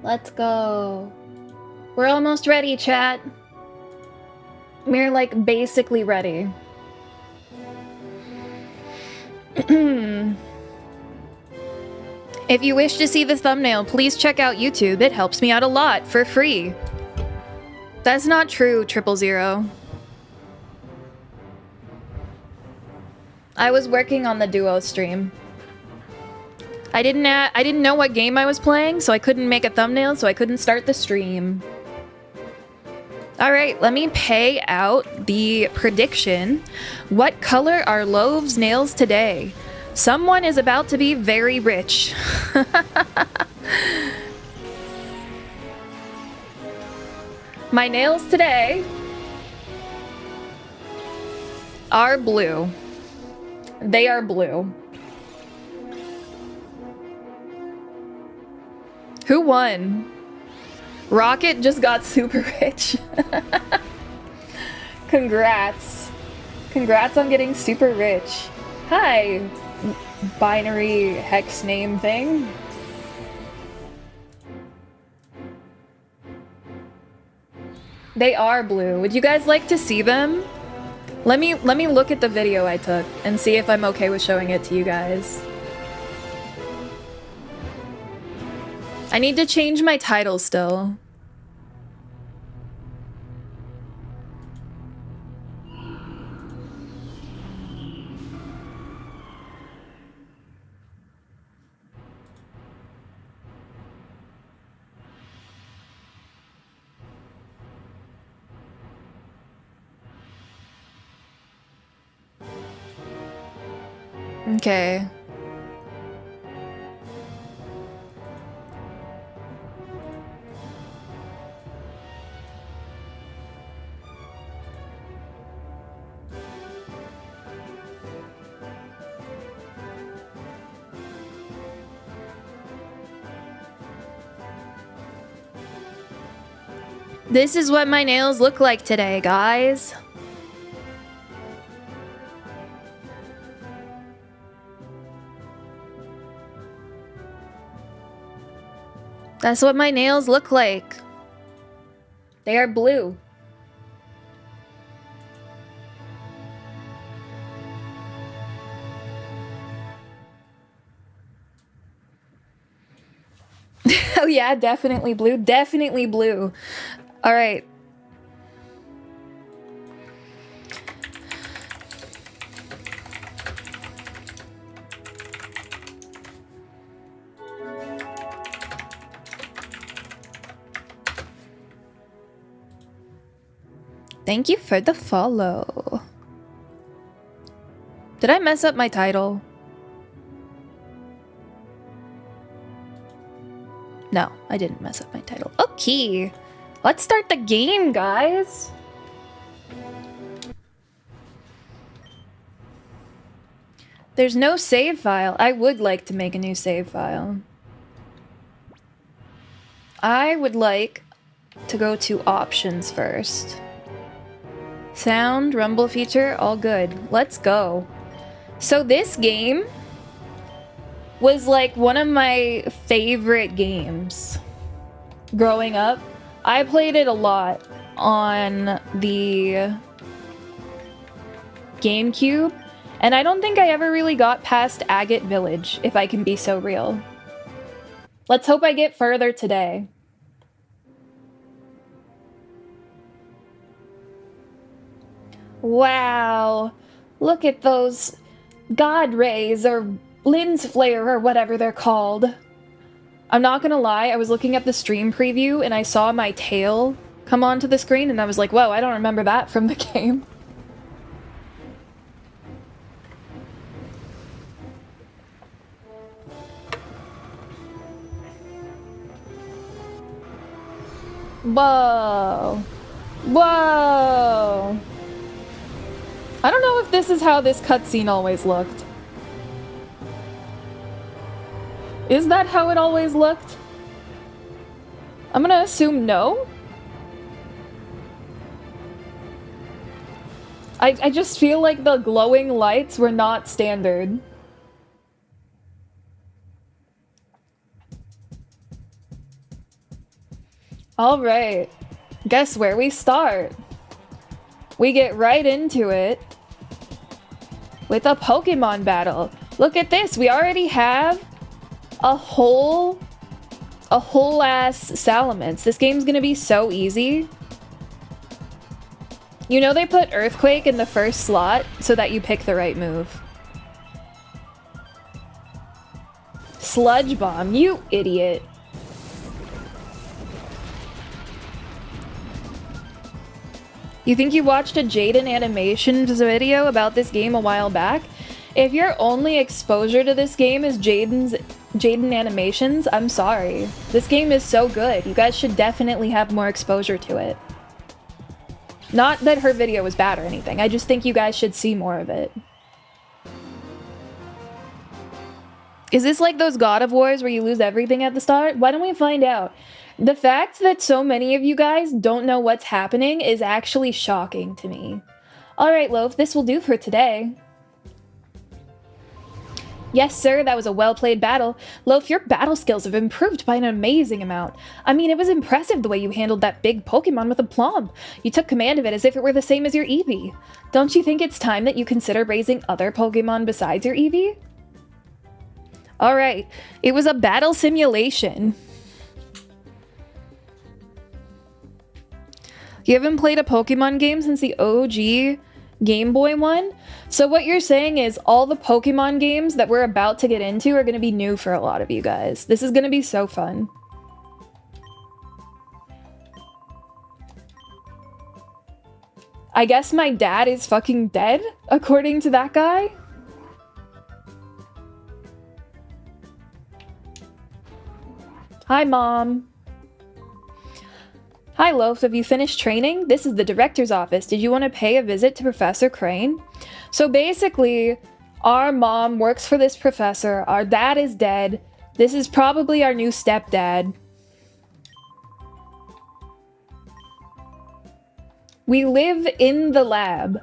Let's go. We're almost ready, chat. We're like basically ready. If you wish to see the thumbnail, please check out YouTube. It helps me out a lot for free. That's not true, 000. I was working on the duo stream. I didn't know what game I was playing, so I couldn't make a thumbnail, so I couldn't start the stream. Alright, let me pay out the prediction. What color are Love's nails today? Someone is about to be very rich. My nails today are blue. They are blue. Who won? Rocket just got super rich. Congrats. Congrats on getting super rich. Hi, binary hex name thing. They are blue. Would you guys like to see them? Let me look at the video I took and see if I'm okay with showing it to you guys. I need to change my title still. Okay. This is what my nails look like today, guys. That's what my nails look like. They are blue. Oh yeah, definitely blue. Definitely blue. All right. Thank you for the follow. Did I mess up my title? No, I didn't mess up my title. Okay, let's start the game, guys. There's no save file. I would like to make a new save file. I would like to go to options first. Sound, rumble feature, all good. Let's go. So this game was like one of my favorite games growing up. I played it a lot on the GameCube, and I don't think I ever really got past Agate Village, if I can be so real. Let's hope I get further today. Wow, look at those God rays or lens flare or whatever they're called. I'm not gonna lie, I was looking at the stream preview and I saw my tail come onto the screen and I was like, whoa, I don't remember that from the game. Whoa. Whoa. I don't know if this is how this cutscene always looked. Is that how it always looked? I'm gonna assume no. I just feel like the glowing lights were not standard. All right. Guess where we start? We get right into it with a Pokemon battle. Look at this. We already have a whole ass Salamence. This game's gonna be so easy. You know they put Earthquake in the first slot so that you pick the right move. Sludge Bomb, you idiot. You think you watched a Jaden Animations video about this game a while back? If your only exposure to this game is Jaden Animations, I'm sorry. This game is so good. You guys should definitely have more exposure to it. Not that her video was bad or anything. I just think you guys should see more of it. Is this like those God of Wars where you lose everything at the start? Why don't we find out? The fact that so many of you guys don't know what's happening is actually shocking to me. Alright, Loaf, this will do for today. Yes, sir, that was a well-played battle. Loaf, your battle skills have improved by an amazing amount. I mean, it was impressive the way you handled that big Pokemon with aplomb. You took command of it as if it were the same as your Eevee. Don't you think it's time that you consider raising other Pokemon besides your Eevee? Alright, it was a battle simulation. You haven't played a Pokemon game since the OG Game Boy one? So what you're saying is all the Pokemon games that we're about to get into are going to be new for a lot of you guys. This is going to be so fun. I guess my dad is fucking dead, according to that guy. Hi, Mom. Hi, Loaf. Have you finished training? This is the director's office. Did you want to pay a visit to Professor Crane? So basically, our mom works for this professor. Our dad is dead. This is probably our new stepdad. We live in the lab.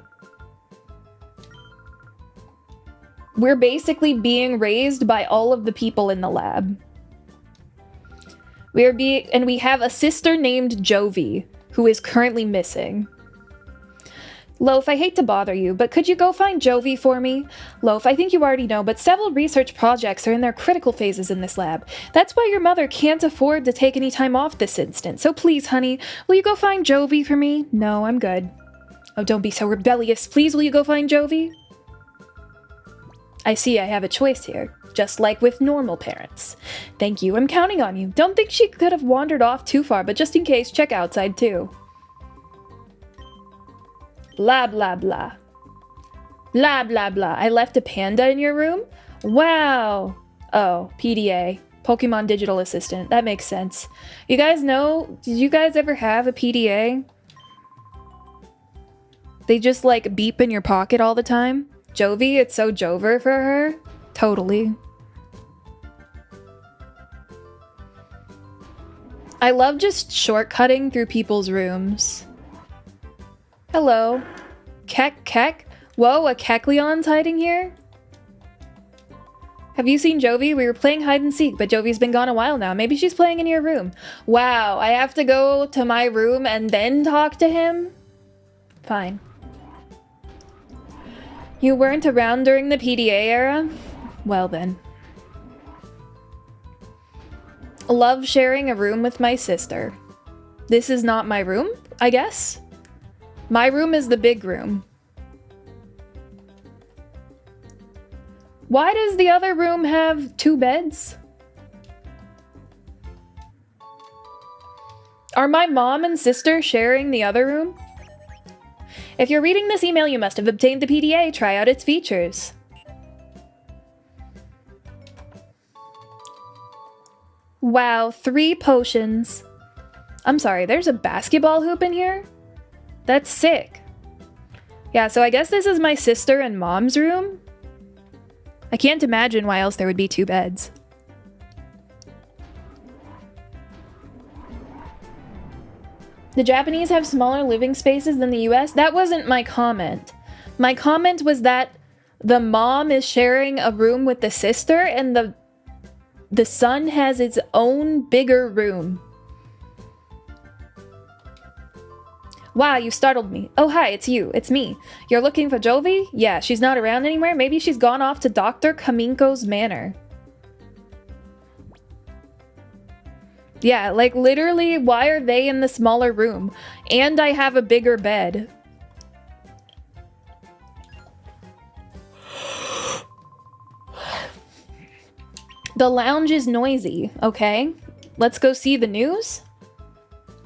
We're basically being raised by all of the people in the lab. And we have a sister named Jovi, who is currently missing. Loaf, I hate to bother you, but could you go find Jovi for me? Loaf, I think you already know, but several research projects are in their critical phases in this lab. That's why your mother can't afford to take any time off this instant. So please, honey, will you go find Jovi for me? No, I'm good. Oh, don't be so rebellious. Please, will you go find Jovi? I see I have a choice here. Just like with normal parents. Thank you, I'm counting on you. Don't think she could have wandered off too far, but just in case, check outside too. Blah, blah, blah. Blah, blah, blah. I left a panda in your room? Wow. Oh, PDA. Pokemon Digital Assistant. That makes sense. You guys know, did you guys ever have a PDA? They just like beep in your pocket all the time? Jovi, it's so Jover for her. Totally. I love just shortcutting through people's rooms. Hello. Keck? Whoa, a Kecleon's hiding here? Have you seen Jovi? We were playing hide and seek, but Jovi's been gone a while now. Maybe she's playing in your room. Wow, I have to go to my room and then talk to him? Fine. You weren't around during the PDA era? Well then. Love sharing a room with my sister. This is not my room, I guess? My room is the big room. Why does the other room have 2 beds? Are my mom and sister sharing the other room? If you're reading this email, you must have obtained the PDA. Try out its features. Wow, 3 potions. I'm sorry, there's a basketball hoop in here? That's sick. Yeah, so I guess this is my sister and mom's room. I can't imagine why else there would be 2 beds. The Japanese have smaller living spaces than the US? That wasn't my comment. My comment was that the mom is sharing a room with the sister and the son has its own bigger room. Wow, you startled me. Oh, hi, it's you. It's me. You're looking for Jovi? Yeah, she's not around anywhere. Maybe she's gone off to Dr. Kaminko's manor. Yeah, like literally, why are they in the smaller room? And I have a bigger bed. The lounge is noisy, okay? Let's go see the news?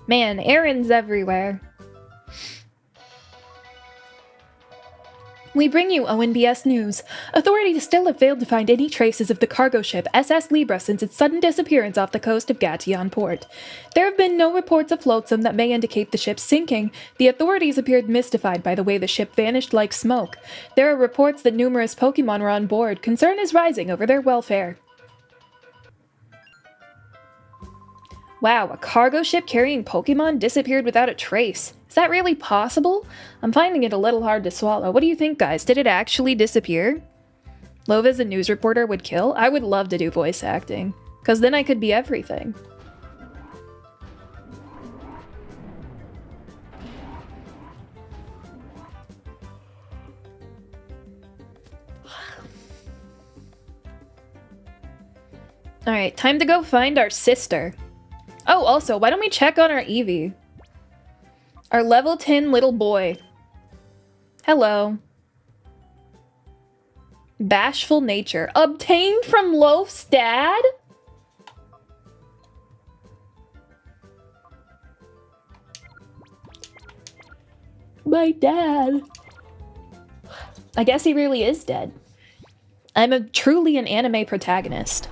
Man, errands everywhere. We bring you ONBS News. Authorities still have failed to find any traces of the cargo ship SS Libra since its sudden disappearance off the coast of Gatian Port. There have been no reports of flotsam that may indicate the ship's sinking. The authorities appeared mystified by the way the ship vanished like smoke. There are reports that numerous Pokemon were on board. Concern is rising over their welfare. Wow, a cargo ship carrying Pokemon disappeared without a trace. Is that really possible? I'm finding it a little hard to swallow. What do you think, guys? Did it actually disappear? Love as a news reporter would kill? I would love to do voice acting, because then I could be everything. Alright, time to go find our sister. Oh, also, why don't we check on our Eevee? Our level 10 little boy. Hello. Bashful nature. Obtained from Loaf's dad? My dad. I guess he really is dead. I'm truly an anime protagonist.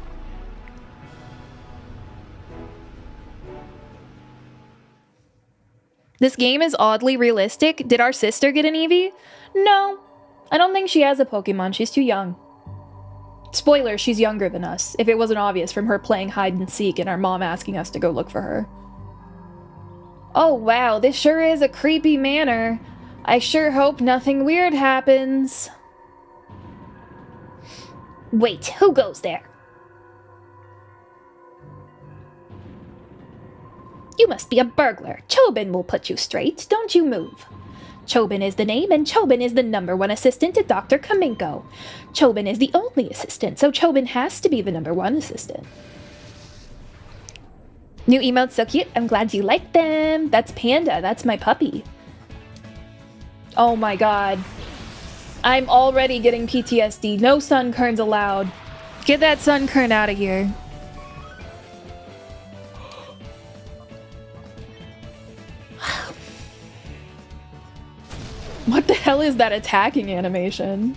This game is oddly realistic. Did our sister get an Eevee? No. I don't think she has a Pokemon. She's too young. Spoiler, she's younger than us, if it wasn't obvious from her playing hide and seek and our mom asking us to go look for her. Oh wow, this sure is a creepy manor. I sure hope nothing weird happens. Wait, who goes there? You must be a burglar. Chobin will put you straight. Don't you move. Chobin is the name, and Chobin is the #1 assistant to Dr. Kaminko. Chobin is the only assistant, so Chobin has to be the #1 assistant. New emotes so cute. I'm glad you like them. That's Panda. That's my puppy. Oh my god. I'm already getting PTSD. No Sunkerns allowed. Get that Sunkern out of here. What the hell is that attacking animation?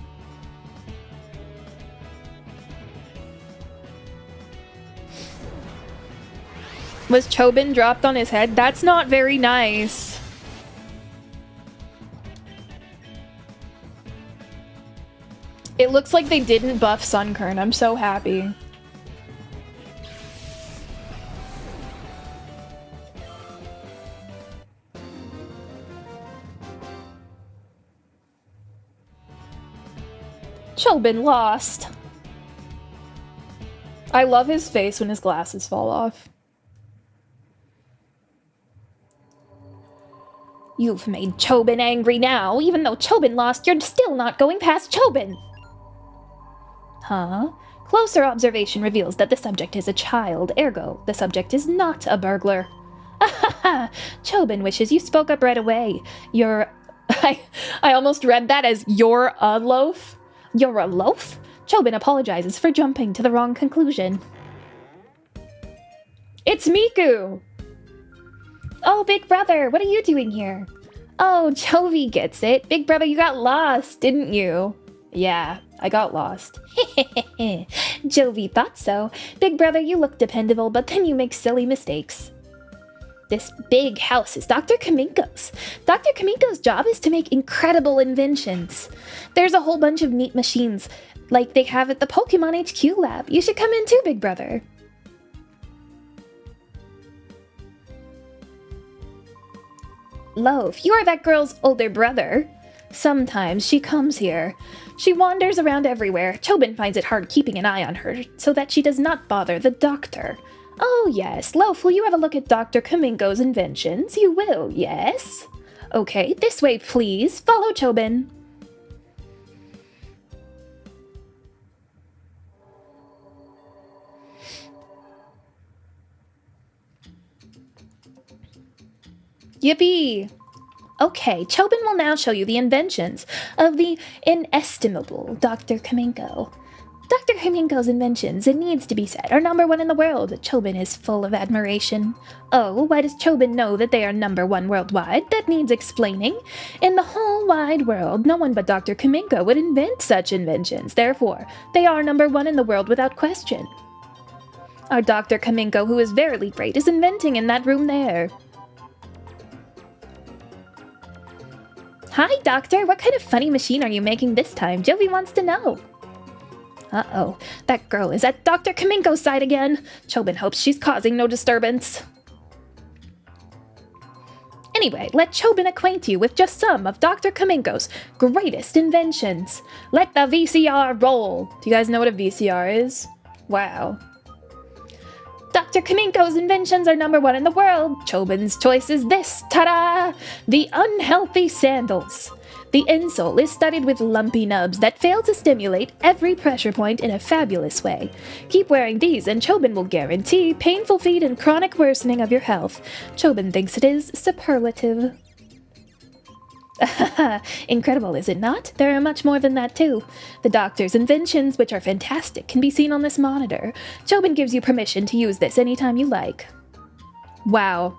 Was Chobin dropped on his head? That's not very nice. It looks like they didn't buff Sunkern. I'm so happy. Chobin lost. I love his face when his glasses fall off. You've made Chobin angry now. Even though Chobin lost, you're still not going past Chobin. Huh? Closer observation reveals that the subject is a child, ergo, the subject is not a burglar. Ahaha! Chobin wishes you spoke up right away. You're... I almost read that as you're a loaf. You're a loaf? Chobin apologizes for jumping to the wrong conclusion. It's Miku! Oh, Big Brother, what are you doing here? Oh, Jovi gets it. Big Brother, you got lost, didn't you? Yeah, I got lost. Jovi thought so. Big Brother, you look dependable, but then you make silly mistakes. This big house is Dr. Kaminko's. Dr. Kaminko's job is to make incredible inventions. There's a whole bunch of neat machines, like they have at the Pokemon HQ lab. You should come in too, Big Brother. Loaf, you are that girl's older brother. Sometimes she comes here. She wanders around everywhere. Chobin finds it hard keeping an eye on her so that she does not bother the doctor. Oh yes, Loaf, will you have a look at Dr. Kaminko's inventions? You will, yes? Okay, this way, please. Follow Chobin. Yippee! Okay, Chobin will now show you the inventions of the inestimable Dr. Kaminko. Dr. Kaminko's inventions, it needs to be said, are #1 in the world. Chobin is full of admiration. Oh, why does Chobin know that they are #1 worldwide? That needs explaining. In the whole wide world, no one but Dr. Kaminko would invent such inventions. Therefore, they are #1 in the world without question. Our Dr. Kaminko, who is verily great, is inventing in that room there. Hi, Doctor. What kind of funny machine are you making this time? Jovi wants to know. Uh-oh. That girl is at Dr. Kaminko's side again. Chobin hopes she's causing no disturbance. Anyway, let Chobin acquaint you with just some of Dr. Kaminko's greatest inventions. Let the VCR roll. Do you guys know what a VCR is? Wow. Dr. Kaminko's inventions are #1 in the world. Chobin's choice is this. Ta-da! The unhealthy sandals. The insole is studded with lumpy nubs that fail to stimulate every pressure point in a fabulous way. Keep wearing these and Chobin will guarantee painful feet and chronic worsening of your health. Chobin thinks it is superlative. Incredible, is it not? There are much more than that, too. The doctor's inventions, which are fantastic, can be seen on this monitor. Chobin gives you permission to use this anytime you like. Wow.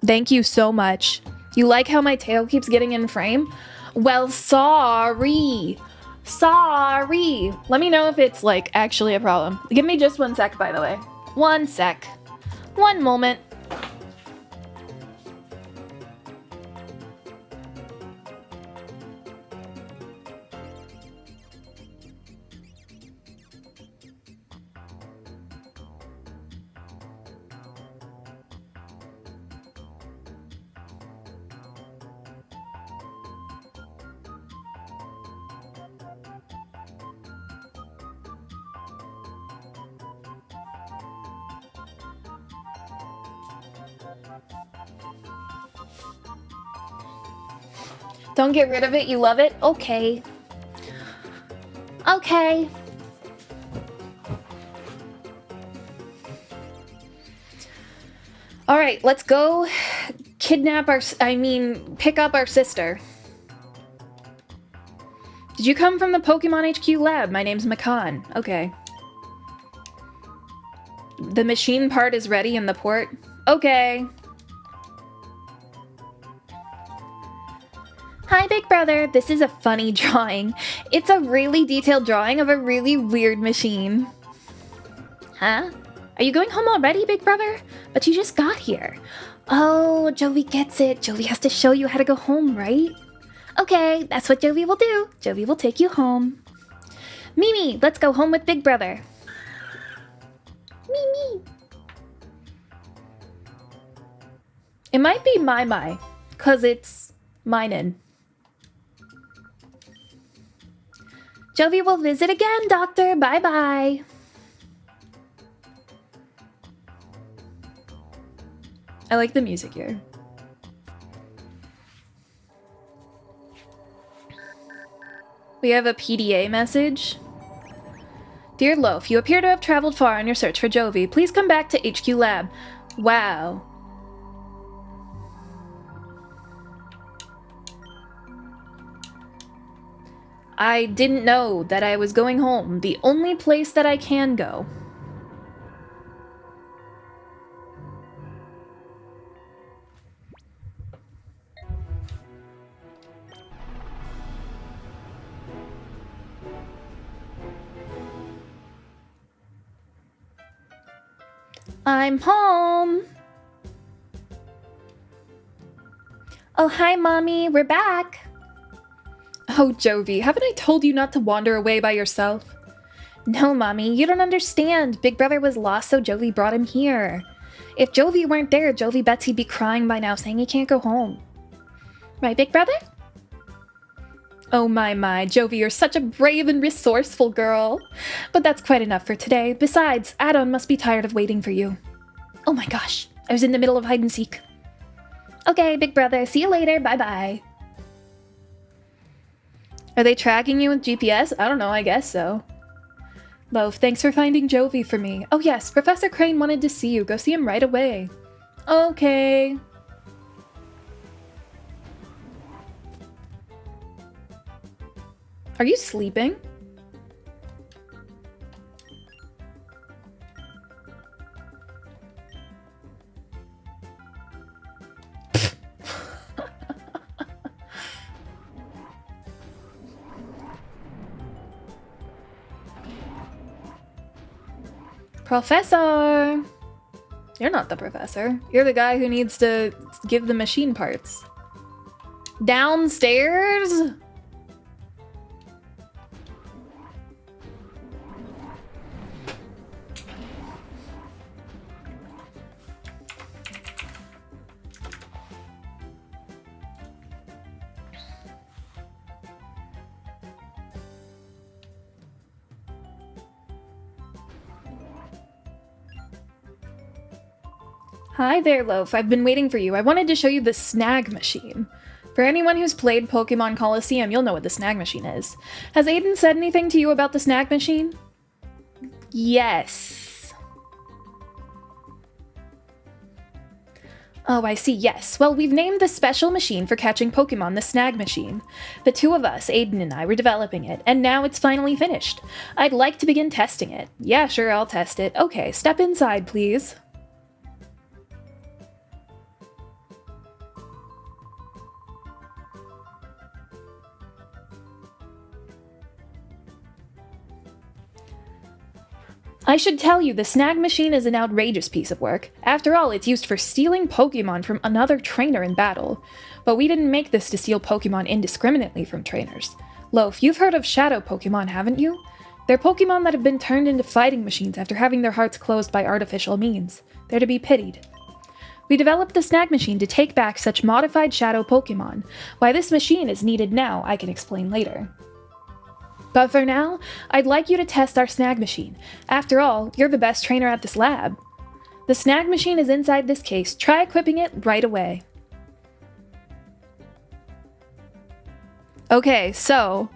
Thank you so much. You like how my tail keeps getting in frame? Well, sorry. Sorry. Let me know if it's, like, actually a problem. Give me just 1 sec, by the way. 1 sec. 1 moment. Don't get rid of it, you love it? Okay. Okay. Alright, let's go pick up our sister. Did you come from the Pokemon HQ lab? My name's Makan. Okay. The machine part is ready in the port? Okay. Hi, Big Brother. This is a funny drawing. It's a really detailed drawing of a really weird machine. Huh? Are you going home already, Big Brother? But you just got here. Oh, Jovi gets it. Jovi has to show you how to go home, right? Okay, that's what Jovi will do. Jovi will take you home. Mimi, let's go home with Big Brother. Mimi. It might be my, 'cause it's minin'. Jovi will visit again, Doctor. Bye-bye. I like the music here. We have a PDA message. Dear Loaf, you appear to have traveled far on your search for Jovi. Please come back to HQ Lab. Wow. I didn't know that I was going home, the only place that I can go. I'm home. Oh, hi, Mommy. We're back. Oh, Jovi, haven't I told you not to wander away by yourself? No, Mommy, you don't understand. Big Brother was lost, so Jovi brought him here. If Jovi weren't there, Jovi bets he'd be crying by now, saying he can't go home. Right, Big Brother? Oh my, Jovi, you're such a brave and resourceful girl. But that's quite enough for today. Besides, Adon must be tired of waiting for you. Oh my gosh, I was in the middle of hide and seek. Okay, big brother, see you later, bye-bye. Are they tracking you with GPS? I don't know, I guess so. Loaf, thanks for finding Jovi for me. Oh yes, Professor Crane wanted to see you. Go see him right away. Okay. Are you sleeping? Professor! You're not the professor. You're the guy who needs to give the machine parts. Downstairs? Hi there, Loaf. I've been waiting for you. I wanted to show you the snag machine. For anyone who's played Pokemon Coliseum, you'll know what the snag machine is. Has Aiden said anything to you about the snag machine? Yes. Oh, I see, yes. Well, we've named the special machine for catching Pokemon the snag machine. The two of us, Aiden and I, were developing it, and now it's finally finished. I'd like to begin testing it. Yeah, sure, I'll test it. Okay, step inside, please. I should tell you, the snag machine is an outrageous piece of work. After all, it's used for stealing Pokemon from another trainer in battle. But we didn't make this to steal Pokemon indiscriminately from trainers. Loaf, you've heard of Shadow Pokemon, haven't you? They're Pokemon that have been turned into fighting machines after having their hearts closed by artificial means. They're to be pitied. We developed the snag machine to take back such modified Shadow Pokemon. Why this machine is needed now, I can explain later. But for now, I'd like you to test our snag machine. After all, you're the best trainer at this lab. The snag machine is inside this case. Try equipping it right away. Okay, so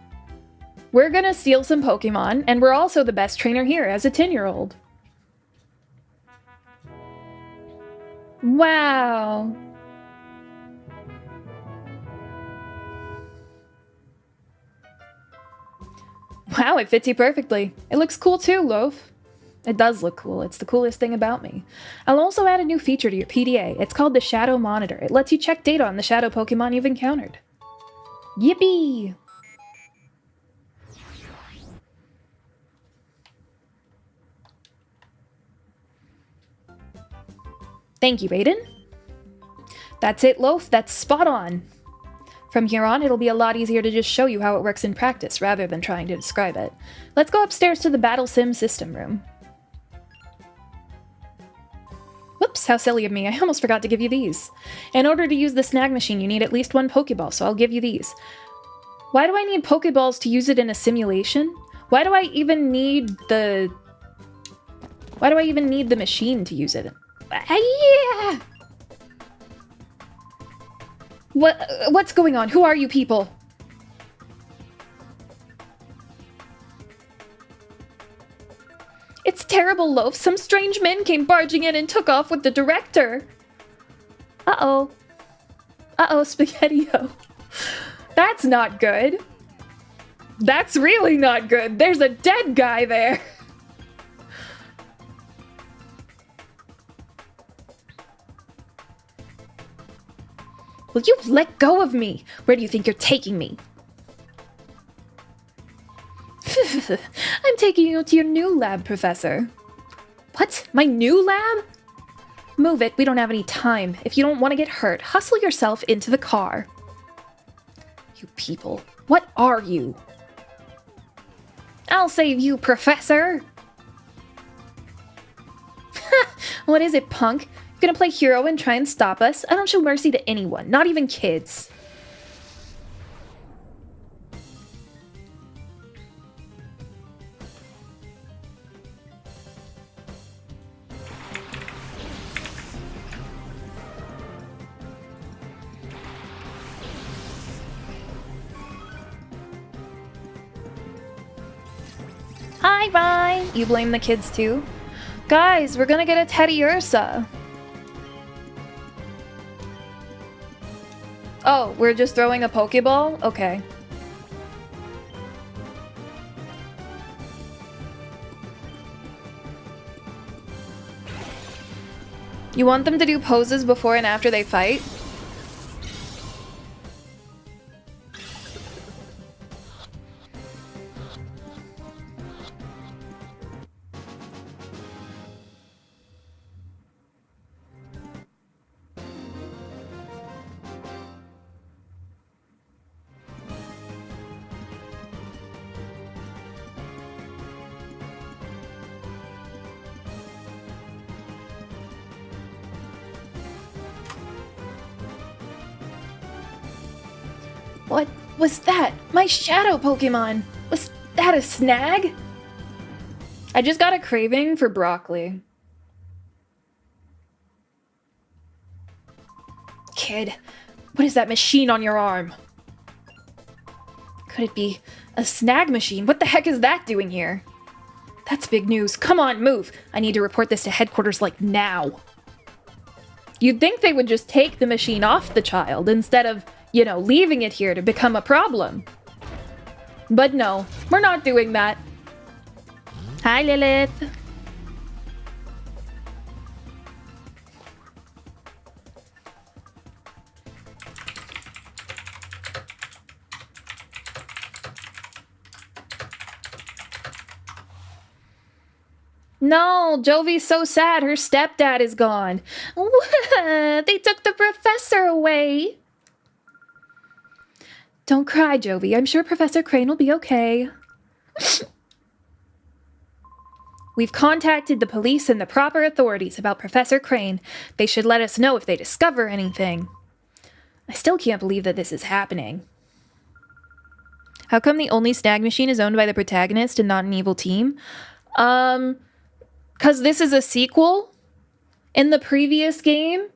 we're gonna steal some Pokemon, and we're also the best trainer here as a 10-year-old. Wow. Wow, it fits you perfectly. It looks cool too, Loaf. It does look cool. It's the coolest thing about me. I'll also add a new feature to your PDA. It's called the Shadow Monitor. It lets you check data on the Shadow Pokemon you've encountered. Yippee! Thank you, Aiden. That's it, Loaf. That's spot on. From here on, it'll be a lot easier to just show you how it works in practice, rather than trying to describe it. Let's go upstairs to the Battle Sim system room. Whoops, how silly of me. I almost forgot to give you these. In order to use the snag machine, you need at least one Pokeball, so I'll give you these. Why do I need Pokeballs to use it in a simulation? Why do I even need the machine to use it? Yeah! What's going on? Who are you people? It's terrible, Loaf. Some strange men came barging in and took off with the director. Uh-oh. Uh-oh, Spaghetti-O. That's not good. That's really not good. There's a dead guy there. Will you let go of me? Where do you think you're taking me? I'm taking you to your new lab, Professor. What? My new lab? Move it, we don't have any time. If you don't want to get hurt, hustle yourself into the car. You people, what are you? I'll save you, Professor! What is it, punk? You're gonna play hero and try and stop us? I don't show mercy to anyone, not even kids. Bye-bye! You blame the kids too? Guys, we're gonna get a Teddy Ursa. Oh, we're just throwing a Pokeball? Okay. You want them to do poses before and after they fight? What was that? My shadow Pokemon! Was that a snag? I just got a craving for broccoli. Kid, what is that machine on your arm? Could it be a snag machine? What the heck is that doing here? That's big news. Come on, move! I need to report this to headquarters like now. You'd think they would just take the machine off the child instead of, you know, leaving it here to become a problem. But no, we're not doing that. Hi, Lilith. No, Jovi's so sad. Her stepdad is gone. They took the professor away. Don't cry, Jovi. I'm sure Professor Crane will be okay. We've contacted the police and the proper authorities about Professor Crane. They should let us know if they discover anything. I still can't believe that this is happening. How come the only snag machine is owned by the protagonist and not an evil team? 'Cause this is a sequel. In the previous game,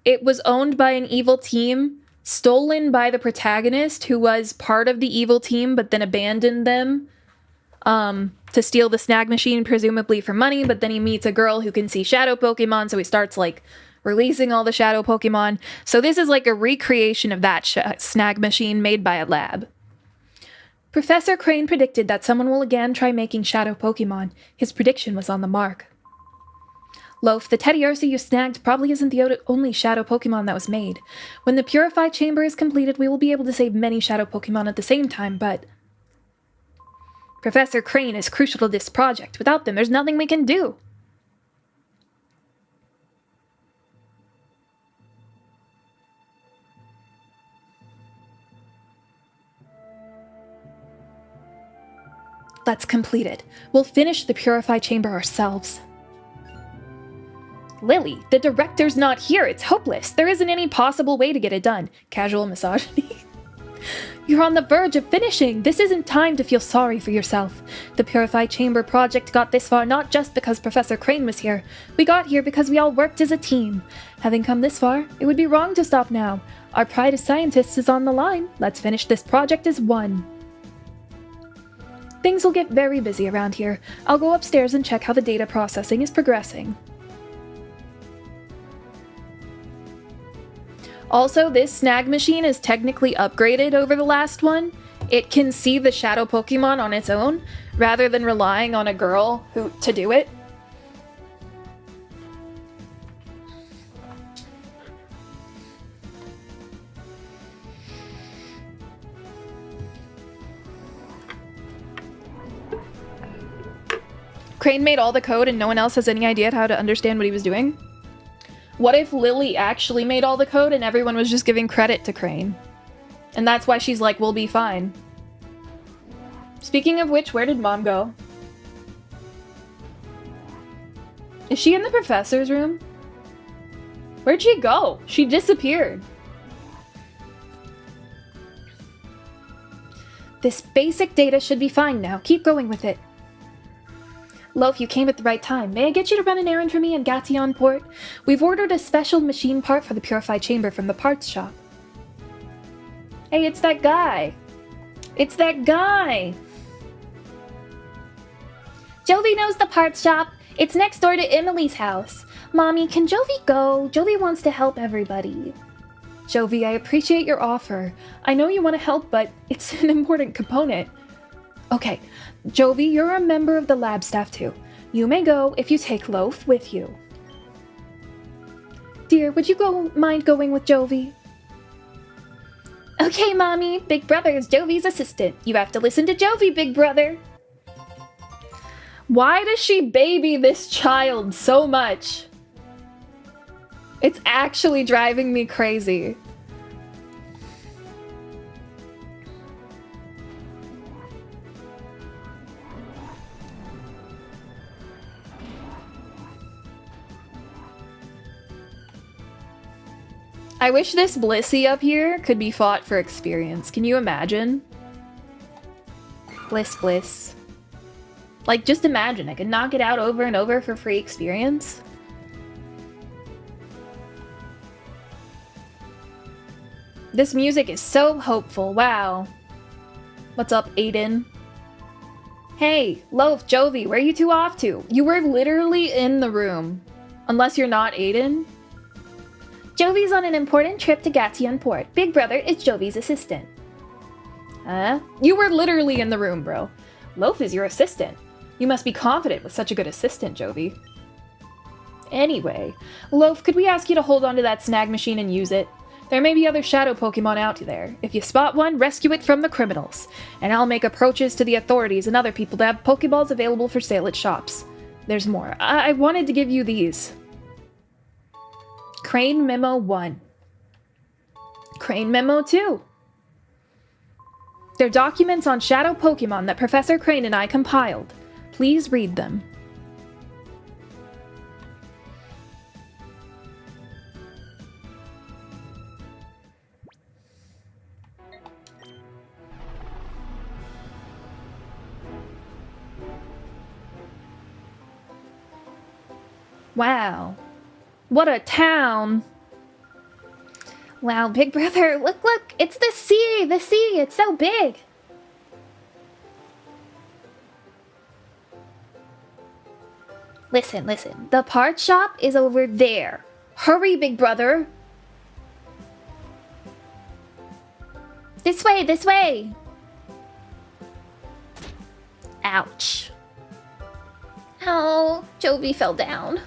it was owned by an evil team, stolen by the protagonist, who was part of the evil team, but then abandoned them to steal the snag machine, presumably for money, but then he meets a girl who can see shadow Pokemon, so he starts, like, releasing all the shadow Pokemon. So this is like a recreation of that snag machine made by a lab. Professor Crane predicted that someone will again try making shadow Pokemon. His prediction was on the mark. Loaf, the Teddy Ursa you snagged probably isn't the only shadow Pokemon that was made. When the Purify Chamber is completed, we will be able to save many shadow Pokemon at the same time, but Professor Crane is crucial to this project. Without them, there's nothing we can do. Let's complete it. We'll finish the Purify Chamber ourselves. Lily, the director's not here. It's hopeless. There isn't any possible way to get it done. Casual misogyny. You're on the verge of finishing. This isn't time to feel sorry for yourself. The Purify Chamber project got this far not just because Professor Crane was here. We got here because we all worked as a team. Having come this far, it would be wrong to stop now. Our pride as scientists is on the line. Let's finish this project as one. Things will get very busy around here. I'll go upstairs and check how the data processing is progressing. Also, this snag machine is technically upgraded over the last one. It can see the shadow Pokemon on its own, rather than relying on a girl to do it. Crane made all the code and no one else has any idea how to understand what he was doing? What if Lily actually made all the code and everyone was just giving credit to Crane? And that's why she's like, we'll be fine. Speaking of which, where did Mom go? Is she in the professor's room? Where'd she go? She disappeared. This basic data should be fine now. Keep going with it. Loaf, you came at the right time. May I get you to run an errand for me in Gation Port? We've ordered a special machine part for the Purify Chamber from the parts shop. Hey, it's that guy. It's that guy. Jovi knows the parts shop. It's next door to Emily's house. Mommy, can Jovi go? Jovi wants to help everybody. Jovi, I appreciate your offer. I know you want to help, but it's an important component. Okay, Jovi, you're a member of the lab staff too. You may go if you take Loaf with you. Dear, would you mind going with Jovi? Okay, Mommy. Big Brother is Jovi's assistant. You have to listen to Jovi, Big Brother. Why does she baby this child so much? It's actually driving me crazy. I wish this Blissey up here could be fought for experience. Can you imagine? Bliss, bliss. Like, just imagine. I could knock it out over and over for free experience. This music is so hopeful. Wow. What's up, Aiden? Hey, Loaf, Jovi, where are you two off to? You were literally in the room. Unless you're not Aiden. Jovi's on an important trip to Gatian Port. Big Brother is Jovi's assistant. Huh? You were literally in the room, bro. Loaf is your assistant. You must be confident with such a good assistant, Jovi. Anyway, Loaf, could we ask you to hold onto that snag machine and use it? There may be other shadow Pokemon out there. If you spot one, rescue it from the criminals. And I'll make approaches to the authorities and other people to have Pokeballs available for sale at shops. There's more. I wanted to give you these. Crane Memo 1. Crane Memo 2. They're documents on shadow Pokemon that Professor Crane and I compiled. Please read them. Wow. What a town! Wow, Big Brother, look, it's the sea, it's so big! Listen, the part shop is over there. Hurry, Big Brother! This way! Ouch. Oh, Jovi fell down.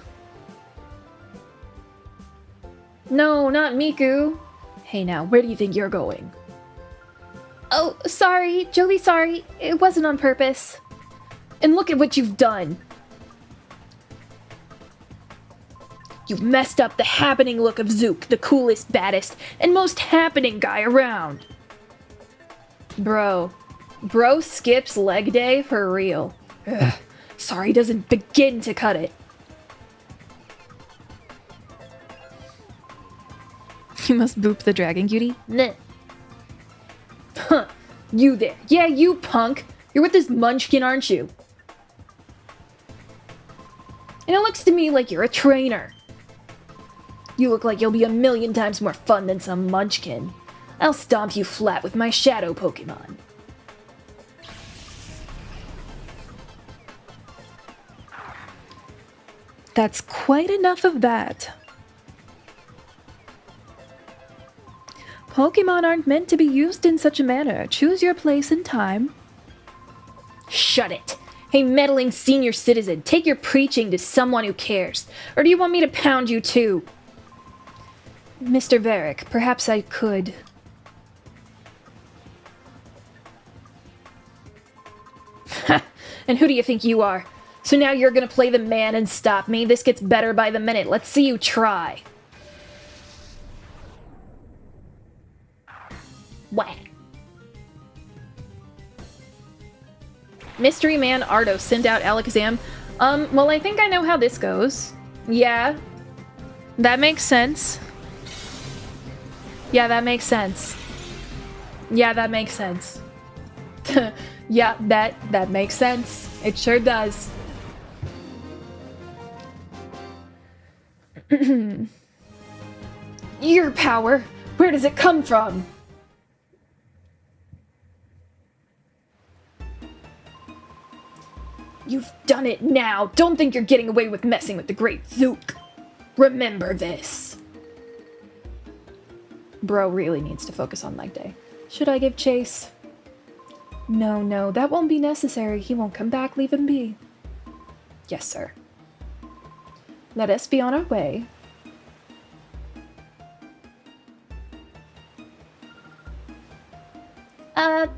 No, not Miku. Hey now, where do you think you're going? Oh, sorry, Jovi, sorry. It wasn't on purpose. And look at what you've done. You messed up the happening look of Zook, the coolest, baddest, and most happening guy around. Bro skips leg day for real. Ugh, sorry doesn't begin to cut it. You must boop the dragon cutie? Nah. Huh. You there. Yeah, you punk. You're with this munchkin, aren't you? And it looks to me like you're a trainer. You look like you'll be 1,000,000 times more fun than some munchkin. I'll stomp you flat with my shadow Pokemon. That's quite enough of that. Pokemon aren't meant to be used in such a manner. Choose your place and time. Shut it! Hey, meddling senior citizen, take your preaching to someone who cares. Or do you want me to pound you too? Mr. Varick, perhaps I could. Ha! And who do you think you are? So now you're gonna play the man and stop me? This gets better by the minute. Let's see you try. Whack. Mystery Man Ardo sent out Alakazam. Well, I think I know how this goes. Yeah. That makes sense. Yeah, that makes sense. Yeah, that makes sense. Yeah, that makes sense. It sure does. Your power, where does it come from? You've done it now! Don't think you're getting away with messing with the great Zook! Remember this! Bro really needs to focus on leg day. Should I give chase? No, that won't be necessary. He won't come back, leave him be. Yes, sir. Let us be on our way.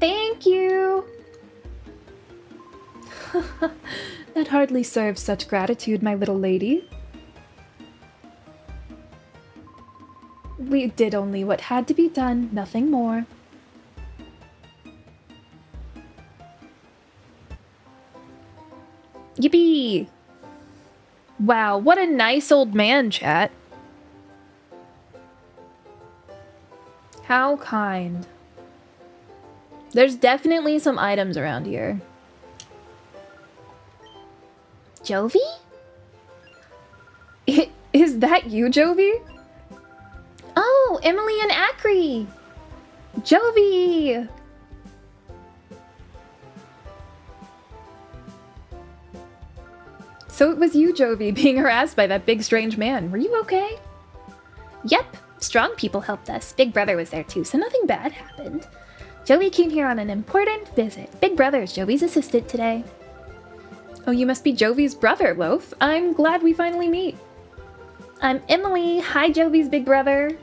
Thank you! That hardly serves such gratitude, my little lady. We did only what had to be done, nothing more. Yippee! Wow, what a nice old man, chat. How kind. There's definitely some items around here. Jovi? Is that you, Jovi? Oh, Emily and Acri! Jovi! So it was you, Jovi, being harassed by that big strange man. Were you okay? Yep, strong people helped us. Big Brother was there too, so nothing bad happened. Jovi came here on an important visit. Big Brother is Jovi's assistant today. Oh, you must be Jovi's brother, Loaf. I'm glad we finally meet. I'm Emily. Hi, Jovi's big brother.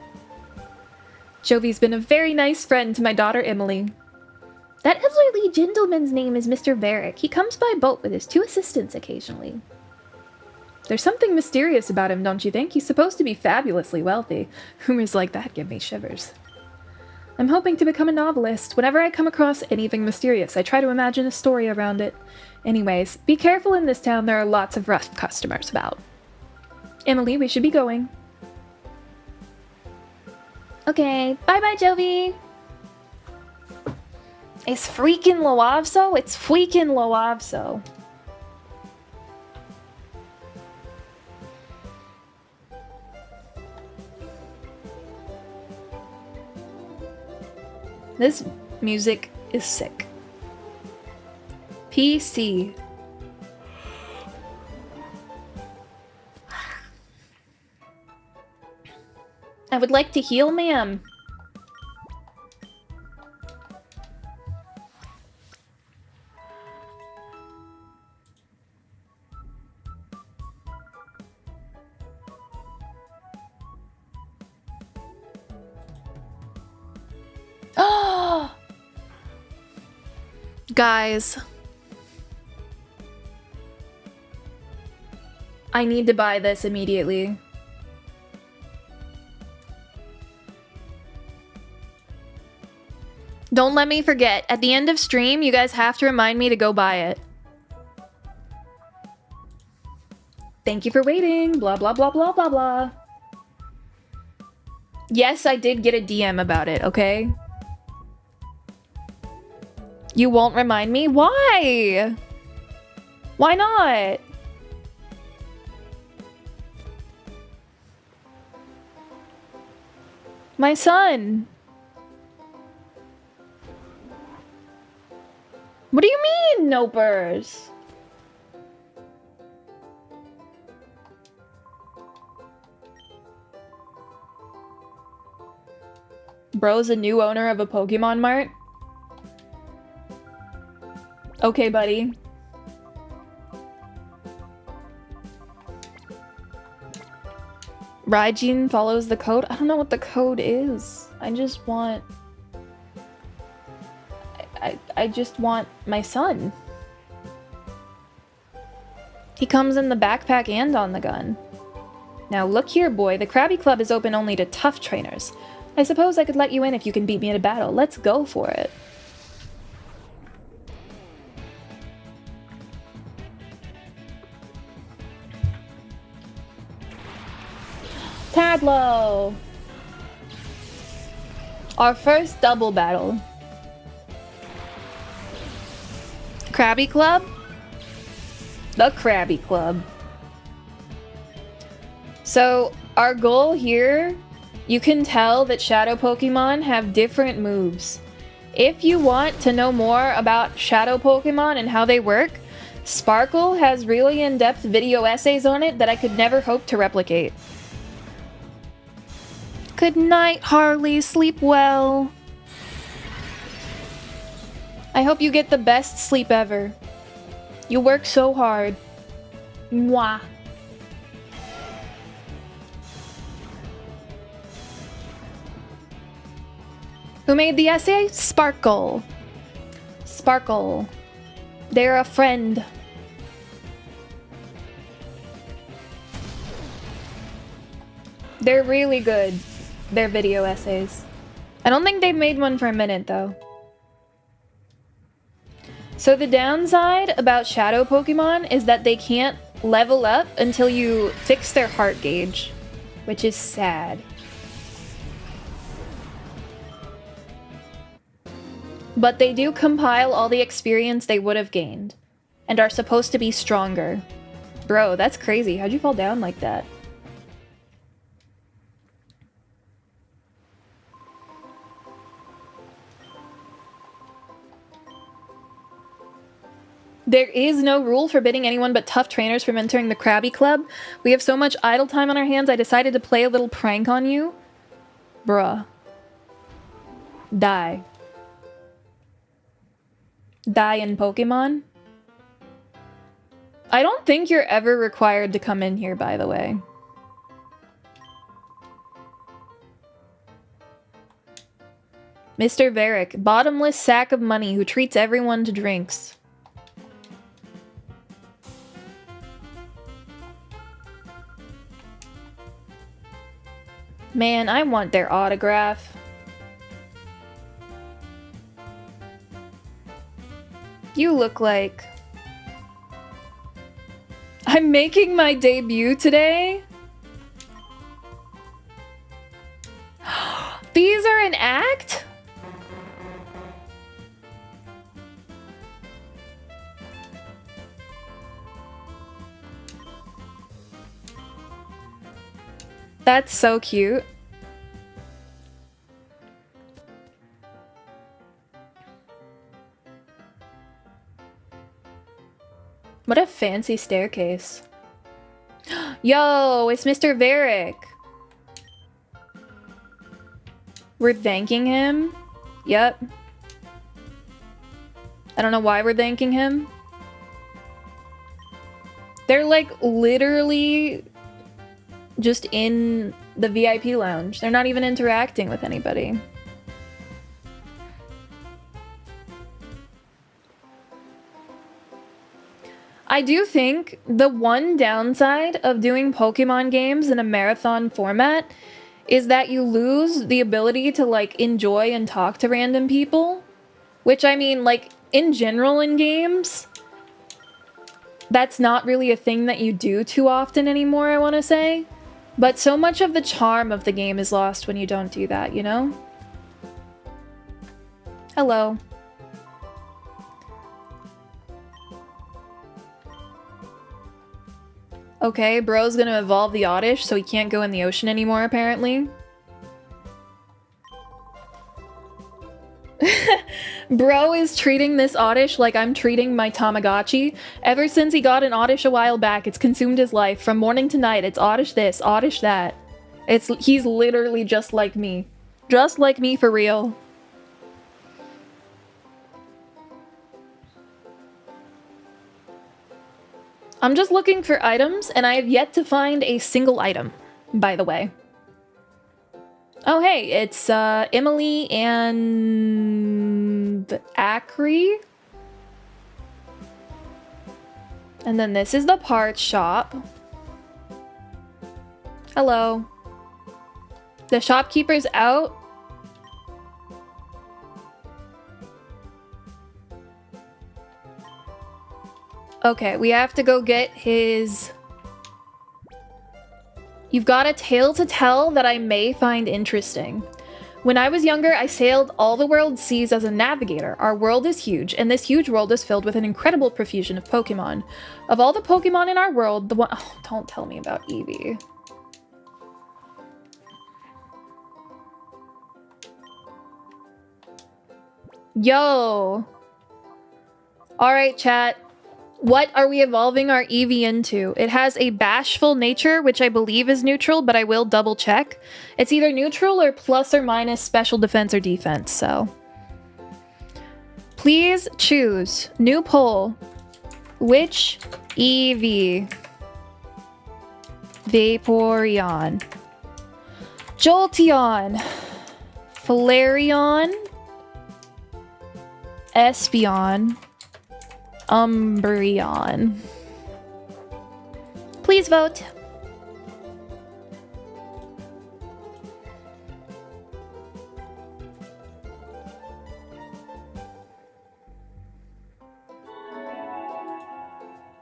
Jovi's been a very nice friend to my daughter, Emily. That elderly gentleman's name is Mr. Varick. He comes by boat with his 2 assistants occasionally. There's something mysterious about him, don't you think? He's supposed to be fabulously wealthy. Rumors like that give me shivers. I'm hoping to become a novelist. Whenever I come across anything mysterious, I try to imagine a story around it. Anyways, be careful in this town. There are lots of rough customers about. Emily, we should be going. Okay, bye-bye, Jovi. It's freaking Loavso? It's freaking Loavso. This music is sick. PC. I would like to heal, ma'am. Oh! Guys. I need to buy this immediately. Don't let me forget. At the end of stream, you guys have to remind me to go buy it. Thank you for waiting. Blah, blah, blah, blah, blah, blah. Yes, I did get a DM about it, okay? You won't remind me? Why? Why not? My son. What do you mean, nopers? Bro's a new owner of a Pokemon Mart? Okay, buddy. Raijin follows the code? I don't know what the code is. I just want... I just want my son. He comes in the backpack and on the gun. Now look here, boy. The Krabby Club is open only to tough trainers. I suppose I could let you in if you can beat me at a battle. Let's go for it. Tadlow! Our first double battle. Krabby Club? The Krabby Club. So, our goal here, you can tell that Shadow Pokemon have different moves. If you want to know more about Shadow Pokemon and how they work, Sparkle has really in-depth video essays on it that I could never hope to replicate. Good night, Harley. Sleep well. I hope you get the best sleep ever. You work so hard. Mwah. Who made the essay? Sparkle. Sparkle. They're a friend. They're really good. Their video essays. I don't think they've made one for a minute though. So the downside about shadow Pokemon is that they can't level up until you fix their heart gauge, which is sad. But they do compile all the experience they would have gained, and are supposed to be stronger. Bro, that's crazy. How'd you fall down like that? There is no rule forbidding anyone but tough trainers from entering the Krabby Club. We have so much idle time on our hands, I decided to play a little prank on you. Bruh. Die. Die in Pokemon? I don't think you're ever required to come in here, by the way. Mr. Varick, bottomless sack of money who treats everyone to drinks. Man, I want their autograph. You look like... I'm making my debut today? These are an act? That's so cute. What a fancy staircase. Yo, it's Mr. Varick. We're thanking him? Yep. I don't know why we're thanking him. They're like literally just in the VIP lounge. They're not even interacting with anybody. I do think the one downside of doing Pokemon games in a marathon format is that you lose the ability to like enjoy and talk to random people. Which I mean, like in general in games, that's not really a thing that you do too often anymore, I want to say. But so much of the charm of the game is lost when you don't do that, you know? Hello. Okay, bro's gonna evolve the Oddish so he can't go in the ocean anymore, apparently. Bro is treating this Oddish like I'm treating my Tamagotchi. Ever since he got an Oddish a while back, it's consumed his life. From morning to night, it's Oddish this, Oddish that. He's literally just like me. Just like me for real. I'm just looking for items, and I have yet to find a single item, by the way. Oh, hey, it's Emily and Acri. And then this is the parts shop. Hello. The shopkeeper's out. Okay, we have to go get his... You've got a tale to tell that I may find interesting. When I was younger, I sailed all the world's seas as a navigator. Our world is huge, and this huge world is filled with an incredible profusion of Pokemon. Of all the Pokemon in our world, the one... Oh, don't tell me about Eevee. Yo! Alright, chat. What are we evolving our Eevee into? It has a bashful nature, which I believe is neutral, but I will double check. It's either neutral or plus or minus special defense or defense, so. Please choose. New poll. Which Eevee? Vaporeon. Jolteon. Flareon. Espeon. Umbreon. Please vote.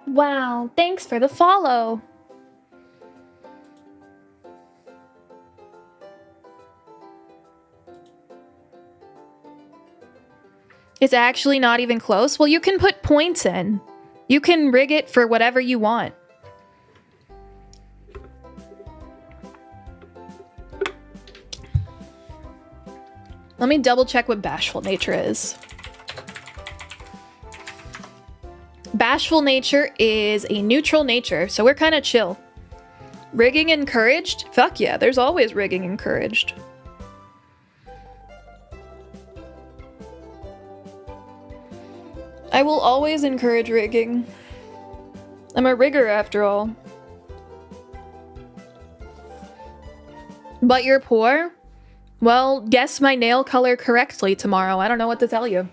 Wow, thanks for the follow. It's actually not even close. Well, you can put points in. You can rig it for whatever you want. Let me double check what bashful nature is. Bashful nature is a neutral nature, so we're kind of chill. Rigging encouraged? Fuck yeah, there's always rigging encouraged. I will always encourage rigging. I'm a rigger after all. But you're poor? Well, guess my nail color correctly tomorrow. I don't know what to tell you.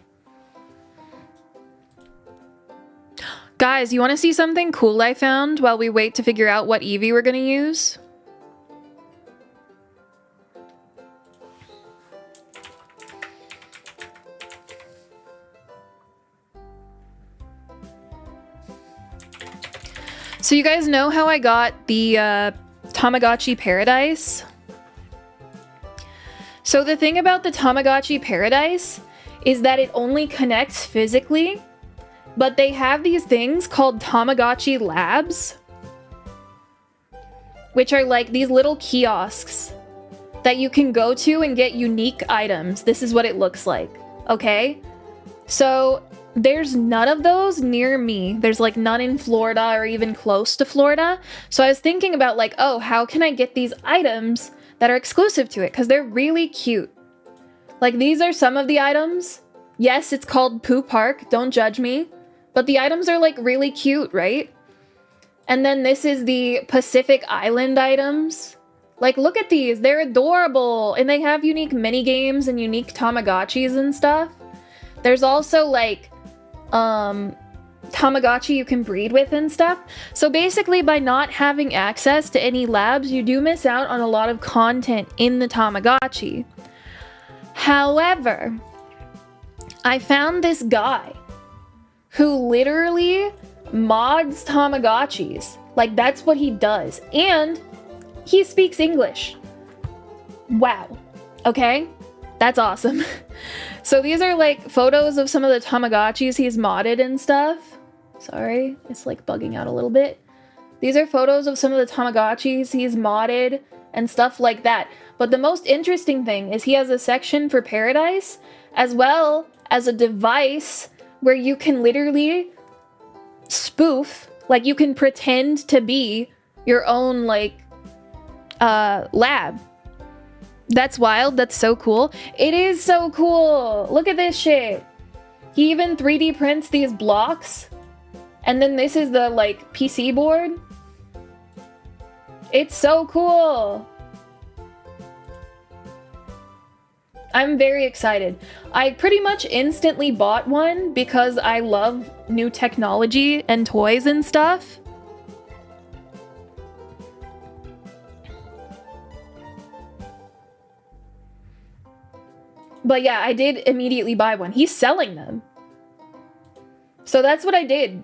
Guys, you want to see something cool I found while we wait to figure out what Eevee we're gonna use? So you guys know how I got the Tamagotchi Paradise? So the thing about the Tamagotchi Paradise is that it only connects physically, but they have these things called Tamagotchi Labs, which are like these little kiosks that you can go to and get unique items. This is what it looks like, okay? So there's none of those near me. There's like none in Florida or even close to Florida. So I was thinking about like, oh, how can I get these items that are exclusive to it? Because they're really cute. Like these are some of the items. Yes, it's called Pooh Park. Don't judge me. But the items are like really cute, right? And then this is the Pacific Island items. Like, look at these. They're adorable. And they have unique mini games and unique Tamagotchis and stuff. There's also like Tamagotchi you can breed with and stuff. So basically by not having access to any labs, you do miss out on a lot of content in the Tamagotchi. However, I found this guy who literally mods Tamagotchis. Like that's what he does. And he speaks English. Wow. Okay? That's awesome. So these are like photos of some of the Tamagotchis he's modded and stuff. Sorry, it's like bugging out a little bit. These are photos of some of the Tamagotchis he's modded and stuff like that. But the most interesting thing is he has a section for Paradise as well as a device where you can literally spoof, like you can pretend to be your own like lab. That's wild. That's so cool. It is so cool. Look at this shit. He even 3D prints these blocks. And then this is the like PC board. It's so cool. I'm very excited. I pretty much instantly bought one because I love new technology and toys and stuff. But yeah, I did immediately buy one. He's selling them. So that's what I did.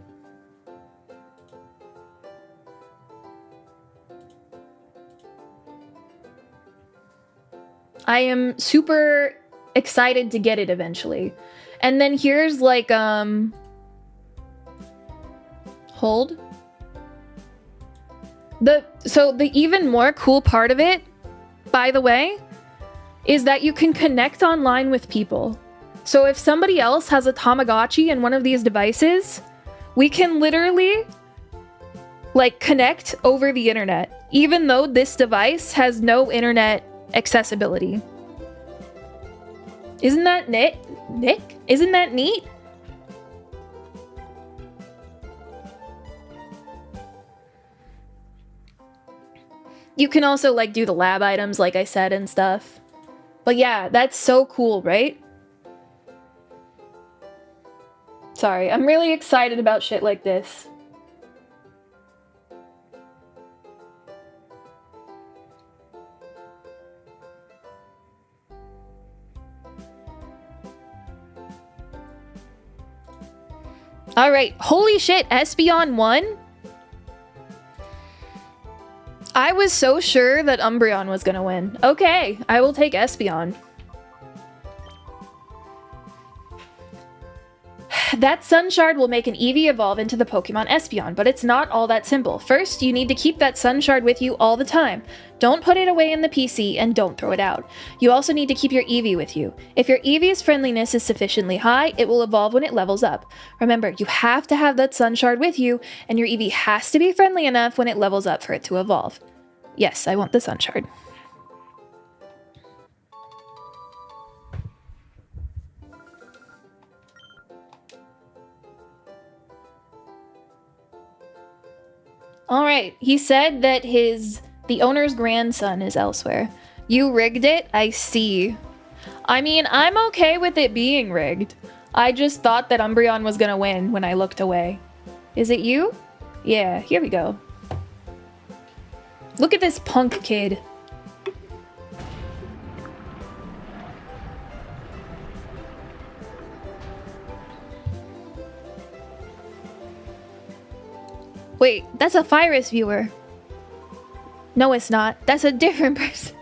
I am super excited to get it eventually. And then here's like, hold. So the even more cool part of it, by the way, is that you can connect online with people. So if somebody else has a Tamagotchi in one of these devices, We can literally, like, connect over the internet, even though this device has no internet accessibility. Isn't that Nick? Isn't that neat? You can also, like, do the lab items, like I said, and stuff. But yeah, that's so cool, right? Sorry, I'm really excited about shit like this. Alright, holy shit, Espeon won? I was so sure that Umbreon was gonna win. Okay, I will take Espeon. That Sun Shard will make an Eevee evolve into the Pokemon Espeon, but it's not all that simple. First, you need to keep that Sun Shard with you all the time. Don't put it away in the PC, and don't throw it out. You also need to keep your Eevee with you. If your Eevee's friendliness is sufficiently high, it will evolve when it levels up. Remember, you have to have that Sun Shard with you, and your Eevee has to be friendly enough when it levels up for it to evolve. Yes, I want the Sun Shard. Alright, he said that the owner's grandson is elsewhere. You rigged it? I see. I mean, I'm okay with it being rigged. I just thought that Umbreon was gonna win when I looked away. Is it you? Yeah, here we go. Look at this punk kid. Wait, that's a Virus viewer. No, it's not. That's a different person.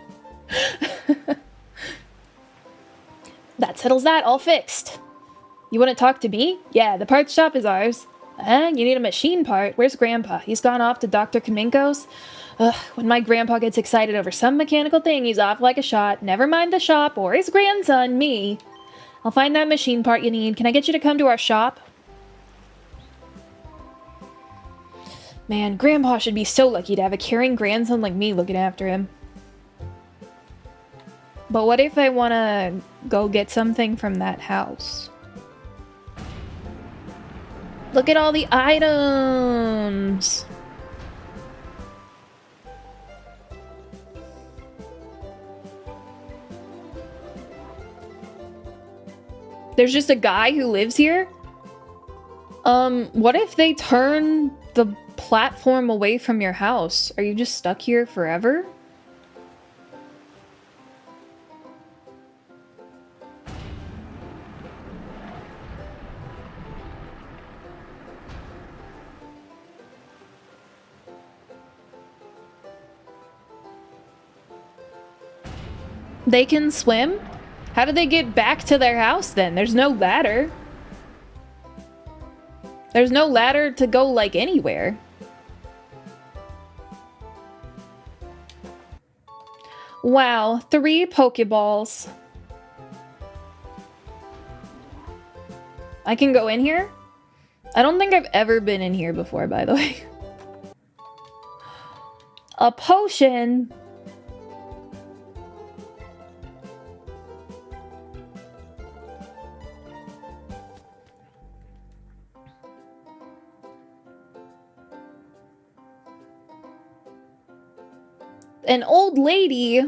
That settles that. All fixed. You want to talk to me? Yeah, the parts shop is ours. You need a machine part? Where's Grandpa? He's gone off to Dr. Kaminko's? Ugh, when my grandpa gets excited over some mechanical thing, he's off like a shot. Never mind the shop or his grandson, me. I'll find that machine part you need. Can I get you to come to our shop? Man, Grandpa should be so lucky to have a caring grandson like me looking after him. But what if I want to go get something from that house? Look at all the items! There's just a guy who lives here? What if they turn the platform away from your house? Are you just stuck here forever? They can swim? How do they get back to their house then? There's no ladder. There's no ladder to go, like, anywhere. Wow, 3 Pokeballs. I can go in here? I don't think I've ever been in here before, by the way. A potion? An old lady?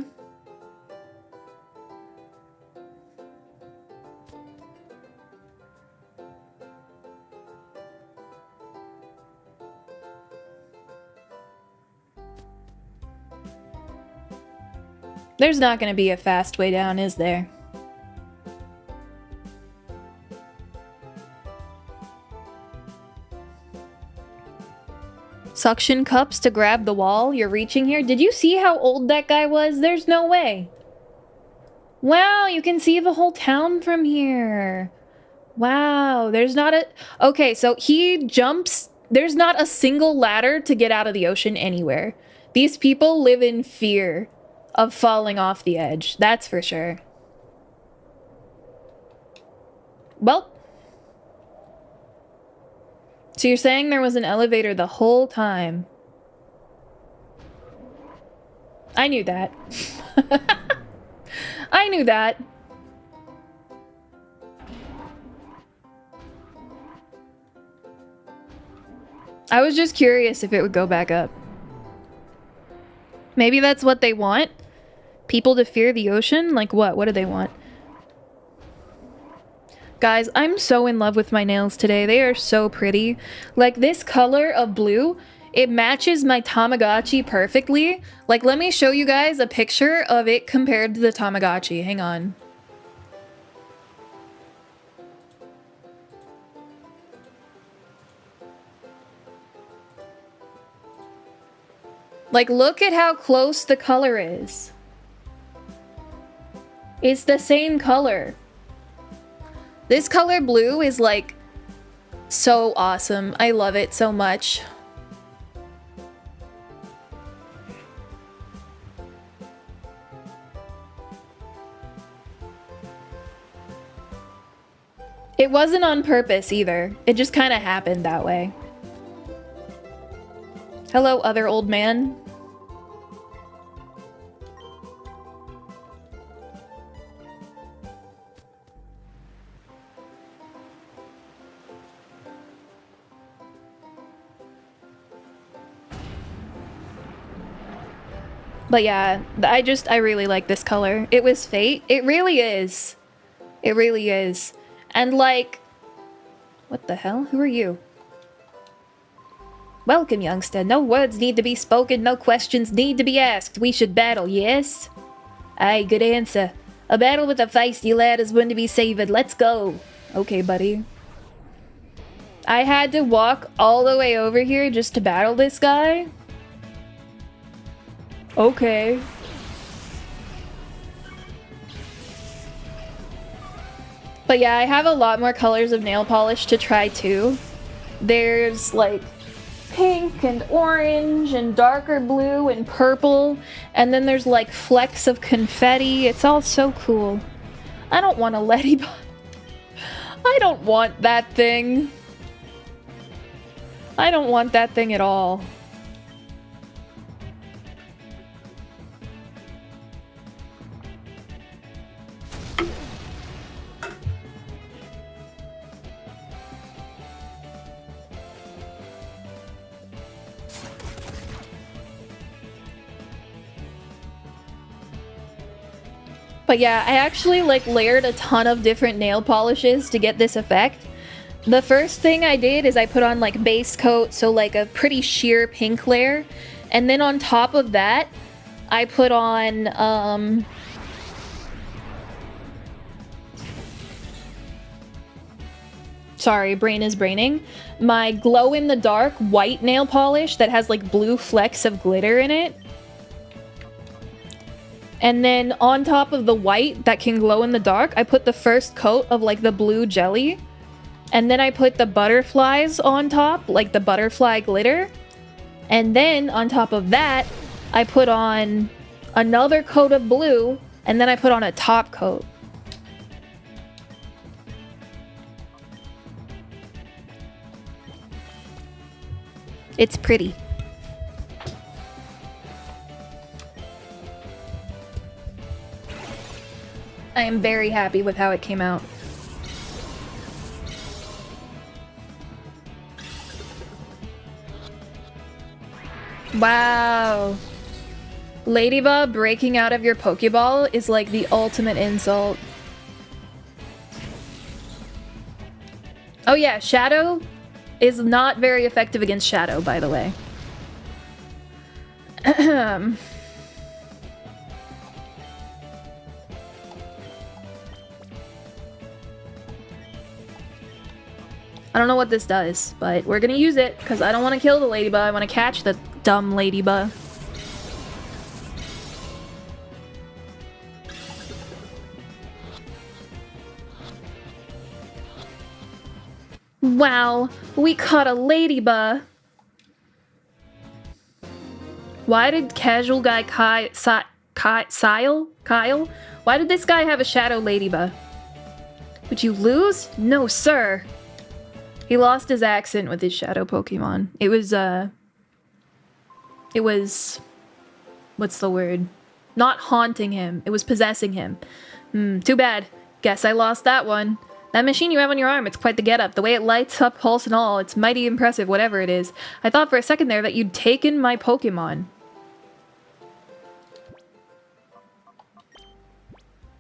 There's not going to be a fast way down, is there? Suction cups to grab the wall? You're reaching here? Did you see how old that guy was? There's no way. Wow, you can see the whole town from here. Wow, there's not a... Okay, so he jumps... There's not a single ladder to get out of the ocean anywhere. These people live in fear of falling off the edge. That's for sure. Well... So you're saying there was an elevator the whole time? I knew that. I knew that. I was just curious if it would go back up. Maybe that's what they want? People to fear the ocean? Like what? What do they want? Guys, I'm so in love with my nails today. They are so pretty. Like this color of blue, it matches my Tamagotchi perfectly. Like let me show you guys a picture of it compared to the Tamagotchi. Hang on. Like look at how close the color is. It's the same color. This color blue is like so awesome. I love it so much. It wasn't on purpose either. It just kind of happened that way. Hello, other old man. But yeah, I really like this color. It was fate. It really is. It really is. And like, what the hell? Who are you? Welcome, youngster. No words need to be spoken, no questions need to be asked. We should battle, yes? Aye, good answer. A battle with a feisty lad is one to be savored. Let's go. Okay, buddy. I had to walk all the way over here just to battle this guy? Okay. But yeah, I have a lot more colors of nail polish to try too. There's like pink and orange and darker blue and purple, and then there's like flecks of confetti. It's all so cool. I don't want a ladybug. I don't want that thing. I don't want that thing at all. But yeah, I actually like layered a ton of different nail polishes to get this effect. The first thing I did is I put on like base coat, so like a pretty sheer pink layer. And then on top of that, I put on, sorry, brain is braining. My glow-in-the-dark white nail polish that has like blue flecks of glitter in it. And then on top of the white that can glow in the dark, I put the first coat of like the blue jelly. And then I put the butterflies on top, like the butterfly glitter. And then on top of that, I put on another coat of blue, and then I put on a top coat. It's pretty. I am very happy with how it came out. Wow. Ladybug breaking out of your Pokeball is like the ultimate insult. Oh yeah, Shadow is not very effective against Shadow, by the way. I don't know what this does, but we're gonna use it because I don't want to kill the ladybug. I want to catch the dumb ladybug. Wow, we caught a ladybug. Why did casual guy Kyle? Why did this guy have a shadow ladybug? Would you lose? No, sir. He lost his accent with his shadow Pokemon. It was, what's the word? Not haunting him. It was possessing him. Too bad. Guess I lost that one. That machine you have on your arm, it's quite the getup. The way it lights up, pulse and all, it's mighty impressive, whatever it is. I thought for a second there that you'd taken my Pokemon.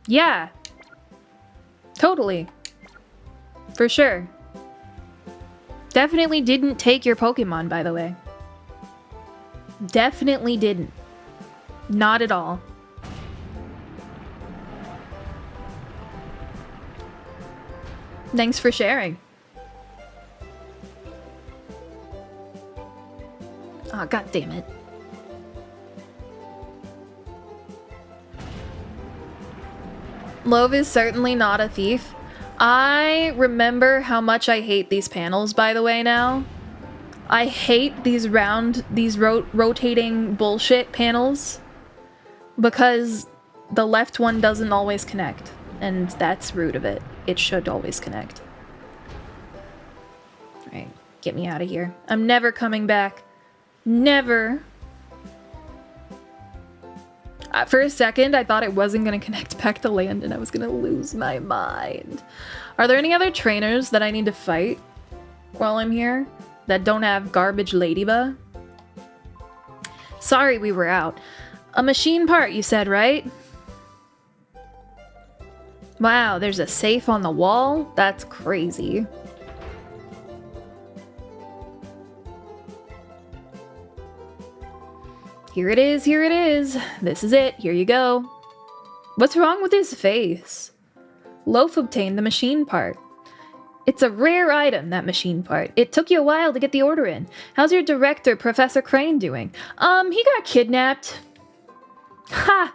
Yeah. Totally. For sure. Definitely didn't take your Pokemon, by the way. Definitely didn't. Not at all. Thanks for sharing. Oh, god damn it. Love is certainly not a thief. I remember how much I hate these panels, by the way, now. I hate these rotating bullshit panels because the left one doesn't always connect, and that's rude of it. It should always connect. Alright, get me out of here. I'm never coming back. Never. For a second, I thought it wasn't going to connect back to land and I was going to lose my mind. Are there any other trainers that I need to fight while I'm here that don't have garbage ladybug? Sorry we were out. A machine part, you said, right? Wow, there's a safe on the wall? That's crazy. Here it is, here it is. This is it, here you go. What's wrong with his face? Loaf obtained the machine part. It's a rare item, that machine part. It took you a while to get the order in. How's your director, Professor Crane, doing? He got kidnapped. Ha!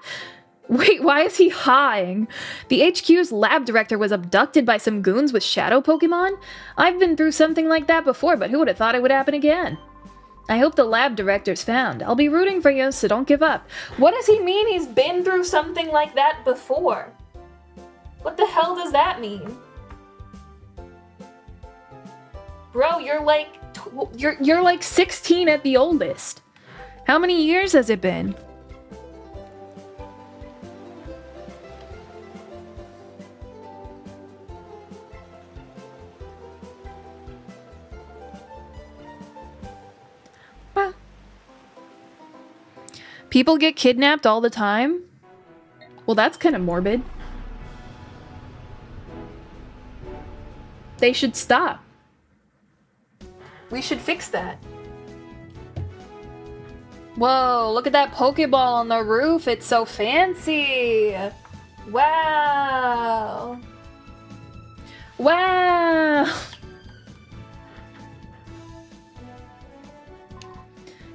Wait, why is he hawing? The HQ's lab director was abducted by some goons with shadow Pokemon? I've been through something like that before, but who would have thought it would happen again? I hope the lab director's found. I'll be rooting for you, so don't give up. What does he mean he's been through something like that before? What the hell does that mean? Bro, you're like 16 at the oldest. How many years has it been? People get kidnapped all the time? Well, that's kind of morbid. They should stop. We should fix that. Whoa, look at that Pokeball on the roof. It's so fancy. Wow. Wow.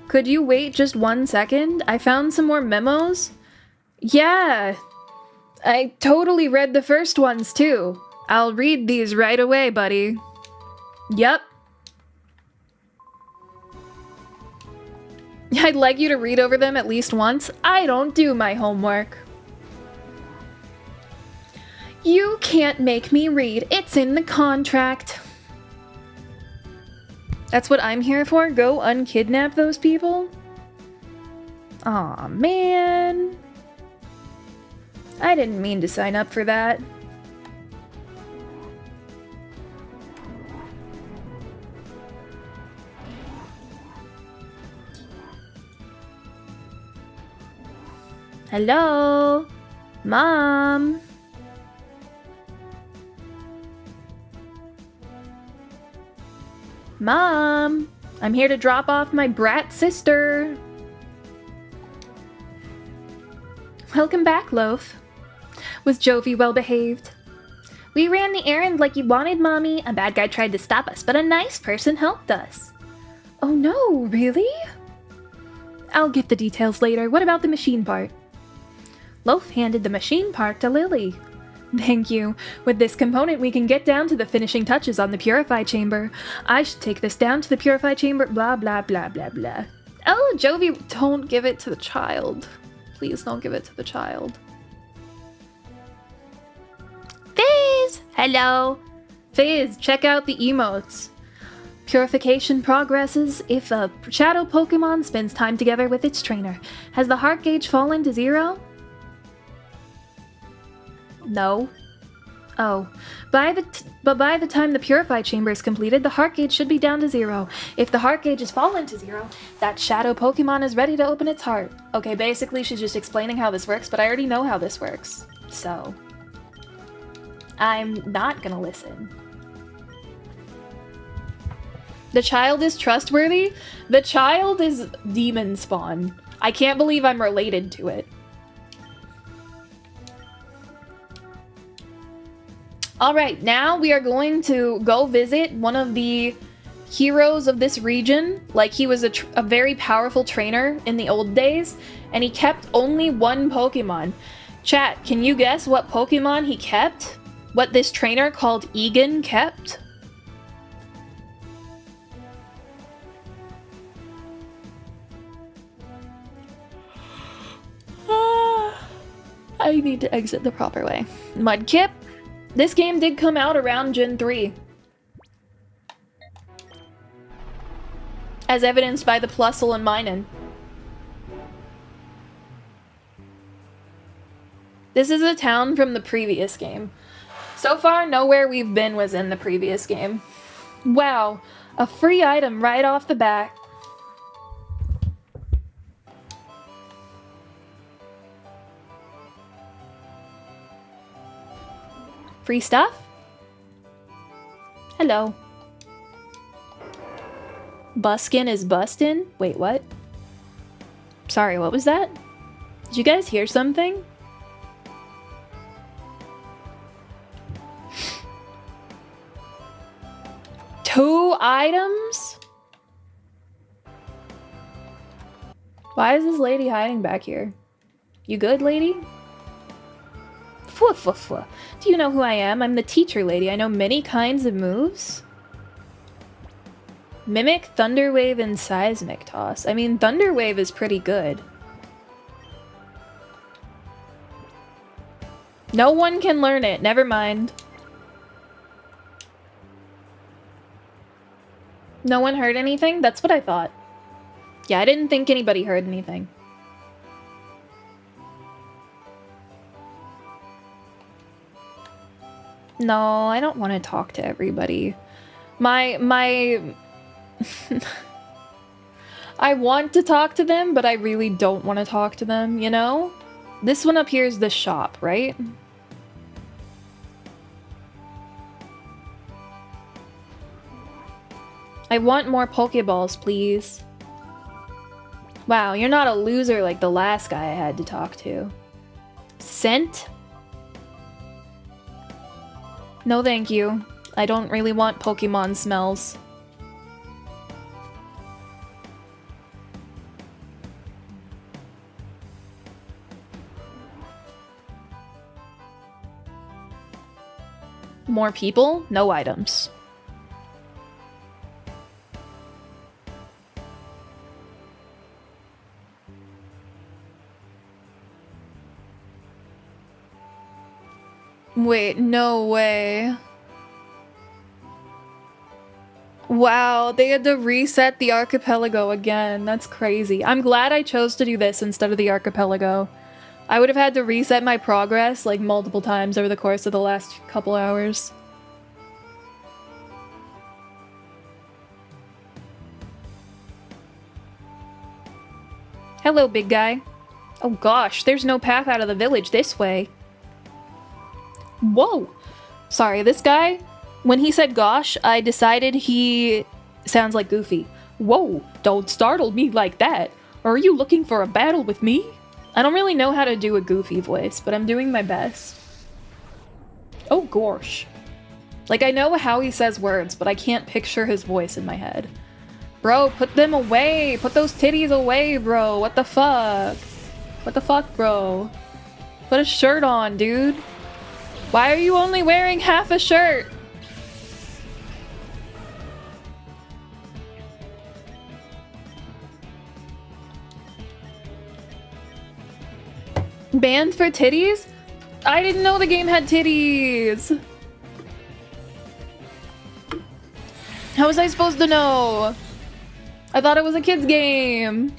Could you wait just 1 second? I found some more memos. Yeah, I totally read the first ones too. I'll read these right away, buddy. Yep. I'd like you to read over them at least once. I don't do my homework. You can't make me read. It's in the contract. That's what I'm here for? Go unkidnap those people? Aw, man. I didn't mean to sign up for that. Hello? Mom? Mom, I'm here to drop off my brat sister. Welcome back, Loaf. Was Jovi well behaved? We ran the errand like you wanted, Mommy. A bad guy tried to stop us, but a nice person helped us. Oh no, really? I'll get the details later. What about the machine part? Loaf handed the machine part to Lily. Thank you. With this component, we can get down to the finishing touches on the Purify Chamber. I should take this down to the Purify Chamber, blah, blah, blah, blah, blah. Oh, Jovi, don't give it to the child. Please don't give it to the child. Fizz! Hello. Fizz, check out the emotes. Purification progresses if a shadow Pokemon spends time together with its trainer. Has the heart gauge fallen to 0? No. Oh. But by the time the Purify Chamber is completed, the heart gauge should be down to 0. If the heart gauge has fallen to 0, that shadow Pokemon is ready to open its heart. Okay, basically she's just explaining how this works, but I already know how this works. So, I'm not gonna listen. The child is trustworthy? The child is demon spawn. I can't believe I'm related to it. Alright, now we are going to go visit one of the heroes of this region. Like, he was a very powerful trainer in the old days, and he kept only one Pokemon. Chat, can you guess what Pokemon he kept? What this trainer called Egan kept? I need to exit the proper way. Mudkip? This game did come out around Gen 3. As evidenced by the Plusle and Minun. This is a town from the previous game. So far, nowhere we've been was in the previous game. Wow, a free item right off the bat. Free stuff? Hello. Buskin is bustin'? Wait, what? Sorry, what was that? Did you guys hear something? Two items? Why is this lady hiding back here? You good, lady? Fwa. Do you know who I am? I'm the teacher lady. I know many kinds of moves. Mimic, Thunder Wave, and Seismic Toss. I mean, Thunder Wave is pretty good. No one can learn it. Never mind. No one heard anything? That's what I thought. Yeah, I didn't think anybody heard anything. No, I don't want to talk to everybody. I want to talk to them, but I really don't want to talk to them, you know? This one up here is the shop, right? I want more Pokeballs, please. Wow, you're not a loser like the last guy I had to talk to. Scent? No thank you. I don't really want Pokemon smells. More people? No items. Wait, no way. Wow, they had to reset the archipelago again. That's crazy. I'm glad I chose to do this instead of the archipelago. I would have had to reset my progress like multiple times over the course of the last couple hours. Hello, big guy. Oh gosh, there's no path out of the village this way. Whoa! Sorry, this guy, when he said gosh, I decided he sounds like Goofy. Whoa, don't startle me like that. Are you looking for a battle with me? I don't really know how to do a Goofy voice, but I'm doing my best. Oh gosh. Like, I know how he says words, but I can't picture his voice in my head. Bro, put them away! Put those titties away, bro! What the fuck? What the fuck, bro? Put a shirt on, dude! Why are you only wearing half a shirt? Banned for titties? I didn't know the game had titties! How was I supposed to know? I thought it was a kid's game.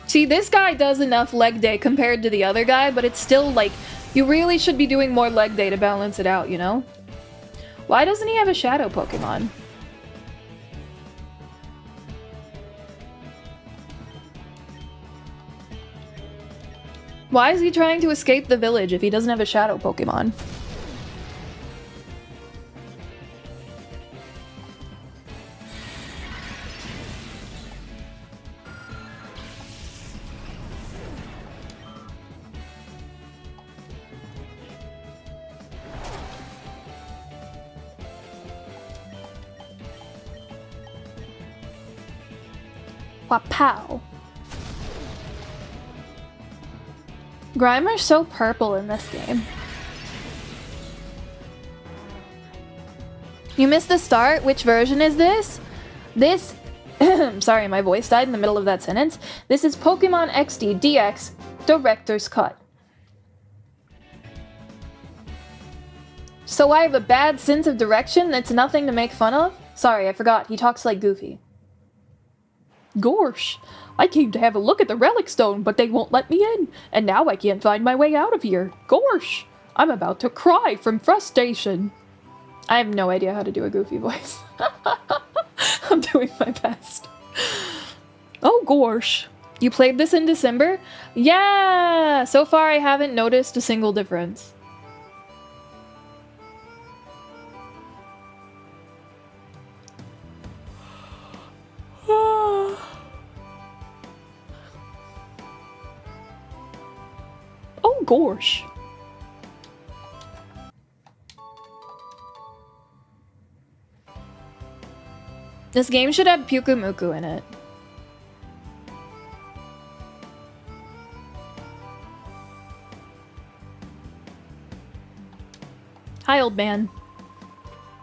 See, this guy does enough leg day compared to the other guy, but it's still like, you really should be doing more leg day to balance it out, you know? Why doesn't he have a shadow Pokemon? Why is he trying to escape the village if he doesn't have a shadow Pokemon? Wapow. Grimer's so purple in this game. You missed the start? Which version is this? This... Sorry, my voice died in the middle of that sentence. This is Pokemon XD DX Director's Cut. So I have a bad sense of direction that's nothing to make fun of? Sorry, I forgot. He talks like Goofy. Gorsh, I came to have a look at the relic stone, but they won't let me in, and now I can't find my way out of here. Gorsh, I'm about to cry from frustration. I have no idea how to do a Goofy voice. I'm doing my best. Oh, Gorsh. You played this in December? Yeah! So far I haven't noticed a single difference. Oh, gosh. This game should have Pyukumuku in it. Hi, old man.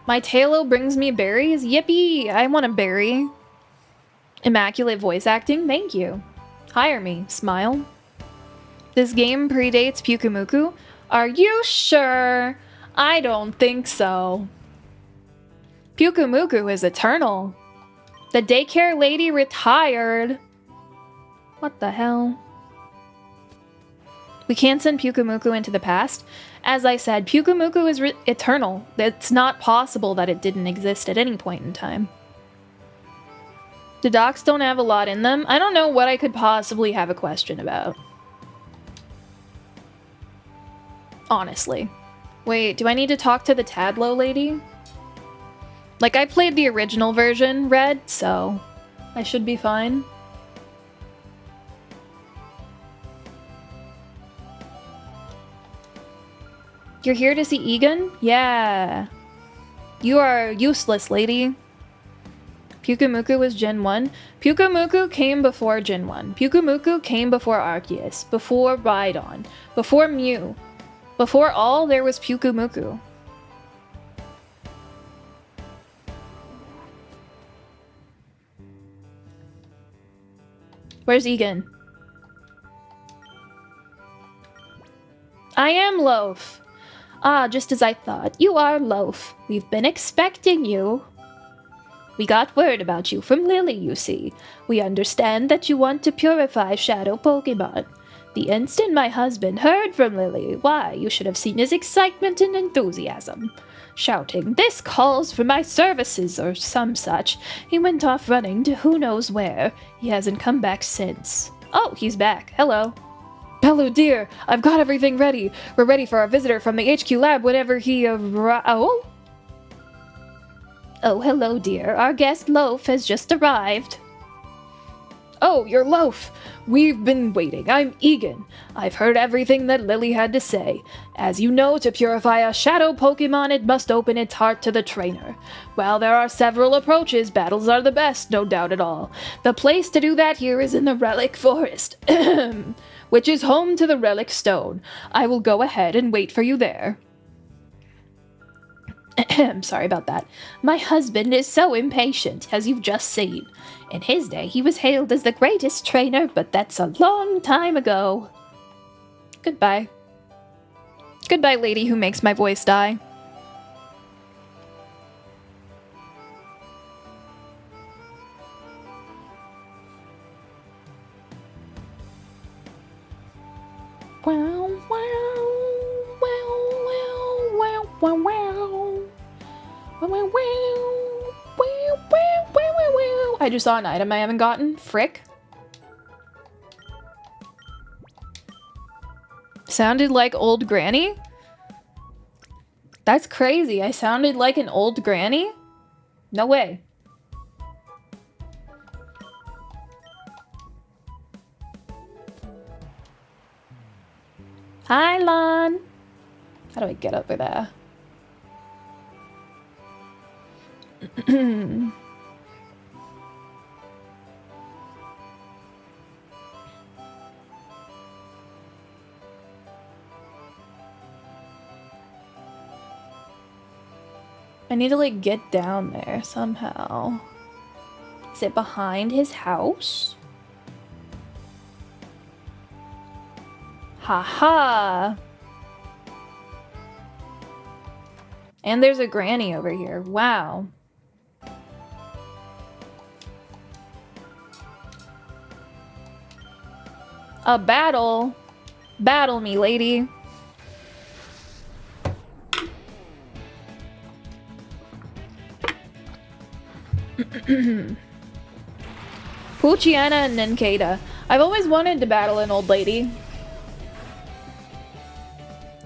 My Tailo brings me berries? Yippee! I want a berry. Immaculate voice acting? Thank you. Hire me. Smile. This game predates Pyukumuku? Are you sure? I don't think so. Pyukumuku is eternal. The daycare lady retired. What the hell? We can't send Pyukumuku into the past. As I said, Pyukumuku is eternal. It's not possible that it didn't exist at any point in time. The docs don't have a lot in them. I don't know what I could possibly have a question about. Honestly. Wait, do I need to talk to the Tadlow lady? Like, I played the original version, Red, so I should be fine. You're here to see Egan? Yeah. You are useless, lady. Pyukumuku was Gen 1. Pyukumuku came before Gen 1. Pyukumuku came before Arceus, before Rhydon, before Mew. Before all, there was Pyukumuku. Where's Egan? I am Loaf. Ah, just as I thought. You are Loaf. We've been expecting you. We got word about you from Lily, you see. We understand that you want to purify Shadow Pokemon. The instant my husband heard from Lily, why, you should have seen his excitement and enthusiasm. Shouting, "This calls for my services," or some such. He went off running to who knows where. He hasn't come back since. Oh, he's back. Hello. Bello, dear, I've got everything ready. We're ready for our visitor from the HQ lab whenever he Oh, hello, dear. Our guest Loaf has just arrived. Oh, you're Loaf. We've been waiting. I'm Egan. I've heard everything that Lily had to say. As you know, to purify a shadow Pokemon, it must open its heart to the trainer. While there are several approaches, battles are the best, no doubt at all. The place to do that here is in the Relic Forest, which is home to the Relic Stone. I will go ahead and wait for you there. Sorry about that. My husband is so impatient, as you've just seen. In his day, he was hailed as the greatest trainer, but that's a long time ago. Goodbye. Goodbye, lady who makes my voice die. I just saw an item I haven't gotten. Frick. Sounded like old granny? That's crazy. I sounded like an old granny? No way. Hi, Lon. How do I get over there? I need to, like, get down there somehow. Is it behind his house? Haha! And there's a granny over here. Wow. A battle? Battle me, lady. Poochyena and Ninkata. I've always wanted to battle an old lady.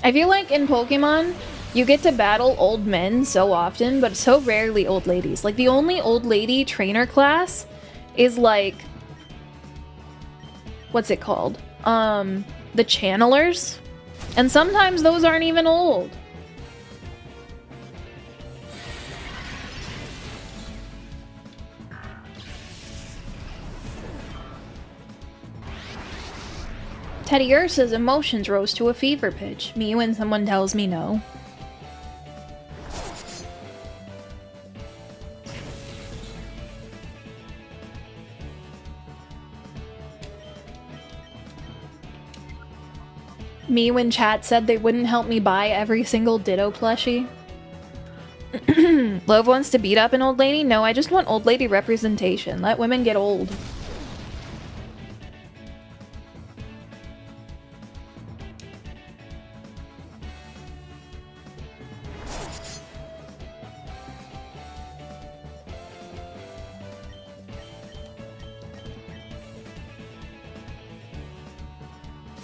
I feel like in Pokemon, you get to battle old men so often, but so rarely old ladies. Like, the only old lady trainer class is, like... what's it called? The Channelers? And sometimes those aren't even old. Teddy Ursa's emotions rose to a fever pitch. Me when someone tells me no. Me when chat said they wouldn't help me buy every single Ditto plushie. Love wants to beat up an old lady? No, I just want old lady representation. Let women get old.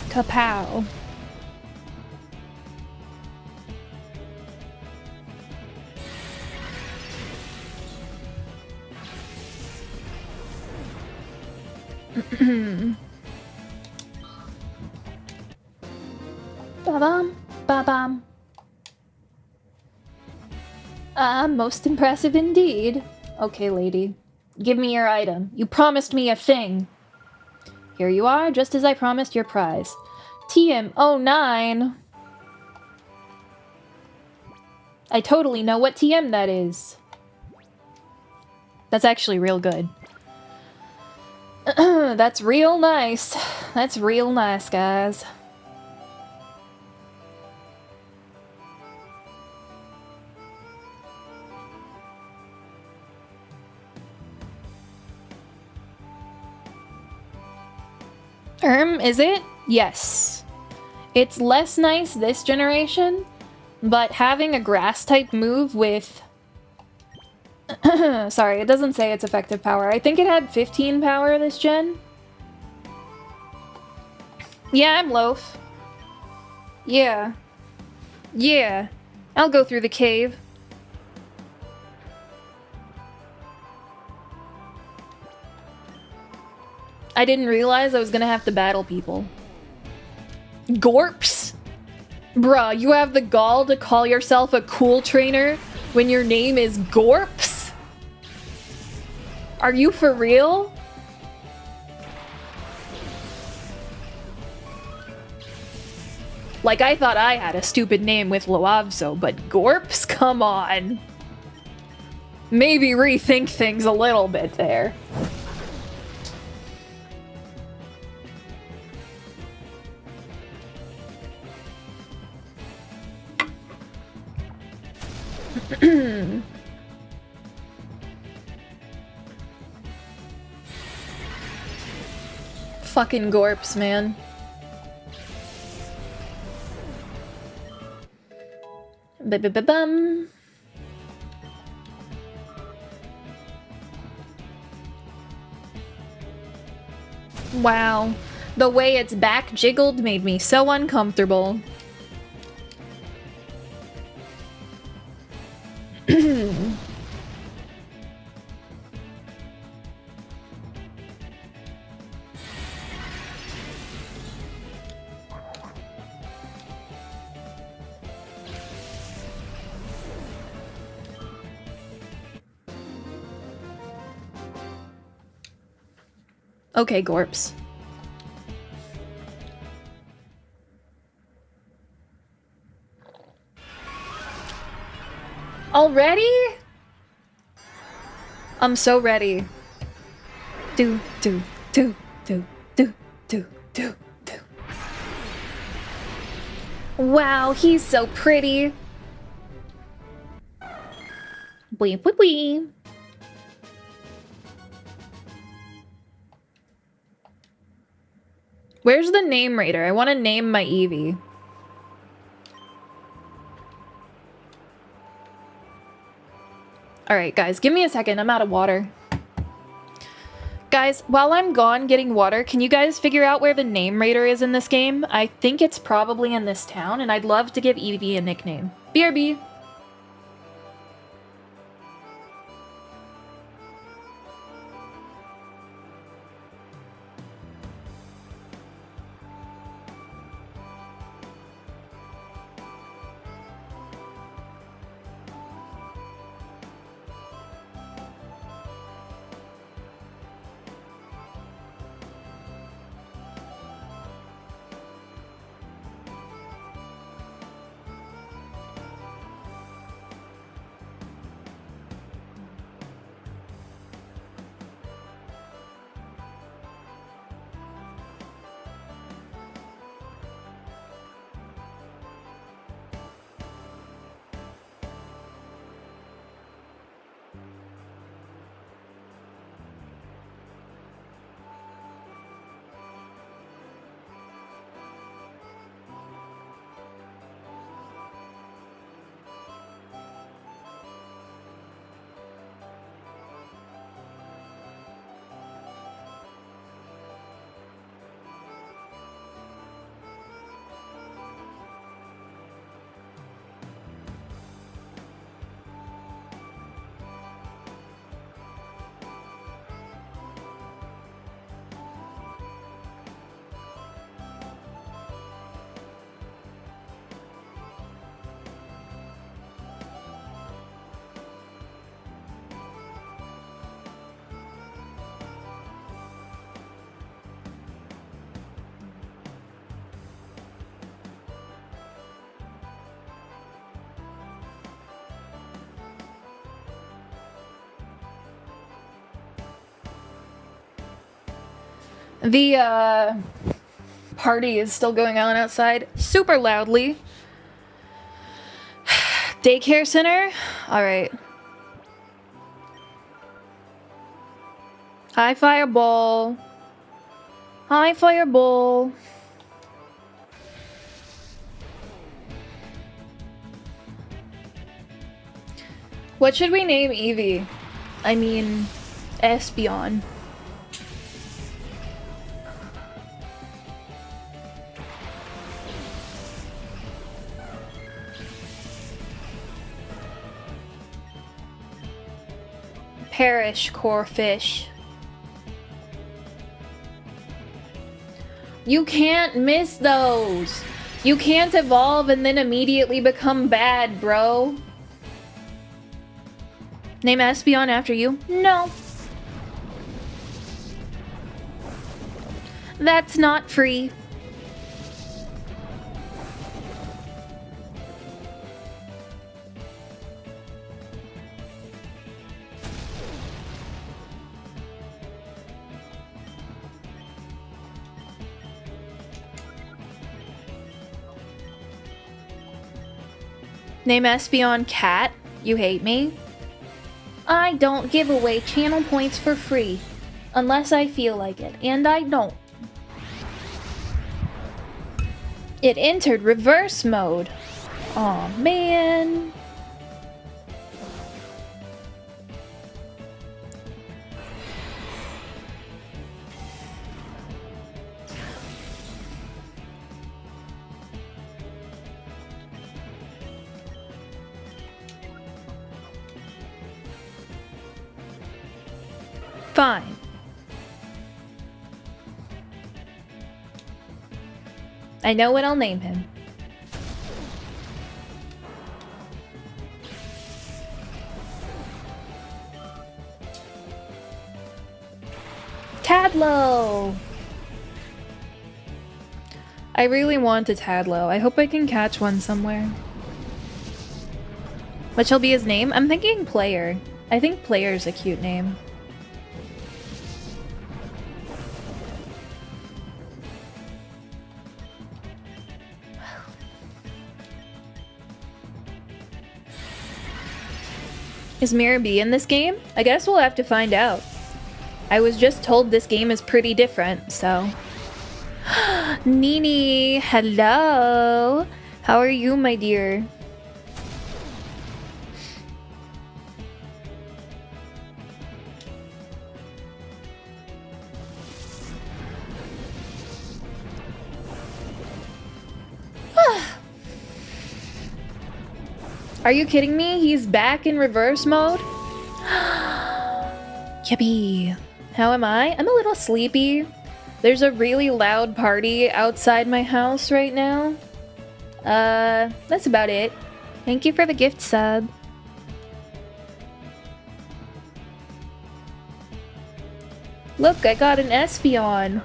Kapow. Ba-bum, ba-bum. Most impressive indeed. Okay, lady. Give me your item. You promised me a thing. Here you are, just as I promised your prize. TM09. I totally know what TM that is. That's actually real good. That's real nice. That's real nice, guys. Is it? Yes. It's less nice this generation, but having a grass type move with... Sorry, it doesn't say its effective power. I think it had 15 power this gen. Yeah, I'm Loaf. Yeah. Yeah. I'll go through the cave. I didn't realize I was gonna have to battle people. Gorps? Bruh, you have the gall to call yourself a cool trainer when your name is Gorps? Are you for real? Like, I thought I had a stupid name with Loavso, but Gorps? Come on. Maybe rethink things a little bit there. Fucking Gorps, man. Bum. Wow. The way its back jiggled made me so uncomfortable. Okay, Gorps. Already? I'm so ready. Do. Wow, he's so pretty. Wee. Where's the name raider? I want to name my Eevee. Alright, guys, give me a second. I'm out of water. Guys, while I'm gone getting water, can you guys figure out where the name raider is in this game? I think it's probably in this town, and I'd love to give Eevee a nickname. BRB. The, party is still going on outside super loudly. Daycare center? Alright. Hi, Fireball. Hi, Fireball. What should we name Eevee? I mean, Espeon. Perish, core fish. You can't miss those. You can't evolve and then immediately become bad, bro. Name Espeon after you? No. That's not free. Name Espeon Cat? You hate me? I don't give away channel points for free. Unless I feel like it, and I don't. It entered reverse mode. Aw, man. Fine. I know what I'll name him. Tadlow! I really want a Tadlow. I hope I can catch one somewhere. What shall be his name? I'm thinking Player. I think Player's a cute name. Is Mirror B in this game? I guess we'll have to find out. I was just told this game is pretty different, so... Nini, hello! How are you, my dear? Are you kidding me? He's back in reverse mode? Yippee. How am I? I'm a little sleepy. There's a really loud party outside my house right now. That's about it. Thank you for the gift sub. Look, I got an Espeon.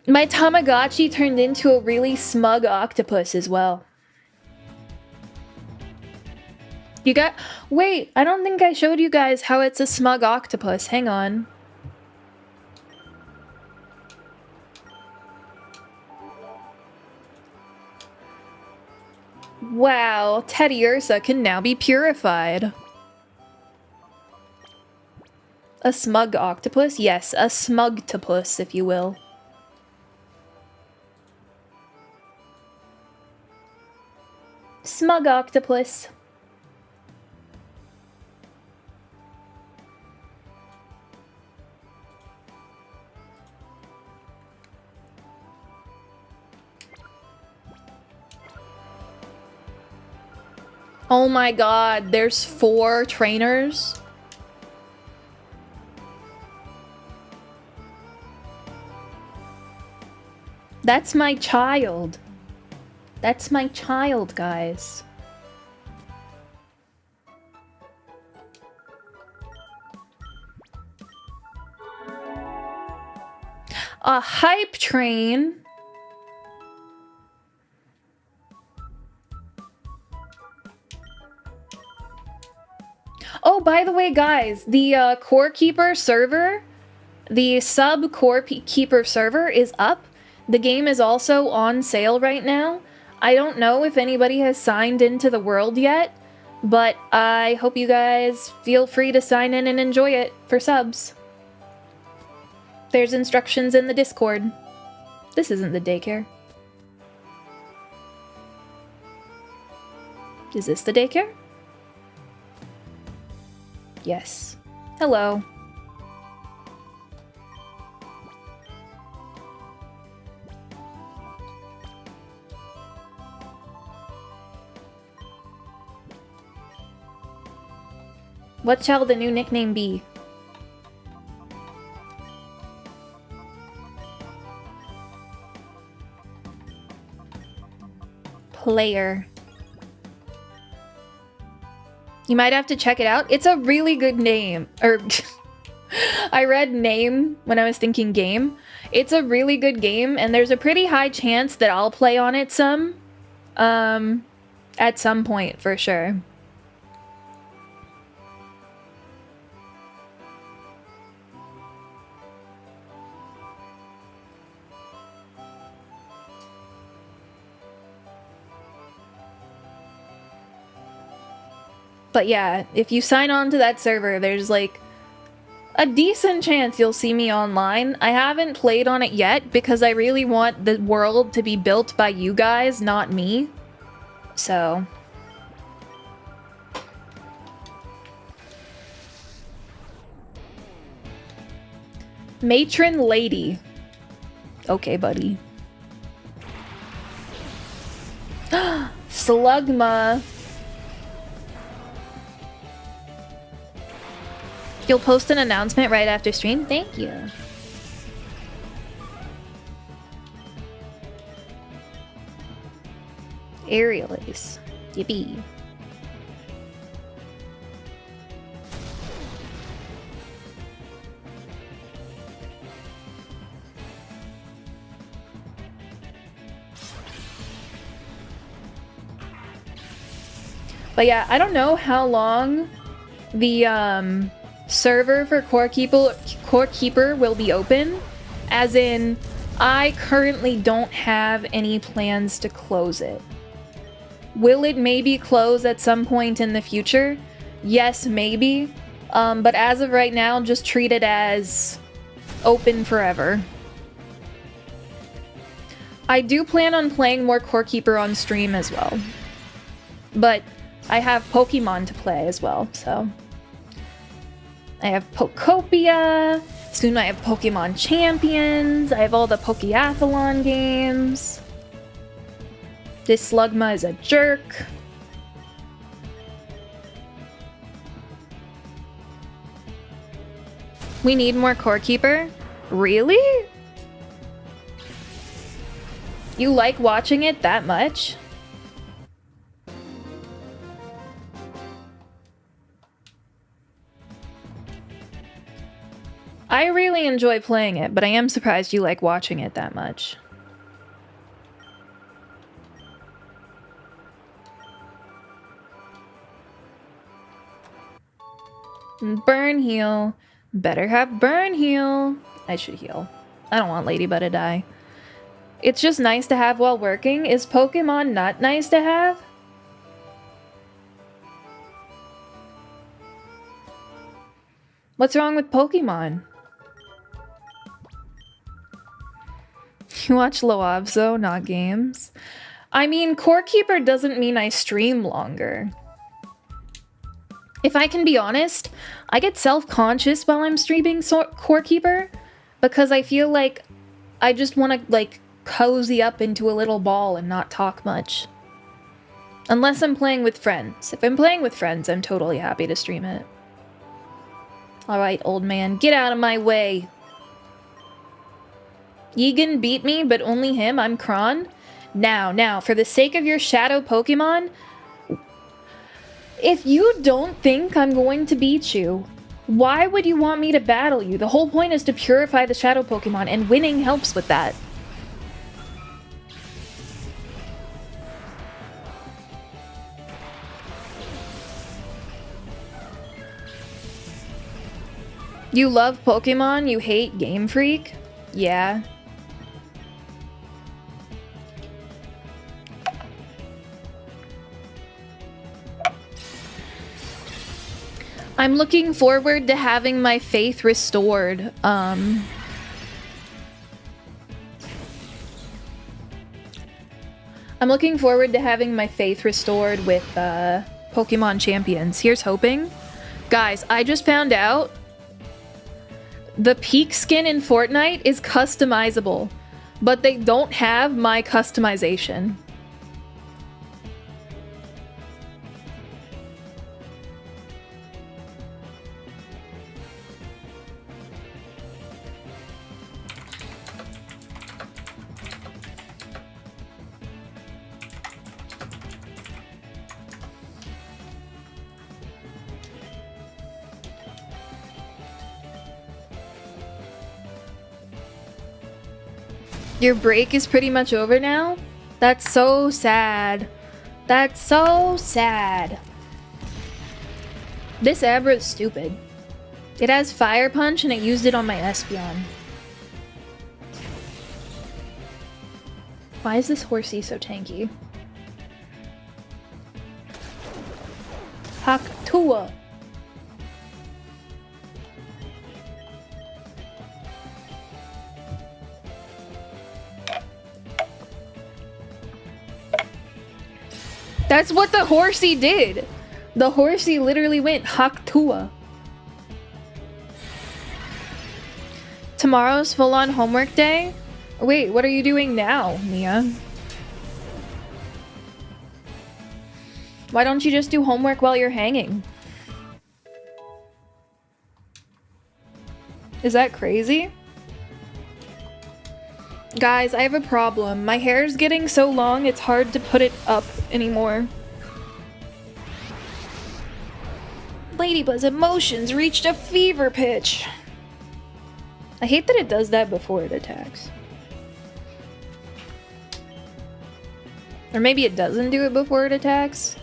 My Tamagotchi turned into a really smug octopus as well. You got- Wait, I don't think I showed you guys how it's a smug octopus. Hang on. Wow, Teddy Ursa can now be purified. A smug octopus? Yes, a smugtopus, if you will. Smug octopus. Oh my god, there's 4 trainers? That's my child. That's my child, guys. A hype train? Oh, by the way, guys, the Core Keeper server, the sub Core Keeper server is up. The game is also on sale right now. I don't know if anybody has signed into the world yet, but I hope you guys feel free to sign in and enjoy it for subs. There's instructions in the Discord. This isn't the daycare. Is this the daycare? Yes. Hello. What shall the new nickname be? Player. You might have to check it out. It's a really good name. Or I read name when I was thinking game. It's a really good game, and there's a pretty high chance that I'll play on it some. At some point, for sure. But yeah, if you sign on to that server, there's like a decent chance you'll see me online. I haven't played on it yet because I really want the world to be built by you guys, not me. So... Matron Lady. Okay, buddy. Slugma. You'll post an announcement right after stream? Thank you. Aerial Ace. Yippee. But yeah, I don't know how long the server for Core Keeper will be open. As in, I currently don't have any plans to close it. Will it maybe close at some point in the future? Yes, maybe. But as of right now, just treat it as open forever. I do plan on playing more Core Keeper on stream as well. But I have Pokemon to play as well, so... I have Pokopia, soon I have Pokemon Champions, I have all the Pokéathlon games. This Slugma is a jerk. We need more Core Keeper? Really? You like watching it that much? I really enjoy playing it, but I am surprised you like watching it that much. Burn heal. Better have burn heal. I should heal. I don't want Ladybug to die. It's just nice to have while working. Is Pokemon not nice to have? What's wrong with Pokemon? You watch Loabzo, not games. I mean, Core Keeper doesn't mean I stream longer. If I can be honest, I get self-conscious while I'm streaming Core Keeper because I feel like I just want to, like, cozy up into a little ball and not talk much. Unless I'm playing with friends. If I'm playing with friends, I'm totally happy to stream it. Alright, old man, get out of my way. Egan beat me, but only him. I'm Kron. Now, for the sake of your shadow Pokemon, if you don't think I'm going to beat you, why would you want me to battle you? The whole point is to purify the shadow Pokemon, and winning helps with that. You love Pokemon, you hate Game Freak? Yeah. I'm looking forward to having my faith restored. I'm looking forward to having my faith restored with Pokemon Champions. Here's hoping. Guys, I just found out the Peak skin in Fortnite is customizable, but they don't have my customization. Your break is pretty much over now? That's so sad. That's so sad. This Abra is stupid. It has Fire Punch and it used it on my Espeon. Why is this Horsey so tanky? Haktua. That's what the horsey did. The horsey literally went Haktua. Tomorrow's full-on homework day? Wait, what are you doing now, Mia? Why don't you just do homework while you're hanging? Is that crazy? Guys, I have a problem. My hair is getting so long, it's hard to put it up anymore. Ladybuzz emotions reached a fever pitch. I hate that it does that before it attacks. Or maybe it doesn't do it before it attacks.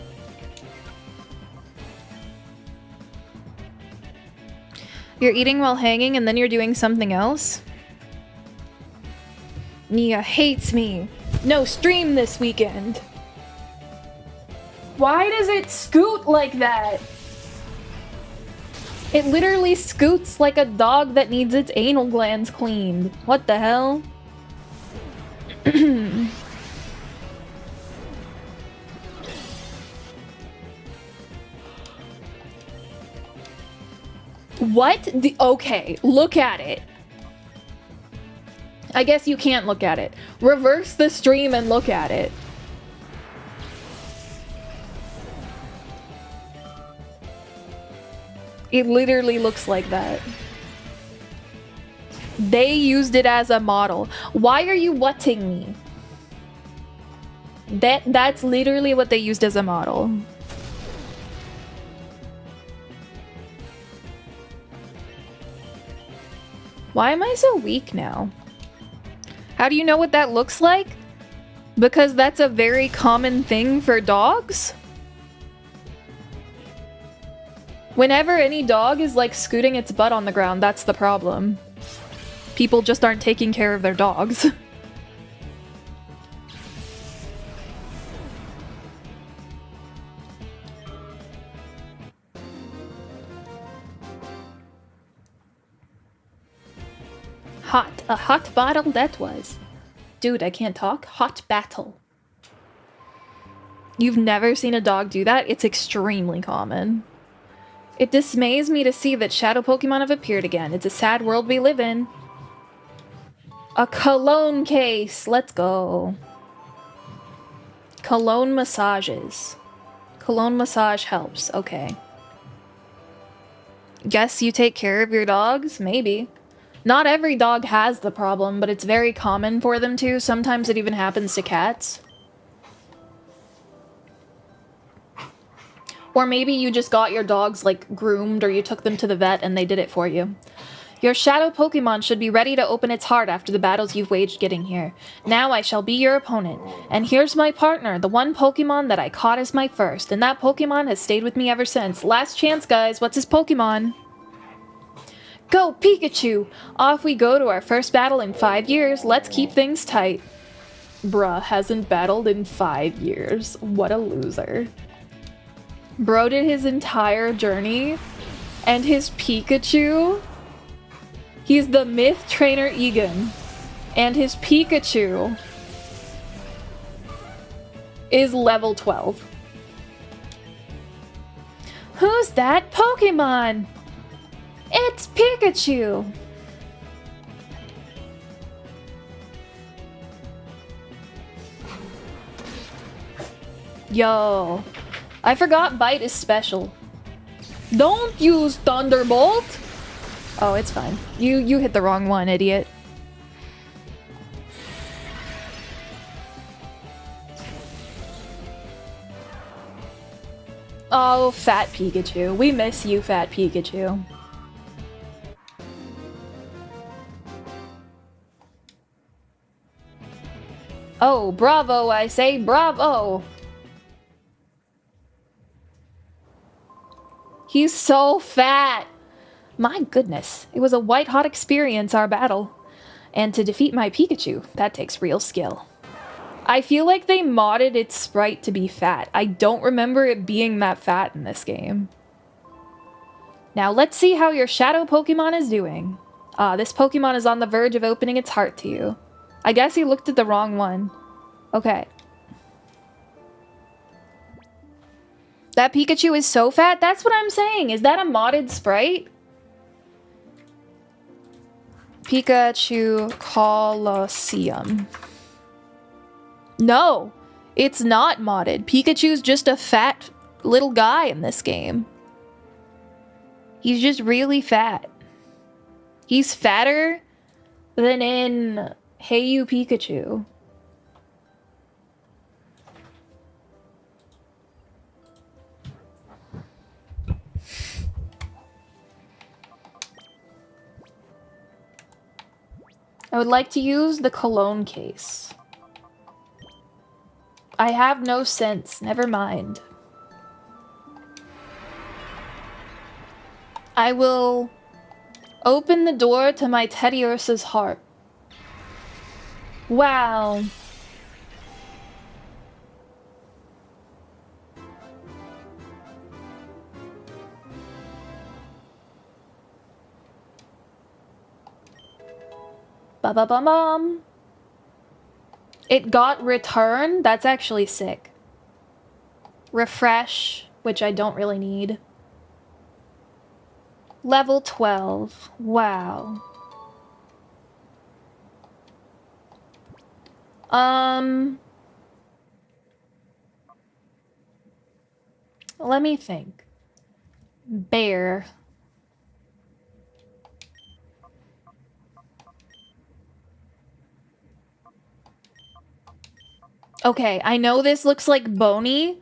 You're eating while hanging and then you're doing something else? Nia hates me. No stream this weekend. Why does it scoot like that? It literally scoots like a dog that needs its anal glands cleaned. What the hell? What? Okay, look at it. I guess you can't look at it. Reverse the stream and look at it. It literally looks like that. They used it as a model. Why are you whatting me? That's literally what they used as a model. Why am I so weak now? How do you know what that looks like? Because that's a very common thing for dogs? Whenever any dog is like scooting its butt on the ground, that's the problem. People just aren't taking care of their dogs. Hot. A hot battle that was. Dude, I can't talk. Hot battle. You've never seen a dog do that? It's extremely common. It dismays me to see that shadow Pokemon have appeared again. It's a sad world we live in. A cologne case. Let's go. Cologne massages. Cologne massage helps. Okay. Guess you take care of your dogs? Maybe. Not every dog has the problem, but it's very common for them to. Sometimes it even happens to cats. Or maybe you just got your dogs, like, groomed, or you took them to the vet and they did it for you. Your shadow Pokemon should be ready to open its heart after the battles you've waged getting here. Now I shall be your opponent. And here's my partner, the one Pokemon that I caught as my first. And that Pokemon has stayed with me ever since. Last chance, guys. What's his Pokemon? Go, Pikachu! Off we go to our first battle in 5 years. Let's keep things tight. Bruh, hasn't battled in 5 years. What a loser. Bro did his entire journey, and his Pikachu... He's the myth trainer Egan, and his Pikachu is level 12. Who's that Pokemon? It's Pikachu! Yo, I forgot Bite is special. Don't use Thunderbolt! Oh, it's fine. You hit the wrong one, idiot. Oh, fat Pikachu. We miss you, fat Pikachu. Oh, bravo, I say, bravo! He's so fat! My goodness, it was a white-hot experience, our battle. And to defeat my Pikachu, that takes real skill. I feel like they modded its sprite to be fat. I don't remember it being that fat in this game. Now let's see how your shadow Pokemon is doing. This Pokemon is on the verge of opening its heart to you. I guess he looked at the wrong one. Okay. That Pikachu is so fat? That's what I'm saying. Is that a modded sprite? Pikachu Colosseum. No, it's not modded. Pikachu's just a fat little guy in this game. He's just really fat. He's fatter than in Hey You Pikachu. I would like to use the cologne case. I have no sense. Never mind. I will open the door to my Teddy Ursa's heart. Wow. Ba-ba-bum-bum. It got return? That's actually sick. Refresh, which I don't really need. Level 12. Wow. Let me think. Bear. Okay, I know this looks like Boney,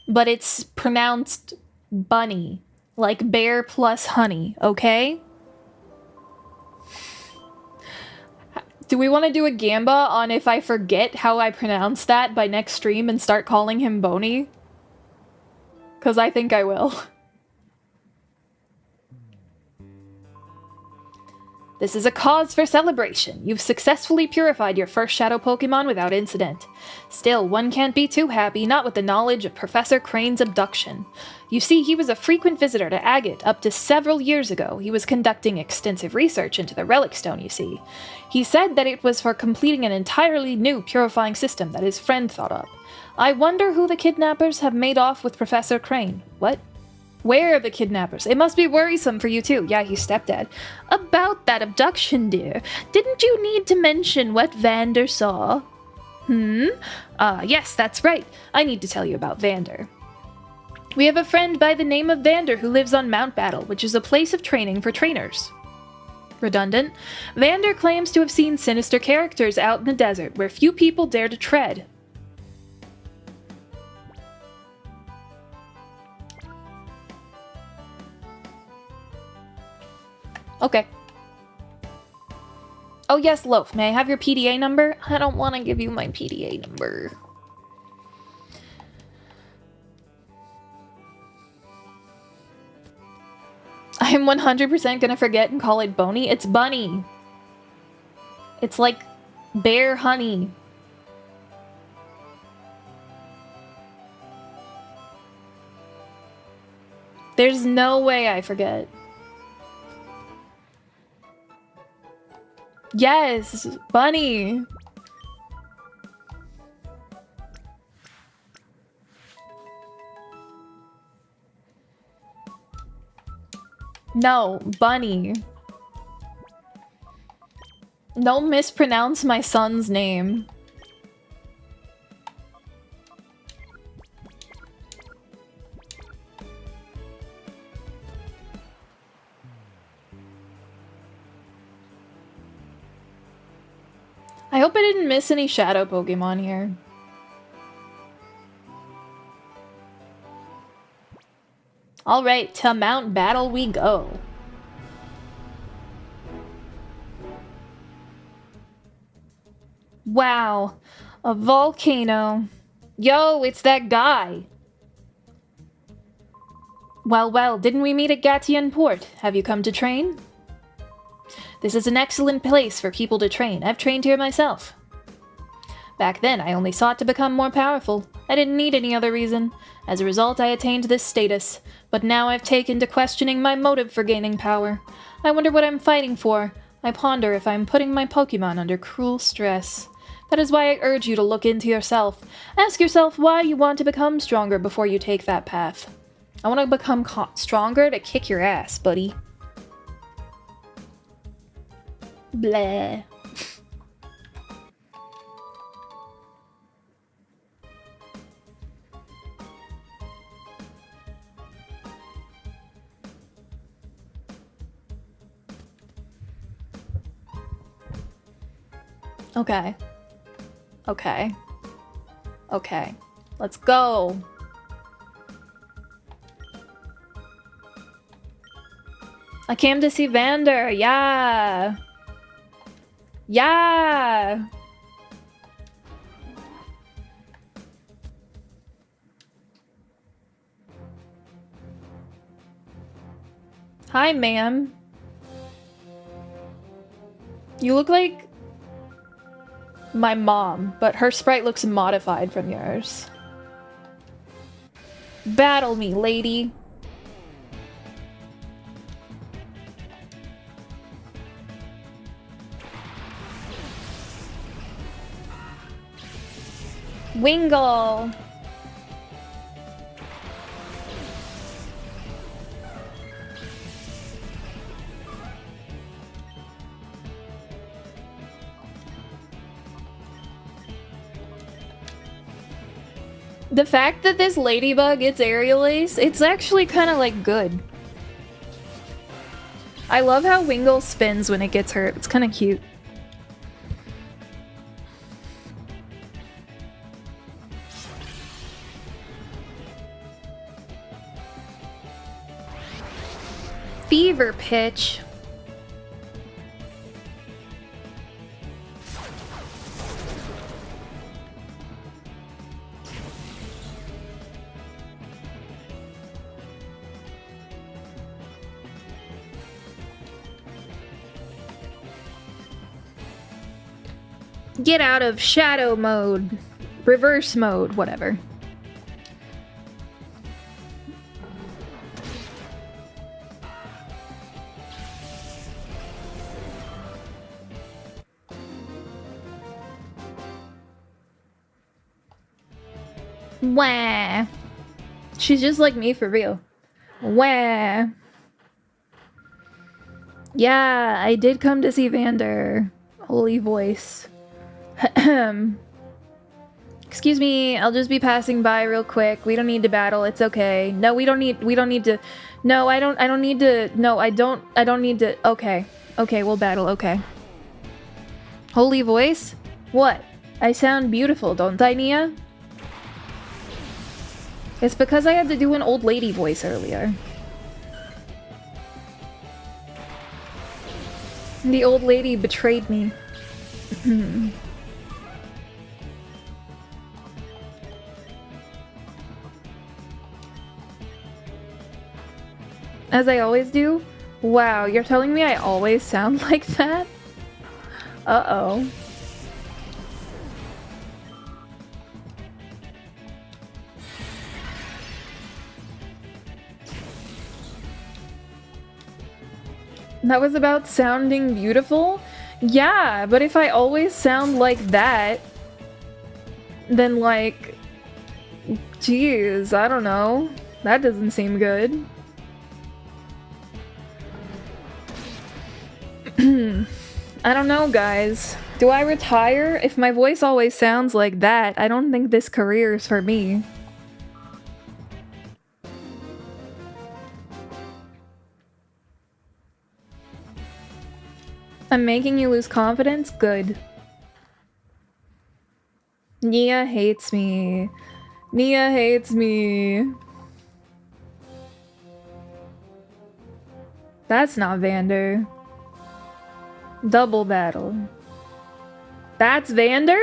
but it's pronounced bunny. Like bear plus honey, okay? Do we want to do a gamba on if I forget how I pronounce that by next stream and start calling him Boney? Because I think I will. This is a cause for celebration. You've successfully purified your first shadow Pokemon without incident. Still, one can't be too happy, not with the knowledge of Professor Crane's abduction. You see, he was a frequent visitor to Agate up to several years ago. He was conducting extensive research into the Relic Stone, you see. He said that it was for completing an entirely new purifying system that his friend thought up. I wonder who the kidnappers have made off with Professor Crane. What? Where are the kidnappers? It must be worrisome for you too. Yeah, he's stepdad. About that abduction, dear. Didn't you need to mention what Vander saw? Yes, that's right. I need to tell you about Vander. We have a friend by the name of Vander who lives on Mount Battle, which is a place of training for trainers. Redundant. Vander claims to have seen sinister characters out in the desert where few people dare to tread. Okay. Oh yes, Loaf, may I have your PDA number? I don't want to give you my PDA number. I'm 100% gonna forget and call it Boney. It's Bunny. It's like bear honey. There's no way I forget. Yes, Bunny. No, Bunny. Don't mispronounce my son's name. I hope I didn't miss any shadow Pokemon here. Alright, to Mount Battle we go. Wow, a volcano. Yo, it's that guy. Well, didn't we meet at Gatian Port? Have you come to train? This is an excellent place for people to train. I've trained here myself. Back then, I only sought to become more powerful. I didn't need any other reason. As a result, I attained this status. But now I've taken to questioning my motive for gaining power. I wonder what I'm fighting for. I ponder if I'm putting my Pokemon under cruel stress. That is why I urge you to look into yourself. Ask yourself why you want to become stronger before you take that path. I want to become stronger to kick your ass, buddy. Blah. Okay. Okay. Okay. Let's go. I came to see Vander. Yeah. Yeah. Hi, ma'am. You look like my mom, but her sprite looks modified from yours. Battle me, lady. Wingle. The fact that this ladybug gets aerial ace, it's actually kind of like good. I love how Wingle spins when it gets hurt. It's kind of cute. Fever pitch. Get out of shadow mode, reverse mode, whatever. Wah. She's just like me for real. Wah. Yeah, I did come to see Vander. Holy voice. Excuse me, I'll just be passing by real quick. We don't need to battle. It's okay. No, we don't need to. No, I don't need to. No, I don't need to. Okay. Okay, we'll battle. Okay. Holy voice? What? I sound beautiful, don't I, Nia? It's because I had to do an old lady voice earlier. The old lady betrayed me. As I always do? Wow, you're telling me I always sound like that? Uh-oh. That was about sounding beautiful? Yeah, but if I always sound like that, then like, geez, I don't know. That doesn't seem good. I don't know, guys. Do I retire? If my voice always sounds like that, I don't think this career is for me. I'm making you lose confidence? Good. Nia hates me. Nia hates me. That's not Vander. Double battle. That's Vander?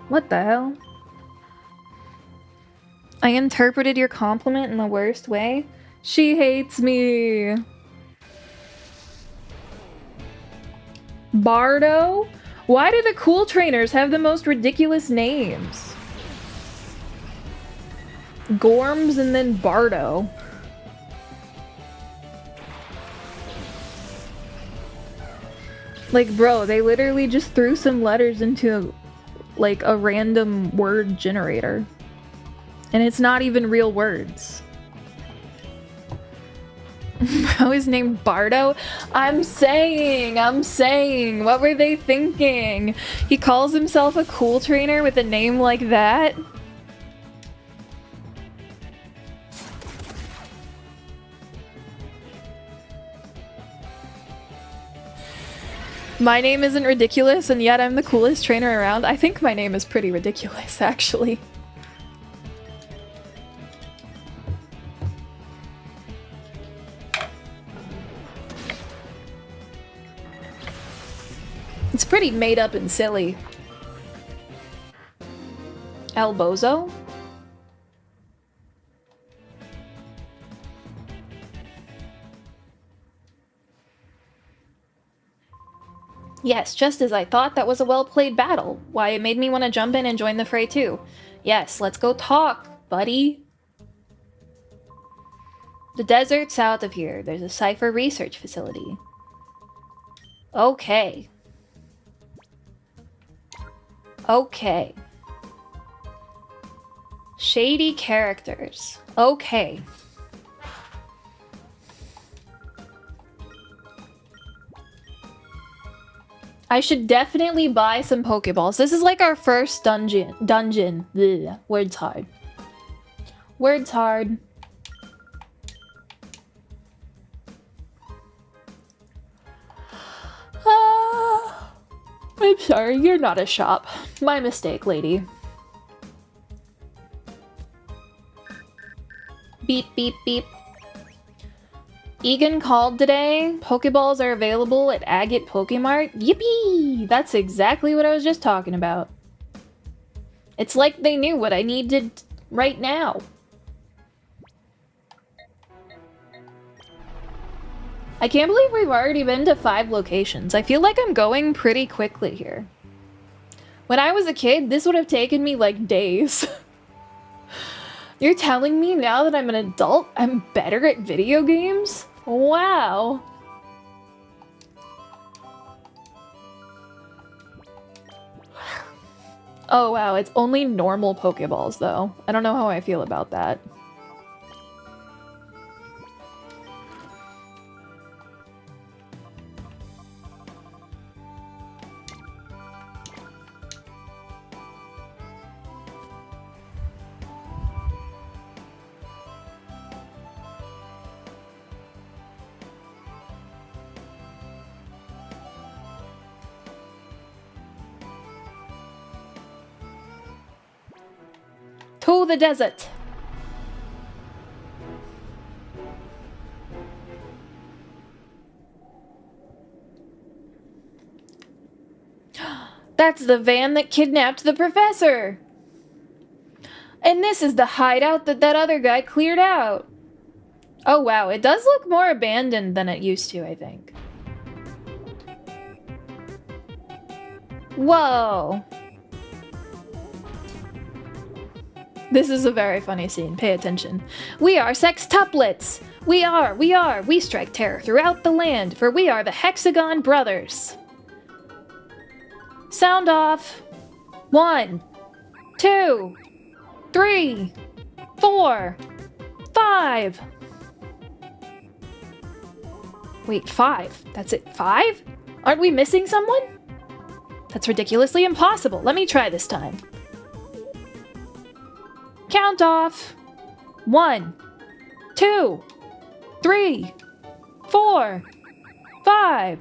What the hell? I interpreted your compliment in the worst way. She hates me. Bardo? Why do the cool trainers have the most ridiculous names? Gorms and then Bardo. Like, bro, they literally just threw some letters into, like, a random word generator. And it's not even real words. Bro is named Bardo? I'm saying, what were they thinking? He calls himself a cool trainer with a name like that? My name isn't ridiculous, and yet I'm the coolest trainer around. I think my name is pretty ridiculous, actually. It's pretty made up and silly. El Bozo? Yes, just as I thought, that was a well-played battle. Why, it made me want to jump in and join the fray too. Yes, let's go talk, buddy. The desert south of here. There's a Cypher research facility. Okay. Okay. Shady characters. Okay. I should definitely buy some Pokeballs. This is like our first dungeon. Blech. Words hard. Words hard. I'm sorry, you're not a shop. My mistake, lady. Beep, beep, beep. Egan called today. Pokeballs are available at Agate Pokemart. Yippee! That's exactly what I was just talking about. It's like they knew what I needed right now. I can't believe we've already been to 5 locations. I feel like I'm going pretty quickly here. When I was a kid, this would have taken me like days. You're telling me now that I'm an adult, I'm better at video games? Wow. Oh wow, it's only normal Pokeballs though. I don't know how I feel about that. To the desert. That's the van that kidnapped the professor. And this is the hideout that other guy cleared out. Oh wow, it does look more abandoned than it used to, I think. Whoa. This is a very funny scene. Pay attention. We are sextuplets. We strike terror throughout the land, for we are the Hexagon Brothers. Sound off. 1, 2, 3, 4, 5. Wait, 5? That's it, 5? Aren't we missing someone? That's ridiculously impossible. Let me try this time. Count off. 1, 2, 3, 4, 5.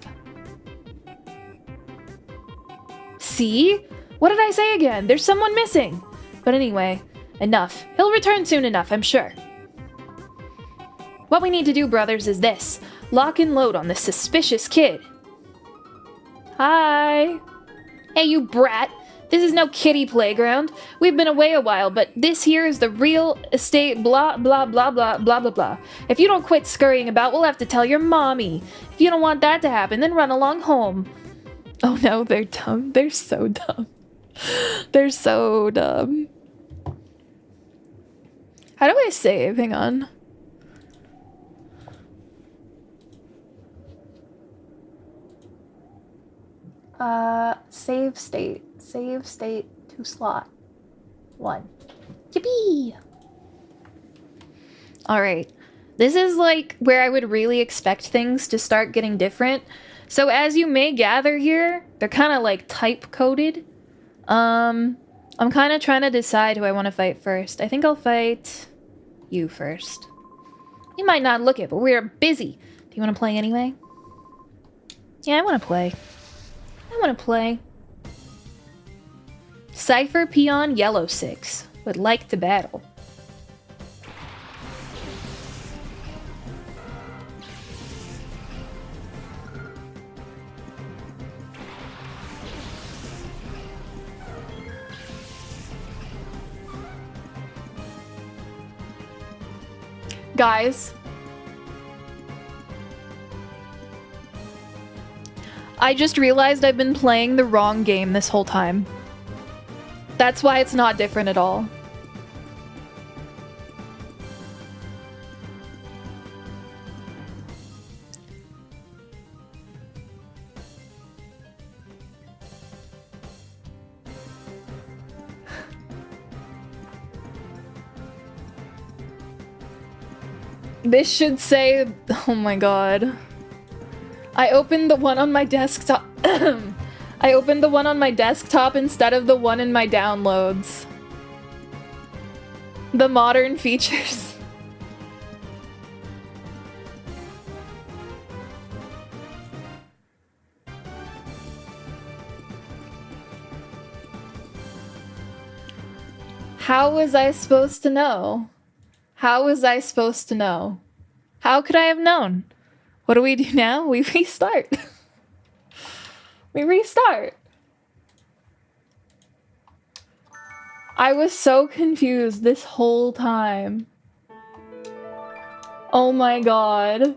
See? What did I say again? There's someone missing. But anyway, enough. He'll return soon enough, I'm sure. What we need to do, brothers, is this. Lock and load on this suspicious kid. Hi. Hey, you brat. This is no kiddie playground. We've been away a while, but this here is the real estate blah blah blah blah blah blah blah. If you don't quit scurrying about, we'll have to tell your mommy. If you don't want that to happen, then run along home. Oh no, they're dumb. They're so dumb. They're so dumb. How do I save? Hang on. Save state. Save state to slot 1. Yippee! Alright. This is like where I would really expect things to start getting different. So as you may gather here, they're kind of like type coded. I'm kind of trying to decide who I want to fight first. I think I'll fight you first. You might not look it, but we're busy. Do you want to play anyway? Yeah, I want to play. I want to play. Cypher Peon Yellow 6 would like to battle. Guys, I just realized I've been playing the wrong game this whole time. That's why it's not different at all. This should say, oh my god. I opened the one on my desktop. I opened the one on my desktop instead of the one in my downloads. The modern features. How was I supposed to know? How was I supposed to know? How could I have known? What do we do now? We restart. We restart. I was so confused this whole time. Oh my god.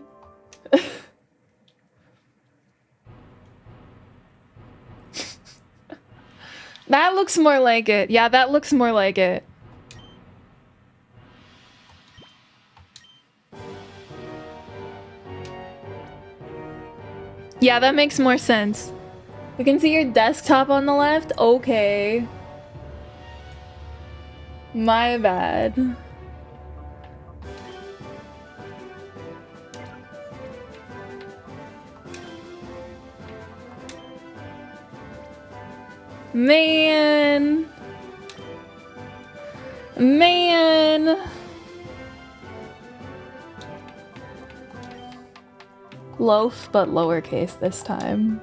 That looks more like it. Yeah, that looks more like it. Yeah, that makes more sense. You can see your desktop on the left? Okay. My bad. Man. Man. Loaf, but lowercase this time.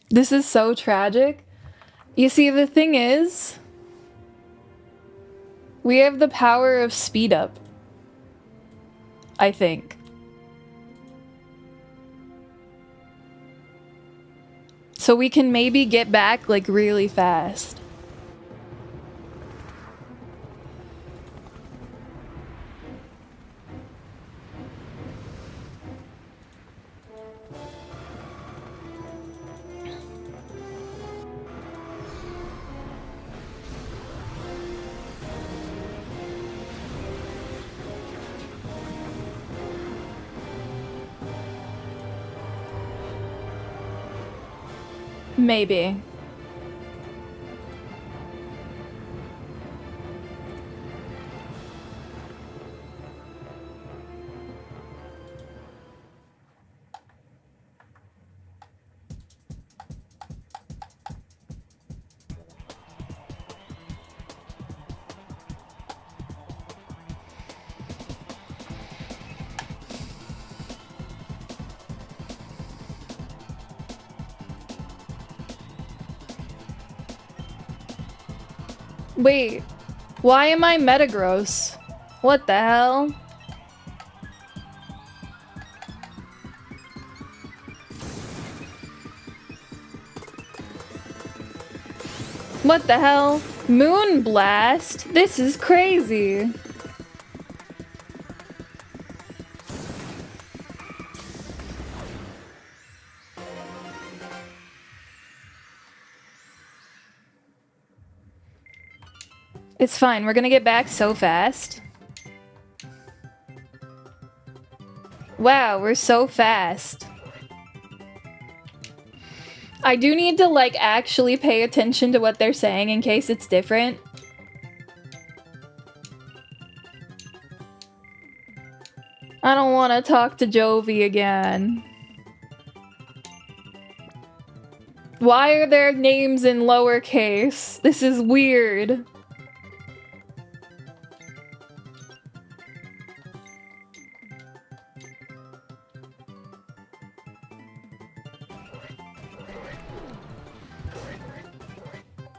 This is so tragic. You see, the thing is, we have the power of speed up, I think. So we can maybe get back, like, really fast. Maybe. Wait, why am I Metagross? What the hell? What the hell? Moonblast? This is crazy. It's fine, we're gonna get back so fast. Wow, we're so fast. I do need to, like, actually pay attention to what they're saying in case it's different. I don't want to talk to Jovi again. Why are their names in lowercase? This is weird.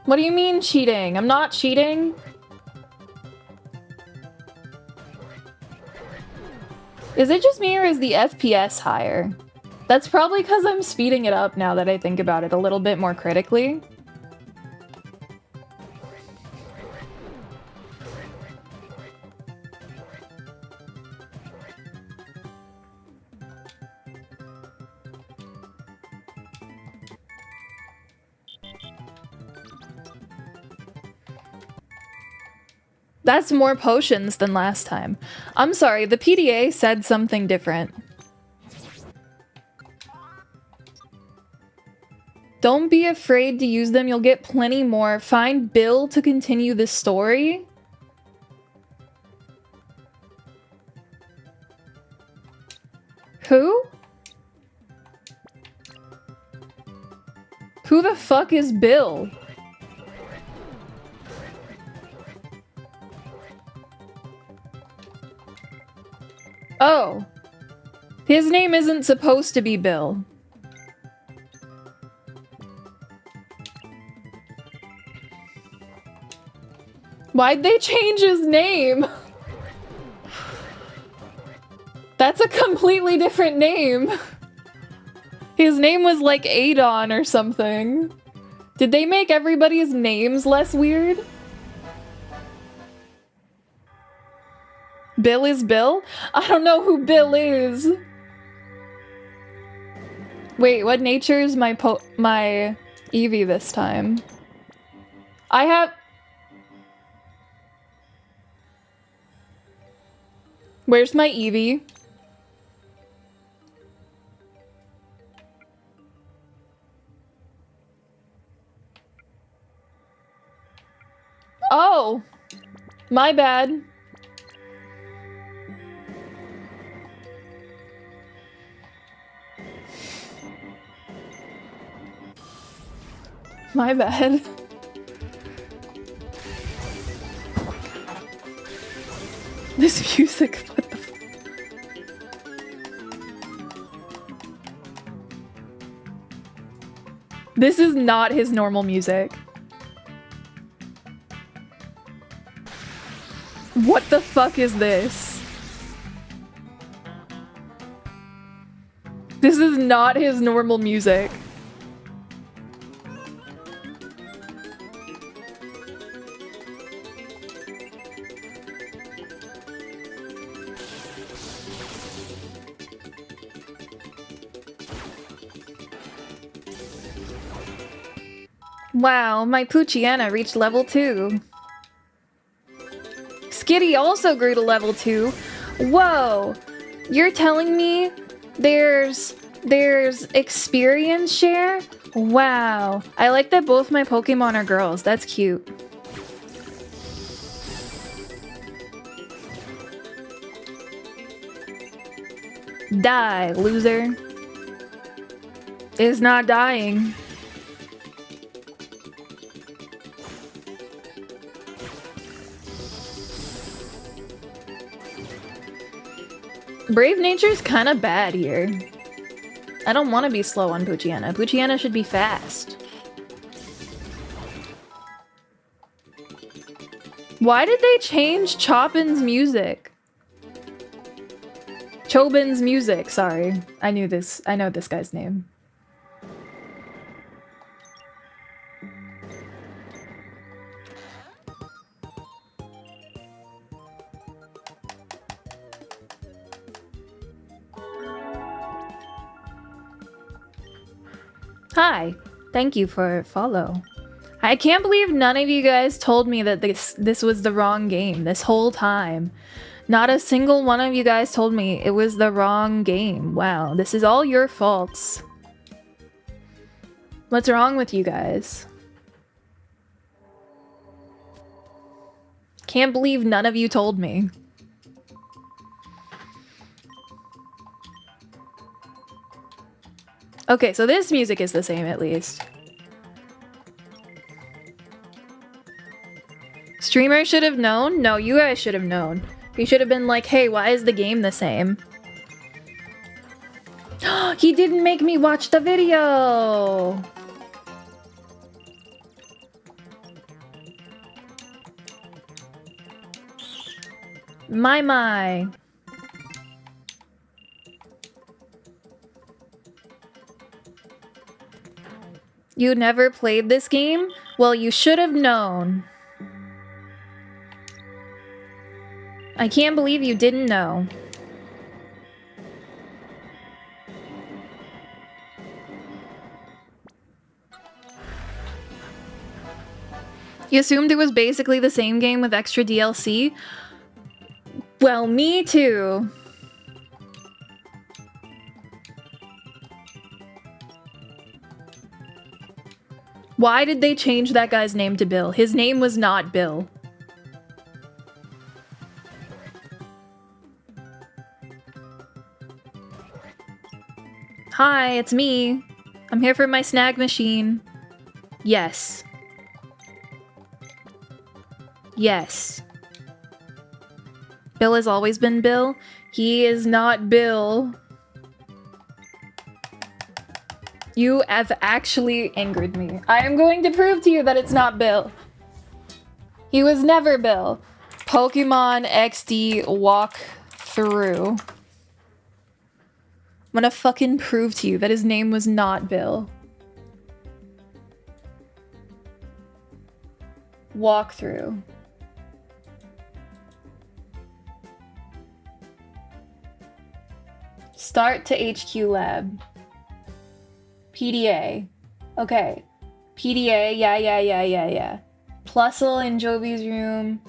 What do you mean cheating? I'm not cheating. Is it just me or is the FPS higher? That's probably because I'm speeding it up now that I think about it a little bit more critically. That's more potions than last time. I'm sorry, the PDA said something different. Don't be afraid to use them, you'll get plenty more. Find Bill to continue the story. Who? Who the fuck is Bill? Oh. His name isn't supposed to be Bill. Why'd they change his name? That's a completely different name. His name was like Adon or something. Did they make everybody's names less weird? Bill is Bill? I don't know who Bill is. Wait, what nature is my Eevee this time? I have... Where's my Eevee? Oh! My bad. My bad. This music, what the f- This is not his normal music. What the fuck is this? This is not his normal music. Wow, my Poochyena reached level 2. Skitty also grew to level 2. Whoa! You're telling me there's experience share? Wow. I like that both my Pokemon are girls. That's cute. Die, loser. Is not dying. Brave Nature's kind of bad here. I don't want to be slow on Poochyena. Poochyena should be fast. Why did they change Chopin's music? Chobin's music, sorry. I know this guy's name. Hi, thank you for follow. I can't believe none of you guys told me that this was the wrong game this whole time. Not a single one of you guys told me it was the wrong game. Wow, this is all your faults. What's wrong with you guys? Can't believe none of you told me. Okay, so this music is the same at least. Streamer should have known? No, you guys should have known. You should have been like, hey, why is the game the same? He didn't make me watch the video! My. You never played this game? Well, you should have known. I can't believe you didn't know. You assumed it was basically the same game with extra DLC? Well, me too. Why did they change that guy's name to Bill? His name was not Bill. Hi, it's me. I'm here for my snag machine. Yes. Yes. Bill has always been Bill. He is not Bill. You have actually angered me. I am going to prove to you that it's not Bill. He was never Bill. Pokemon XD walkthrough. I'm gonna fucking prove to you that his name was not Bill. Walkthrough. Start to HQ lab. PDA. Okay. PDA, yeah. Plusle in Jovi's room.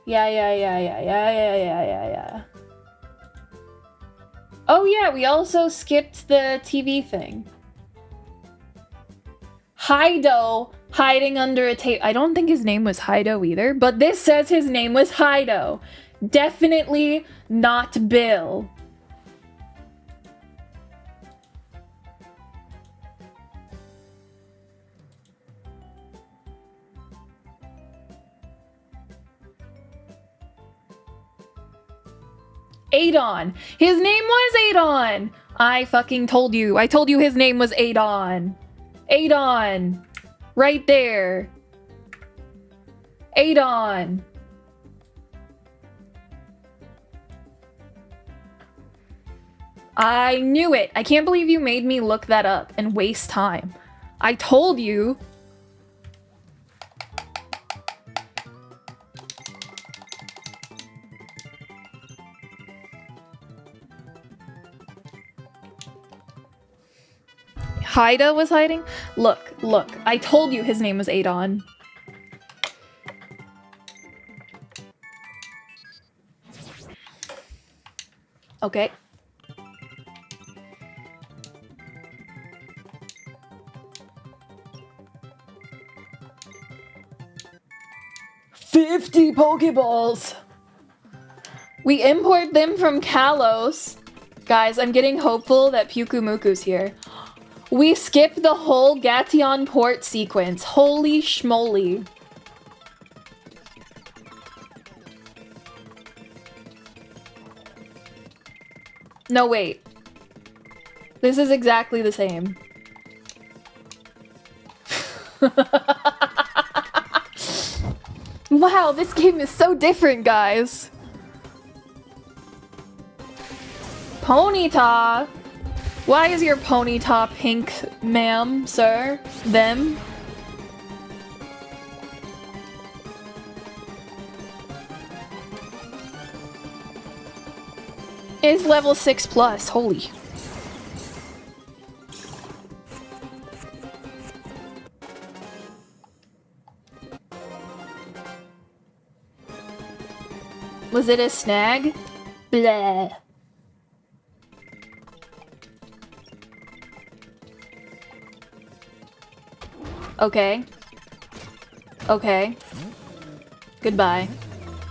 Yeah. Oh yeah, we also skipped the TV thing. Hido hiding under a tape. I don't think his name was Hido either, but this says his name was Hido. Definitely not Bill. Adon. His name was Adon. I fucking told you. I told you his name was Adon. Adon. Right there. Adon. I knew it. I can't believe you made me look that up and waste time. I told you. Haida was hiding? Look. I told you his name was Adon. Okay. $50 Pokeballs! We import them from Kalos. Guys, I'm getting hopeful that Pyukumuku's here. We skipped the whole Gation port sequence. Holy schmoly. No, wait. This is exactly the same. Wow, this game is so different, guys. Ponyta? Why is your Ponyta pink, ma'am, sir, them? Is level 6+, holy. Was it a snag? Bleh. Okay. Okay. Goodbye.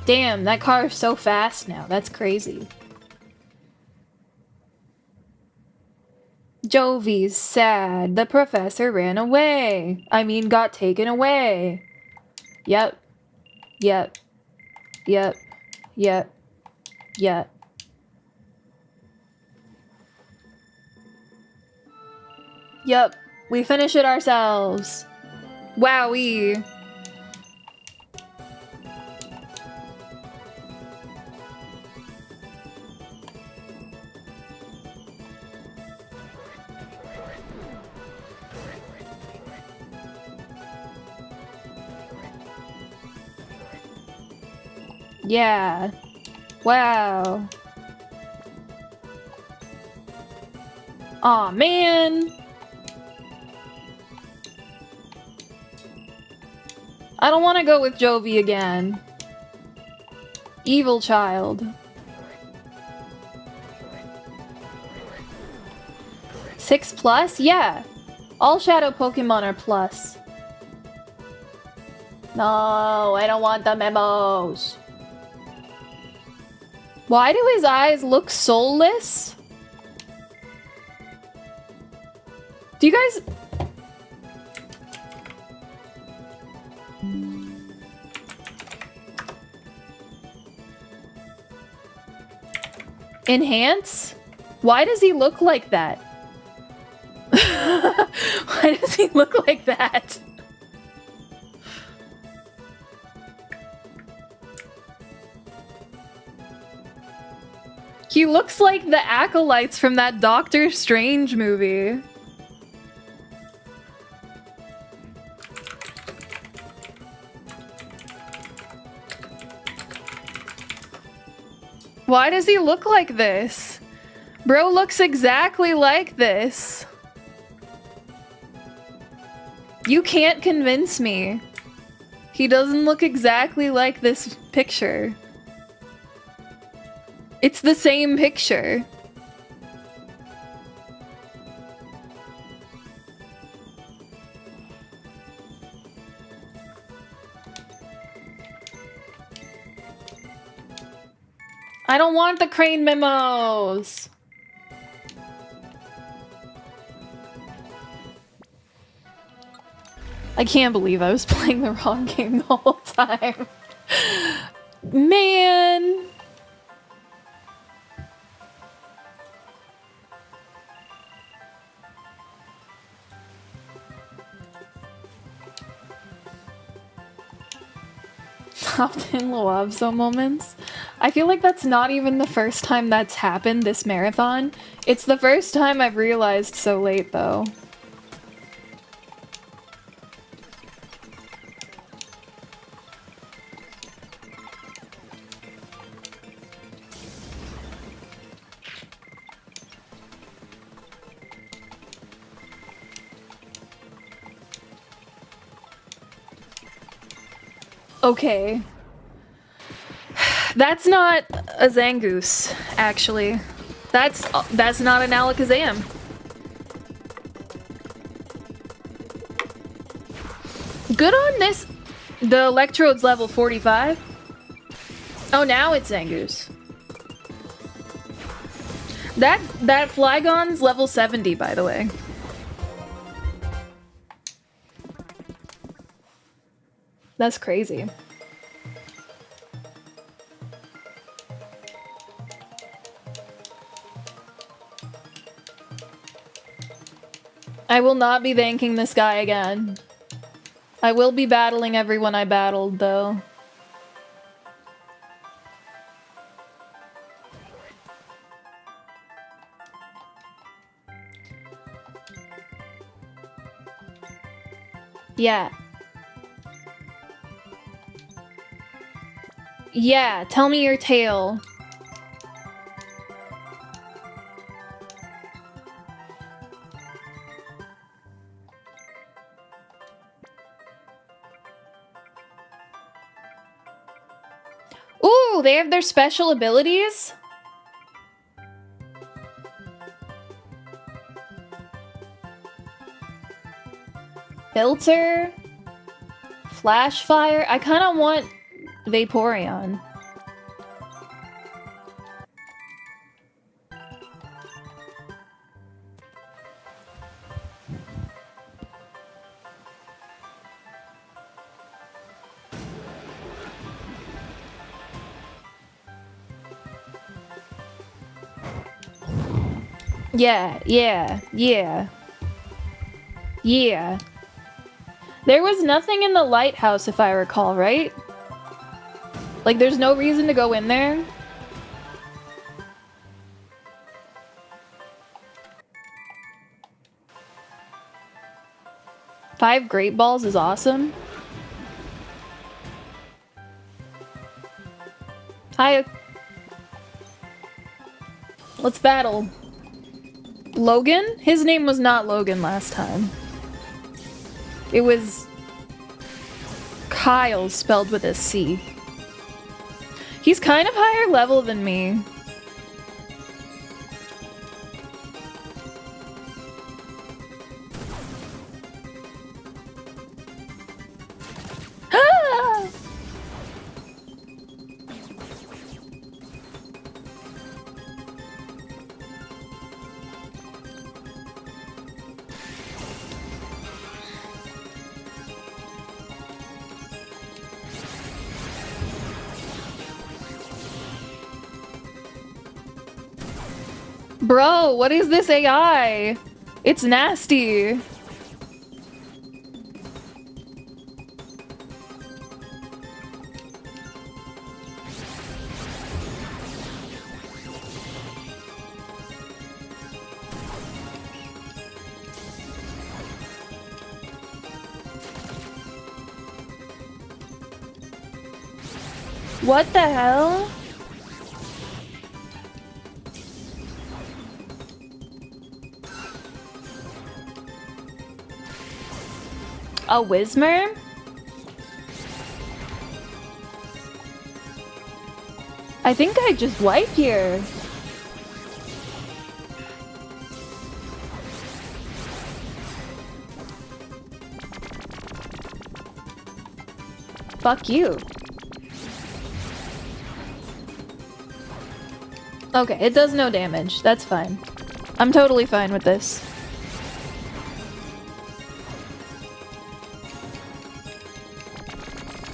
Damn, that car is so fast now. That's crazy. Jovi's sad. The professor ran away. I mean, got taken away. Yep. Yep. Yep. Yep. Yep. Yep. We finish it ourselves. Wowee. Yeah. Wow. Aw, man. I don't want to go with Jovi again. Evil child. 6+? Yeah. All shadow Pokemon are plus. No, I don't want the memos. Why do his eyes look soulless? Do you guys... Enhance? Why does he look like that? Why does he look like that? He looks like the acolytes from that Doctor Strange movie. Why does he look like this? Bro looks exactly like this. You can't convince me. He doesn't look exactly like this picture. It's the same picture. I don't want the crane memos. I can't believe I was playing the wrong game the whole time. Man. Opt-in Loabzo moments. I feel like that's not even the first time that's happened this marathon. It's the first time I've realized so late, though. Okay. That's not a Zangoose, actually. That's not an Alakazam. Good on this. The Electrode's level 45. Oh, now it's Zangoose. That Flygon's level 70, by the way. That's crazy. I will not be thanking this guy again. I will be battling everyone I battled, though. Yeah. Yeah, tell me your tale. Ooh, they have their special abilities? Filter. Flash fire. I kind of want Vaporeon. Yeah. There was nothing in the lighthouse, if I recall, right? Like, there's no reason to go in there. Five Great Balls is awesome. Hi. Let's battle. Logan? His name was not Logan last time. It was Kyle spelled with a C. He's kind of higher level than me. Ah! Bro, what is this AI? It's nasty. What the hell? A Whismer? I think I just wipe here. Fuck you. Okay, it does no damage. That's fine. I'm totally fine with this.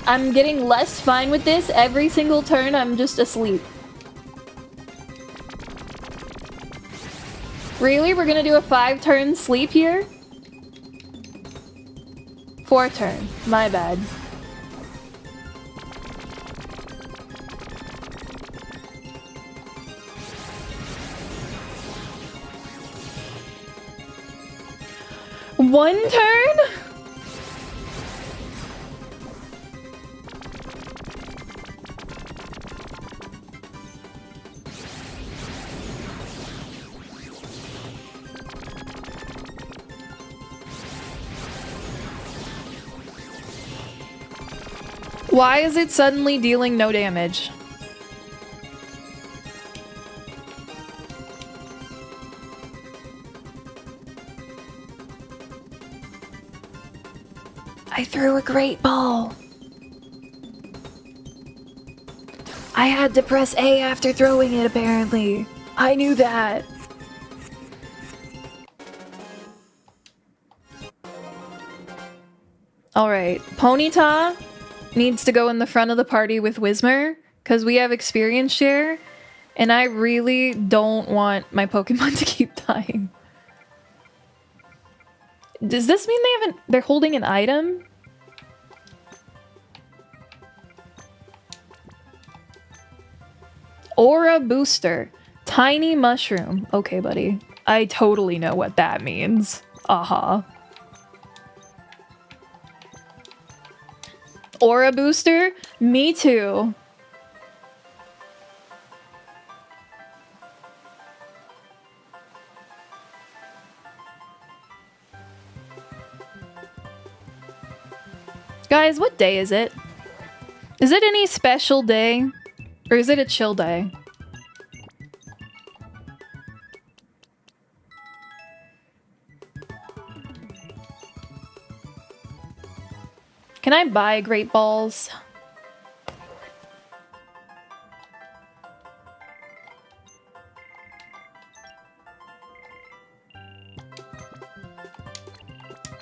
I'm getting less fine with this every single turn. I'm just asleep. Really? We're gonna do a 5-turn sleep here? 4-turn. My bad. One turn? Why is it suddenly dealing no damage? I threw a great ball. I had to press A after throwing it, apparently. I knew that. Alright, Ponyta needs to go in the front of the party with Whismer, because we have experience share, and I really don't want my Pokemon to keep dying. Does this mean they're holding an item? Aura Booster. Tiny Mushroom. Okay, buddy. I totally know what that means. Uh-huh. Aura Booster? Me too. Guys, what day is it? Is it any special day? Or is it a chill day? Can I buy great balls?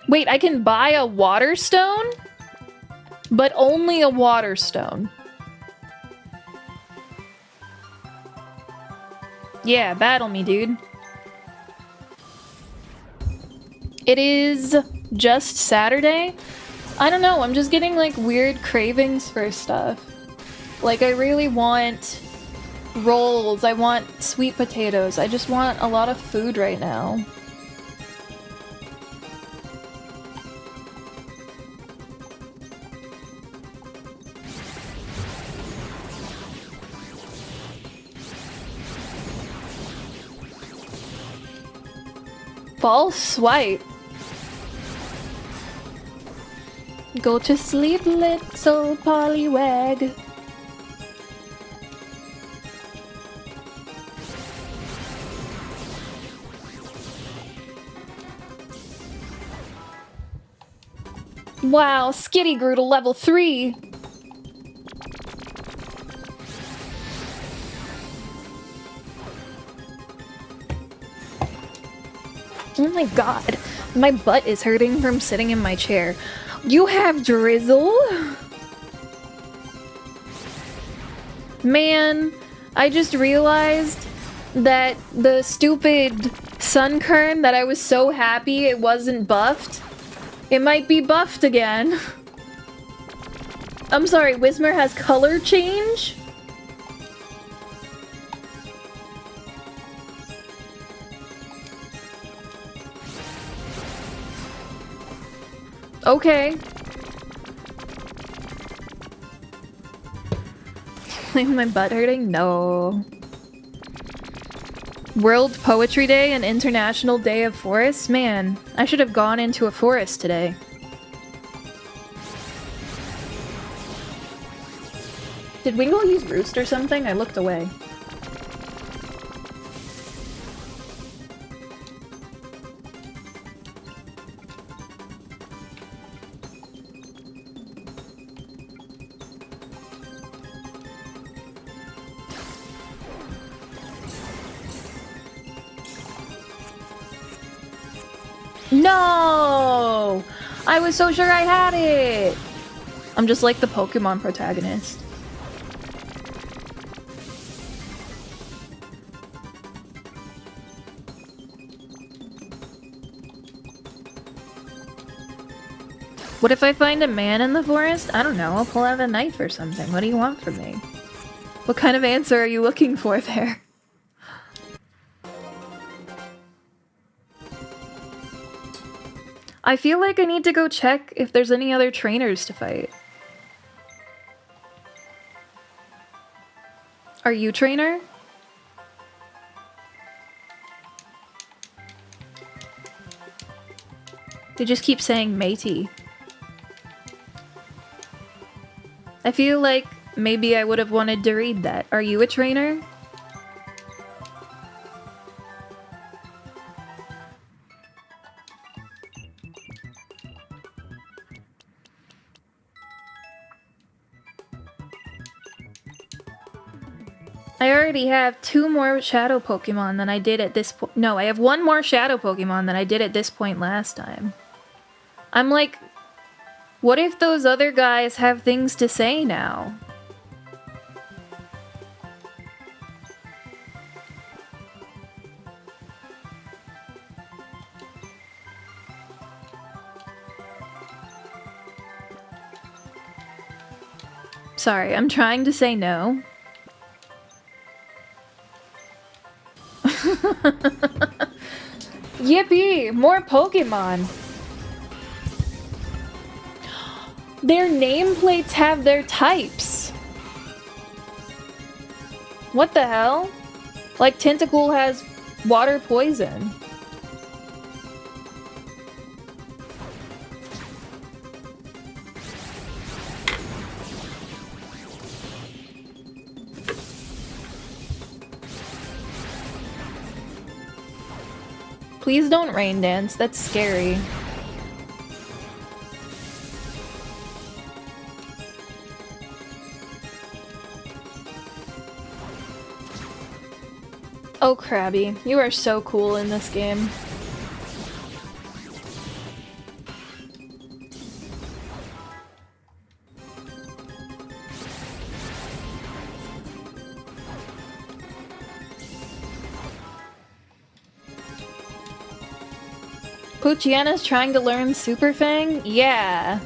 Wait, I can buy a water stone? But only a water stone. Yeah, battle me, dude. It is just Saturday. I don't know, I'm just getting like weird cravings for stuff. Like I really want rolls, I want sweet potatoes, I just want a lot of food right now. False swipe. Go to sleep, little pollywag. Wow, Skitty grew to level 3. Oh my god, my butt is hurting from sitting in my chair. You have drizzle? Man, I just realized that the stupid Sunkern that I was so happy it wasn't buffed, it might be buffed again. I'm sorry, Whismer has color change? Okay. My butt hurting? No. World Poetry Day and International Day of Forests? Man, I should have gone into a forest today. Did Wingle use Roost or something? I looked away. No! I was so sure I had it! I'm just like the Pokemon protagonist. What if I find a man in the forest? I don't know, I'll pull out a knife or something. What do you want from me? What kind of answer are you looking for there? I feel like I need to go check if there's any other trainers to fight. Are you trainer? They just keep saying matey. I feel like maybe I would have wanted to read that. Are you a trainer? I already have 2 more shadow Pokemon than I did at this point. No, I have 1 more shadow Pokemon than I did at this point last time. I'm like, what if those other guys have things to say now? Sorry, I'm trying to say no. Yippee! More Pokemon! Their nameplates have their types! What the hell? Like Tentacool has water poison. Please don't rain dance, that's scary. Oh, Krabby, you are so cool in this game. Poochyana's trying to learn Super Fang? Yeah.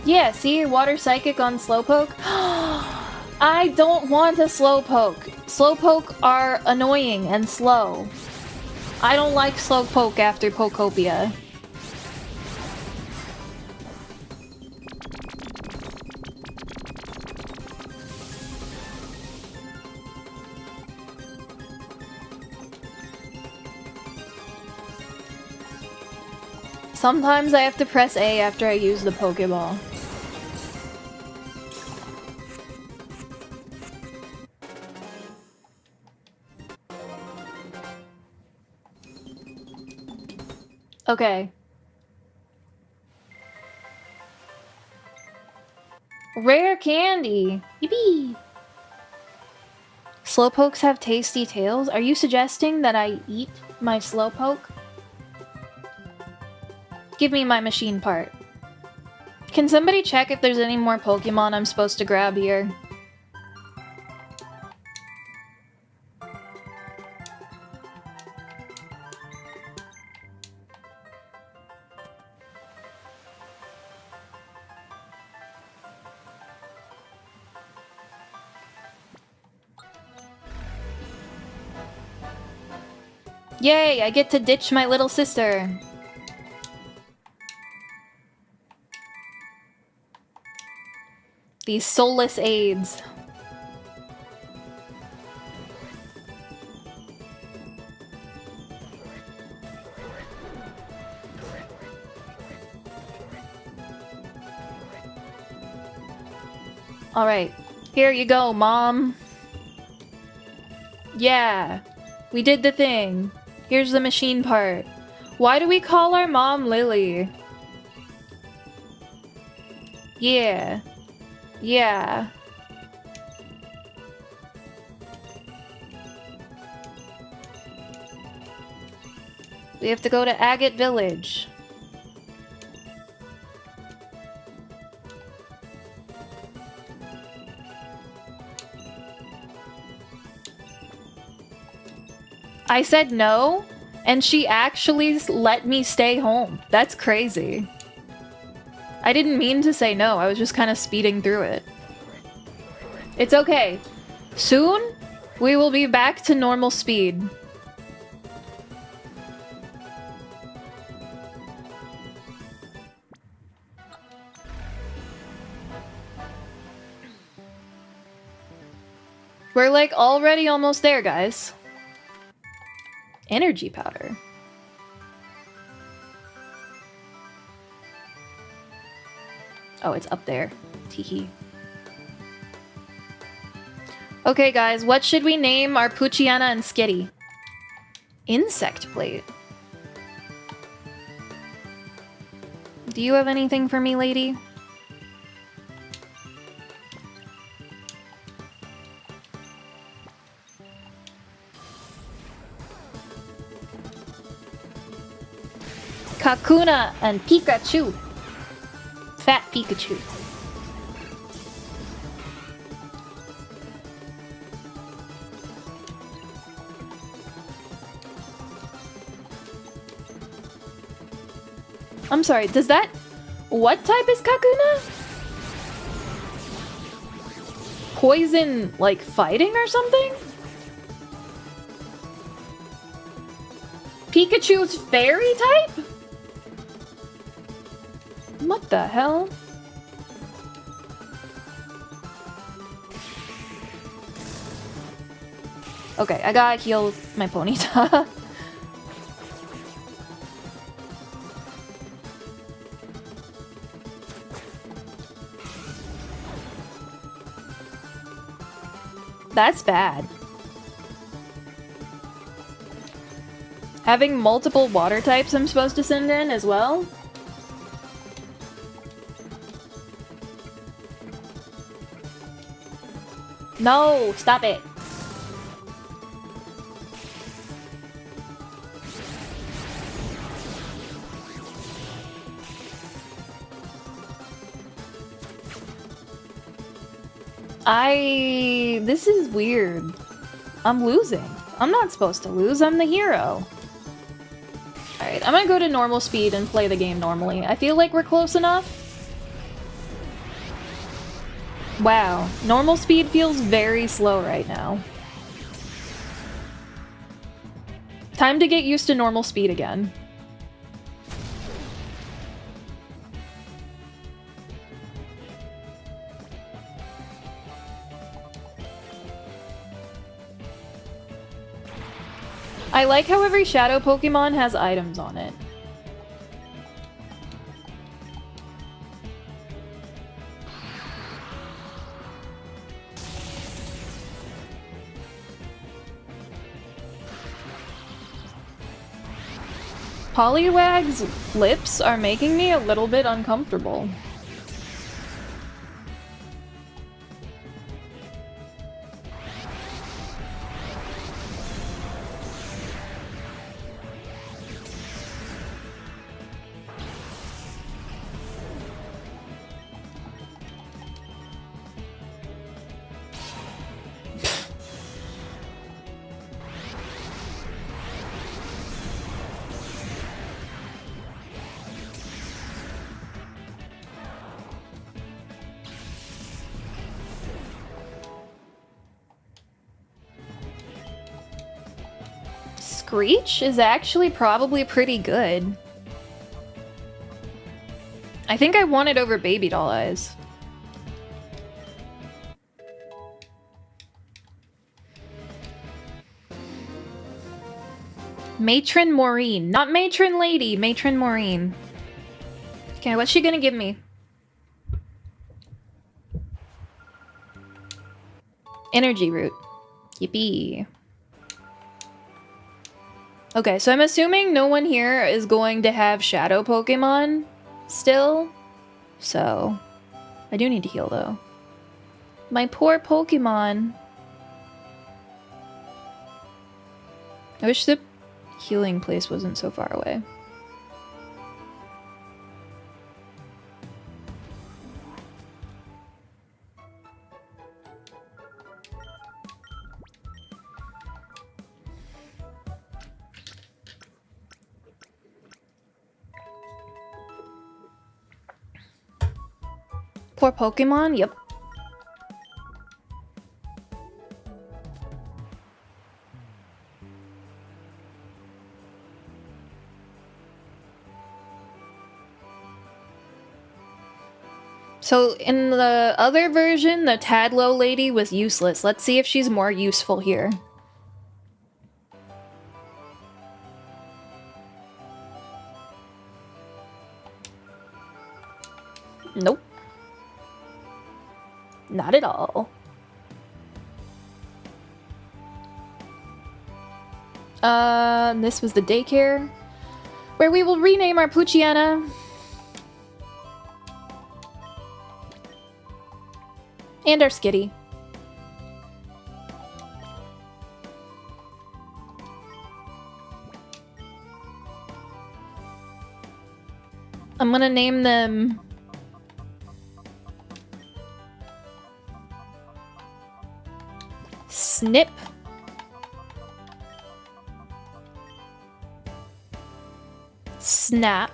Yeah, see? Water Psychic on Slowpoke? I don't want a Slowpoke. Slowpoke are annoying and slow. I don't like Slowpoke after Pokopia. Sometimes I have to press A after I use the Pokeball. Okay. Rare candy! Yippee! Slowpokes have tasty tails? Are you suggesting that I eat my Slowpoke? Give me my machine part. Can somebody check if there's any more Pokemon I'm supposed to grab here? Yay, I get to ditch my little sister. These soulless aids. Alright, here you go, Mom. Yeah, we did the thing. Here's the machine part. Why do we call our mom Lily? Yeah. Yeah. We have to go to Agate Village. I said no, and she actually let me stay home. That's crazy. I didn't mean to say no, I was just kind of speeding through it. It's okay. Soon, we will be back to normal speed. We're like already almost there, guys. Energy powder. Oh, it's up there. Teehee. Okay, guys, what should we name our Poochyena and Skitty? Insect plate. Do you have anything for me, lady? Kakuna and Pikachu. Fat Pikachu. I'm sorry, does that... What type is Kakuna? Poison, like, fighting or something? Pikachu's fairy type? What the hell? Okay, I gotta heal my Ponyta. That's bad. Having multiple water types I'm supposed to send in as well? No, stop it. This is weird. I'm losing. I'm not supposed to lose, I'm the hero. Alright, I'm gonna go to normal speed and play the game normally. I feel like we're close enough. Wow, normal speed feels very slow right now. Time to get used to normal speed again. I like how every shadow Pokemon has items on it. Poliwag's lips are making me a little bit uncomfortable. Screech is actually probably pretty good. I think I want it over Baby Doll Eyes. Matron Maureen. Not Matron Lady, Matron Maureen. Okay, what's she gonna give me? Energy Root. Yippee. Okay, so I'm assuming no one here is going to have Shadow Pokemon still. So, I do need to heal though. My poor Pokemon. I wish the healing place wasn't so far away. Poor Pokemon? Yep. So in the other version, the Tadlow lady was useless. Let's see if she's more useful here. Nope. Not at all. This was the daycare, where we will rename our Poochyena. And our Skitty. I'm gonna name them... Snip. Snap.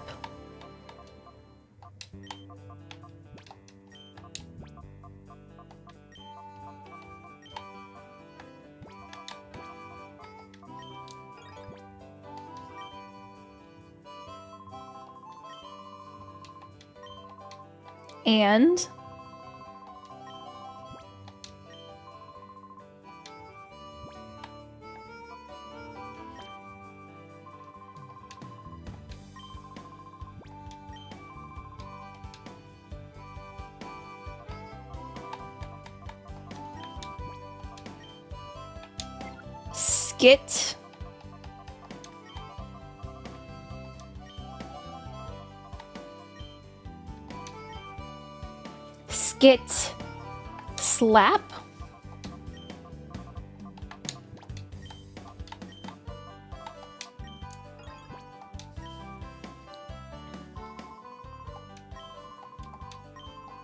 And Skit. Skit. Slap.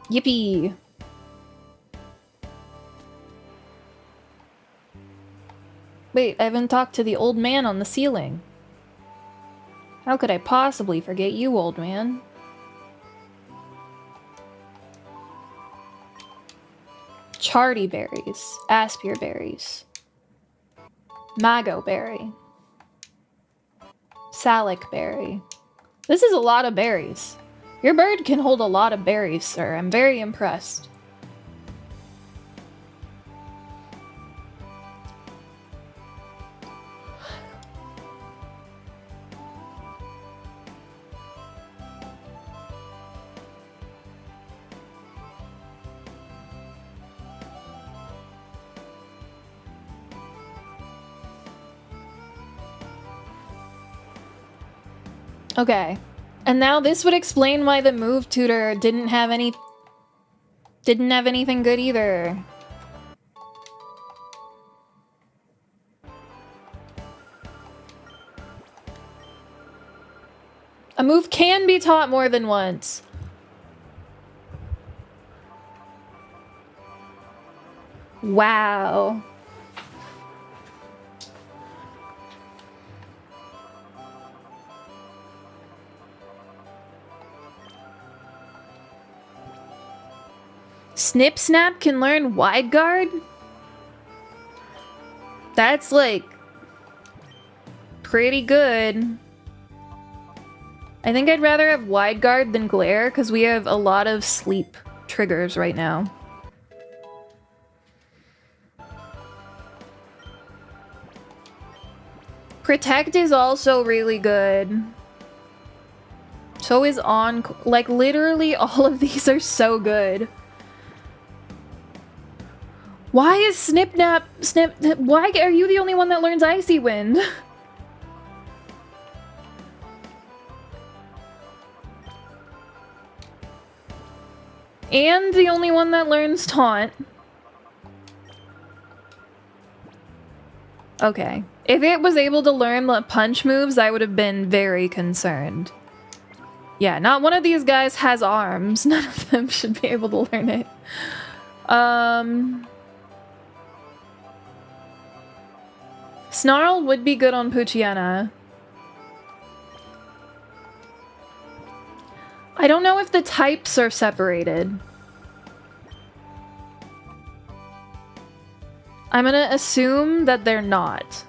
Yippee. Wait, I haven't talked to the old man on the ceiling. How could I possibly forget you, old man? Charty berries, aspir berries, mago berry, salic berry. This is a lot of berries. Your bird can hold a lot of berries, sir. I'm very impressed. Okay. And now this would explain why the move tutor didn't have anything good either. A move can be taught more than once. Wow. Snip Snap can learn Wide Guard? That's like pretty good. I think I'd rather have Wide Guard than Glare because we have a lot of sleep triggers right now. Protect is also really good. So is On. Like literally all of these are so good. Why is Snip, why are you the only one that learns Icy Wind? And the only one that learns Taunt. Okay. If it was able to learn the punch moves, I would have been very concerned. Yeah, not one of these guys has arms. None of them should be able to learn it. Snarl would be good on Poochyena. I don't know if the types are separated. I'm gonna assume that they're not.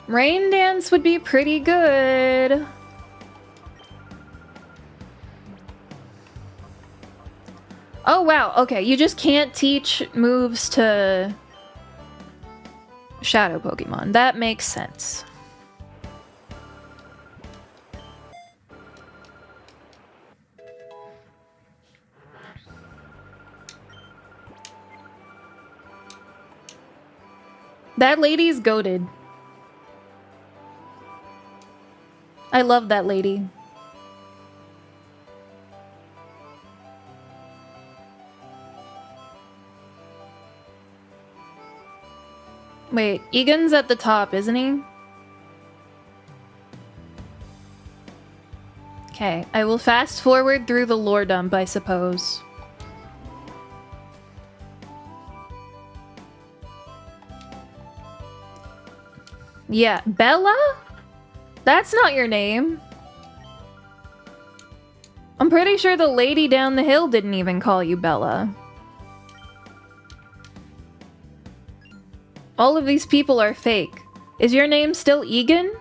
Rain Dance would be pretty good. Oh wow, okay, you just can't teach moves to Shadow Pokemon. That makes sense. That lady's goated. I love that lady. Wait, Egan's at the top, isn't he? Okay, I will fast forward through the lore dump, I suppose. Yeah, Bella? That's not your name. I'm pretty sure the lady down the hill didn't even call you Bella. All of these people are fake. Is your name still Egan?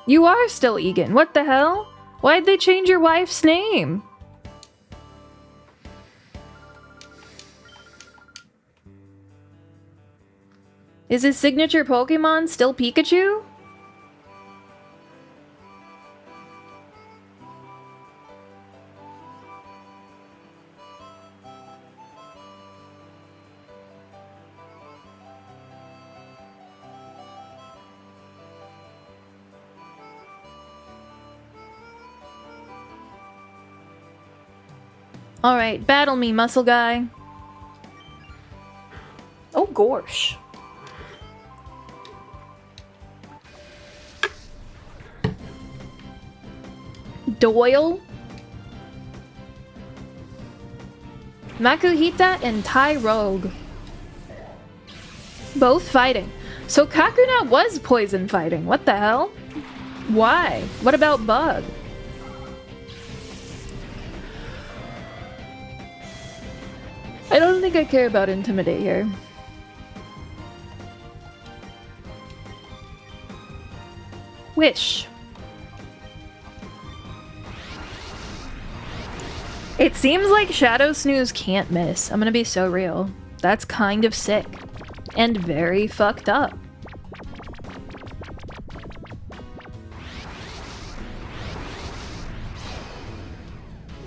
You are still Egan. What the hell? Why'd they change your wife's name? Is his signature Pokemon still Pikachu? Alright, battle me, muscle guy. Oh, gosh. Doyle? Makuhita and Tai Rogue. Both fighting. So Kakuna was poison fighting. What the hell? Why? What about Bug? I don't think I care about Intimidate here. Wish. It seems like Shadow Snooze can't miss. I'm gonna be so real. That's kind of sick. And very fucked up.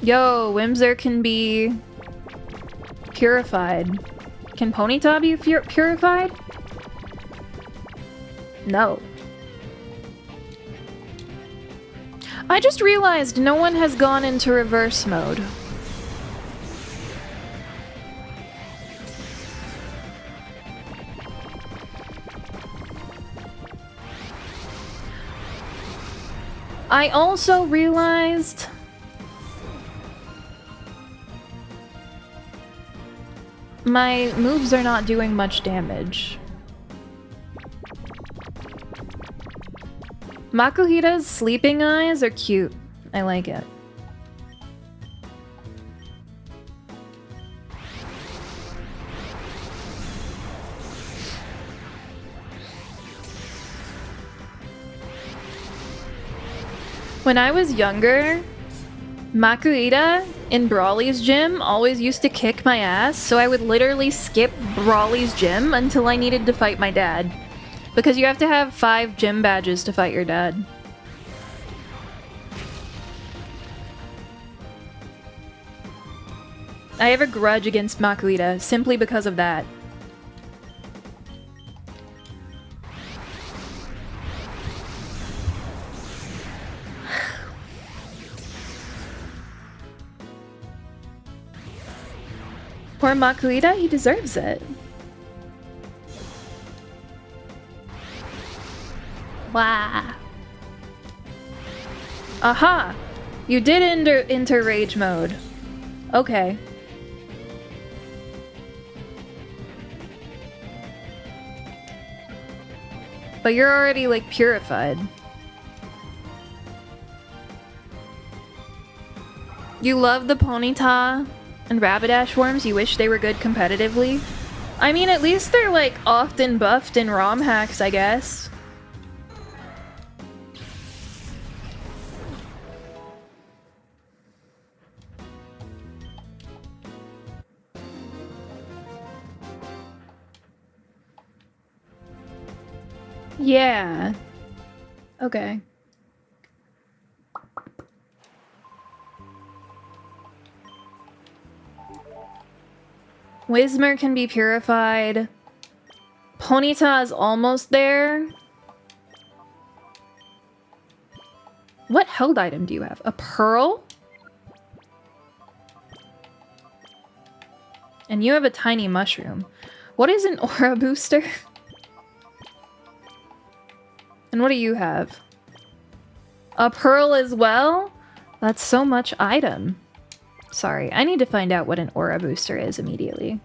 Yo, Whimzer can be purified. Can Ponyta be purified? No. I just realized no one has gone into reverse mode. I also realized my moves are not doing much damage. Makuhita's sleeping eyes are cute. I like it. When I was younger, Makuhita in Brawly's gym always used to kick my ass, so I would literally skip Brawly's gym until I needed to fight my dad. Because you have to have 5 gym badges to fight your dad. I have a grudge against Makuhita simply because of that. Poor Makuhita, he deserves it. Wow. Aha! You did enter rage mode. Okay. But you're already, like, purified. You love the Ponyta and Rapidash forms, you wish they were good competitively? I mean, at least they're, like, often buffed in ROM hacks, I guess. Yeah. Okay. Whismur can be purified. Ponyta is almost there. What held item do you have? A pearl? And you have a tiny mushroom. What is an aura booster? And what do you have? A pearl as well? That's so much item. Sorry, I need to find out what an aura booster is immediately.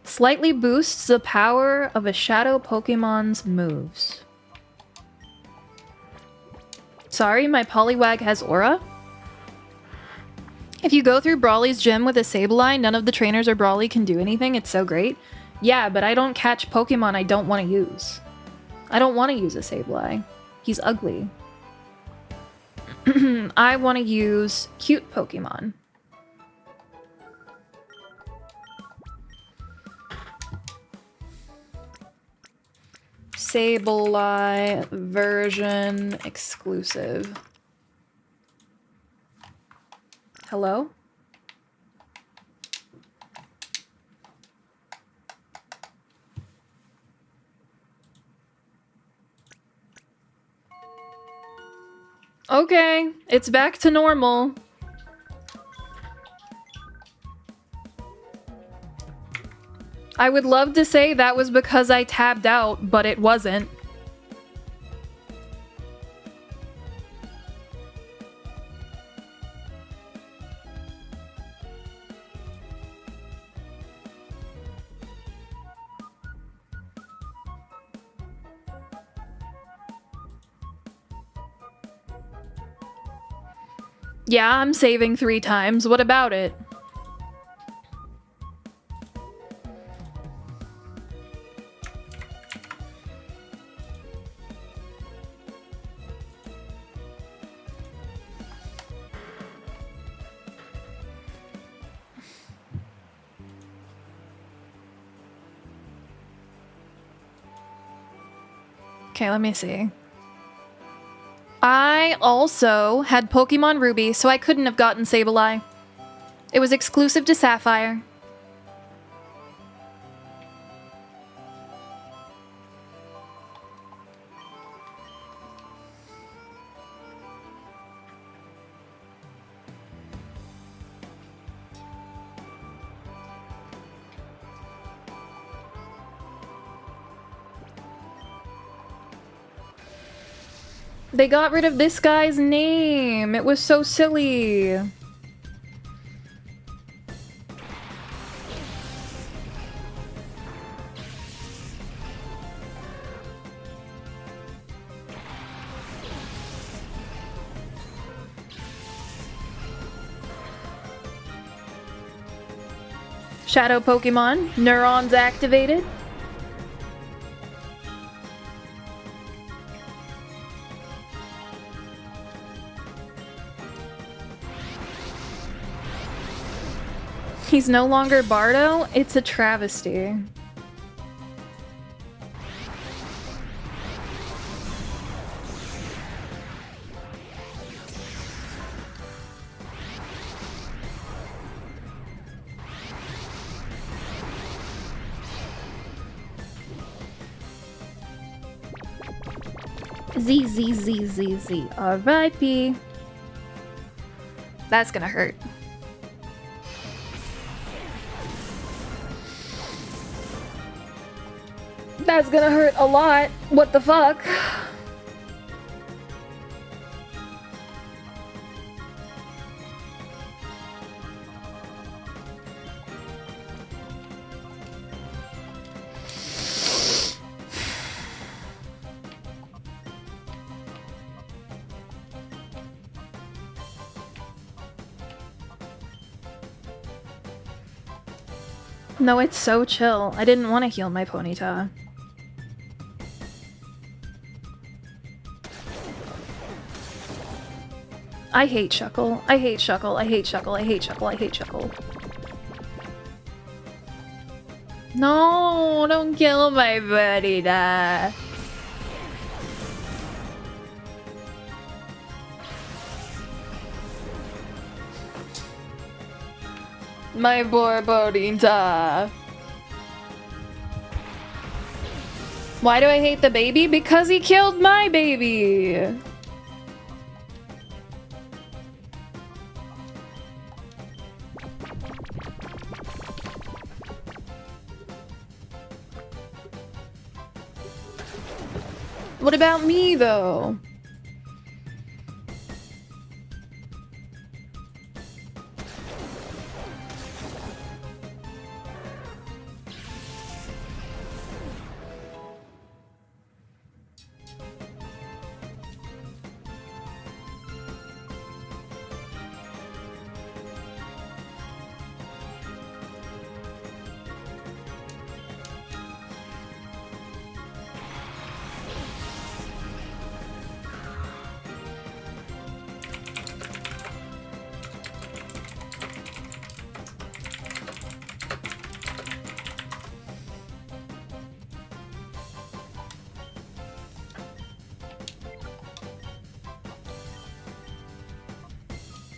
Slightly boosts the power of a shadow Pokemon's moves. Sorry, my Poliwag has aura? If you go through Brawly's gym with a Sableye, none of the trainers or Brawly can do anything. It's so great. Yeah, but I don't catch Pokemon I don't want to use. I don't want to use a Sableye. He's ugly. I want to use cute Pokemon. Sableye version exclusive. Hello? Okay, it's back to normal. I would love to say that was because I tabbed out, but it wasn't. Yeah, I'm saving 3 times. What about it? Okay, let me see. I also had Pokemon Ruby, so I couldn't have gotten Sableye. It was exclusive to Sapphire. They got rid of this guy's name. It was so silly. Shadow Pokemon, neurons activated. He's no longer Bardo? It's a travesty. Z. R.I.P. That's gonna hurt. That's gonna hurt a lot. What the fuck? No, it's so chill. I didn't want to heal my Ponyta. I hate Shuckle. I hate Shuckle. I hate Shuckle. I hate Shuckle. I hate Shuckle. No, don't kill my Ponyta. My poor Ponyta. Why do I hate the baby? Because he killed my baby. What about me, though?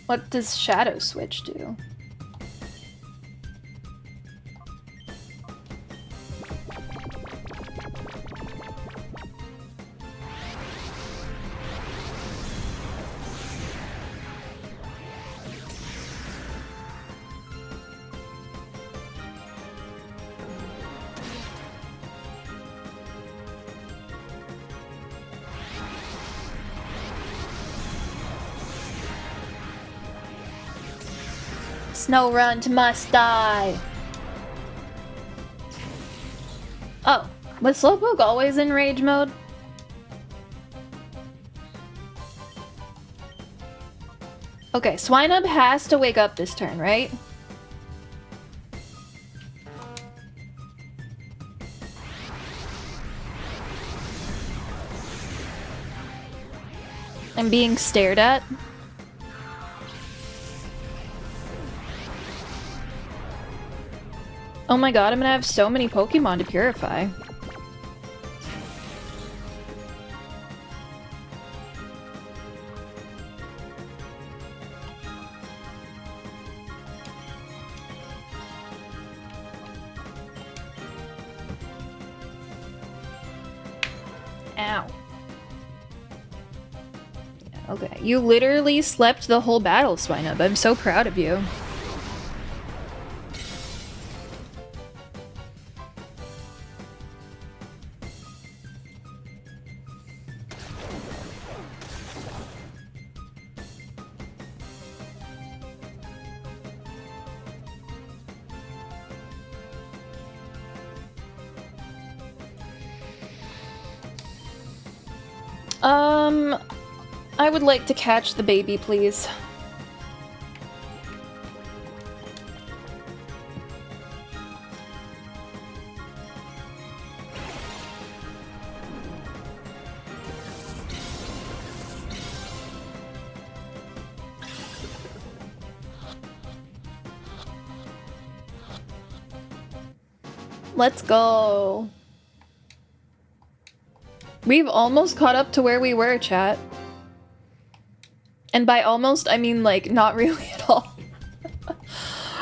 What does Shadow Switch do? Snow Runt must die. Oh, was Slowpoke always in rage mode? Okay, Swinub has to wake up this turn, right? I'm being stared at. Oh my god, I'm gonna have so many Pokemon to purify. Ow. Okay, you literally slept the whole battle, Swinub. I'm so proud of you. I would like to catch the baby, please. Let's go. We've almost caught up to where we were, chat. And by almost, I mean, like, not really at all.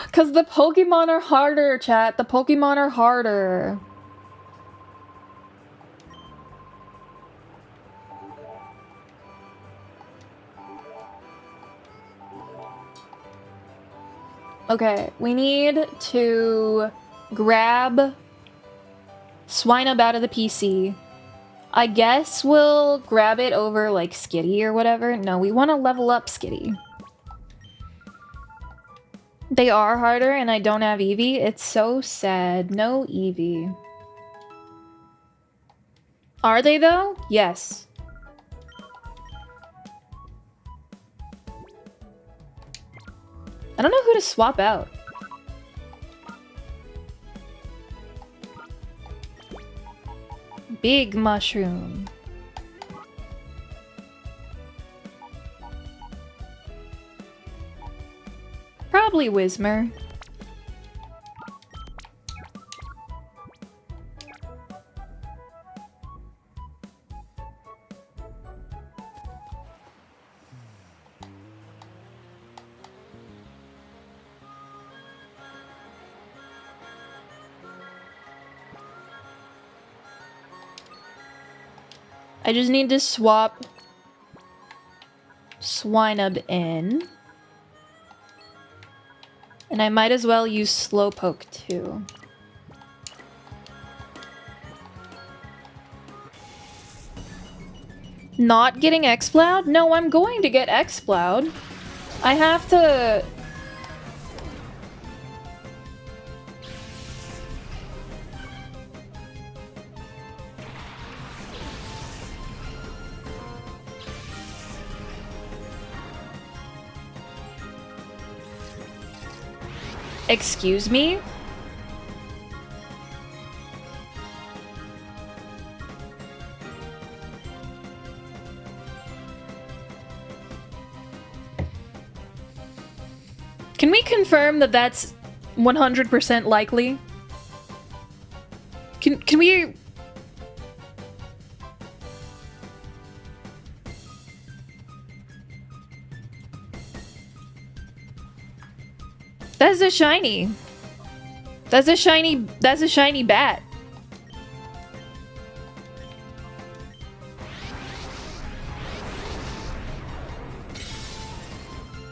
Because the Pokemon are harder, chat. The Pokemon are harder. Okay, we need to grab Swinub out of the PC. I guess we'll grab it over, like, Skitty or whatever. No, we want to level up Skitty. They are harder and I don't have Eevee. It's so sad. No Eevee. Are they, though? Yes. I don't know who to swap out. Big mushroom. Probably Whismer. I just need to swap Swinub in. And I might as well use Slowpoke too. Not getting X-Plowed? No, I'm going to get X-Plowed. I have to... Excuse me? Can we confirm that that's 100% likely? Can we... That's a shiny. That's a shiny bat.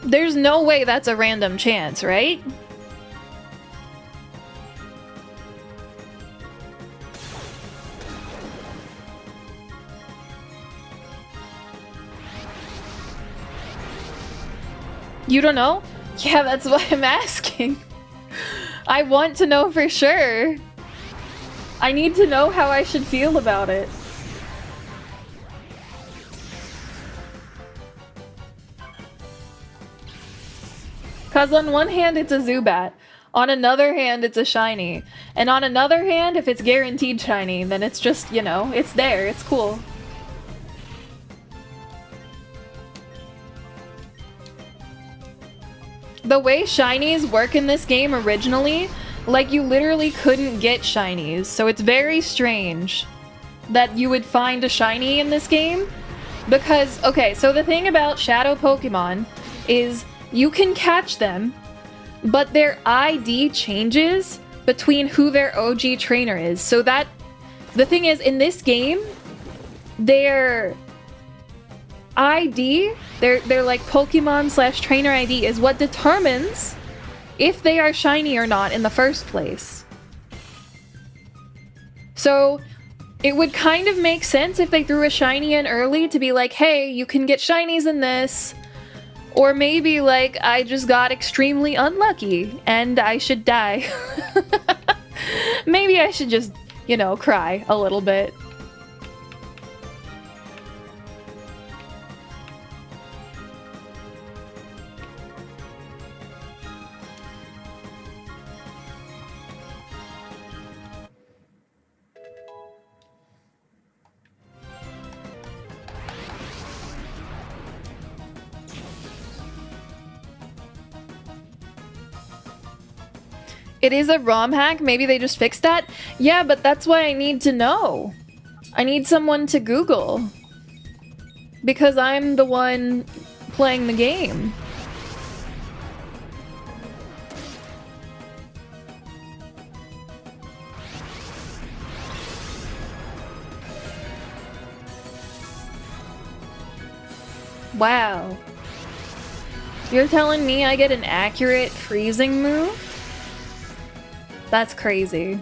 There's no way that's a random chance, right? You don't know? Yeah, that's why I'm asking. I want to know for sure. I need to know how I should feel about it. Cause on one hand it's a Zubat, on another hand it's a shiny, and on another hand if it's guaranteed shiny, then it's just, you know, it's there, it's cool. The way shinies work in this game originally, like you literally couldn't get shinies, so it's very strange that you would find a shiny in this game. Because, okay, so the thing about Shadow Pokemon is you can catch them, but their ID changes between who their OG trainer is. So that, the thing is, in this game, their ID, their like Pokemon / trainer ID is what determines if they are shiny or not in the first place. So it would kind of make sense if they threw a shiny in early to be like, hey, you can get shinies in this. Or maybe like, I just got extremely unlucky and I should die. Maybe I should just, you know, cry a little bit. It is a ROM hack? Maybe they just fixed that? Yeah, but that's why I need to know. I need someone to Google. Because I'm the one playing the game. Wow. You're telling me I get an accurate freezing move? That's crazy.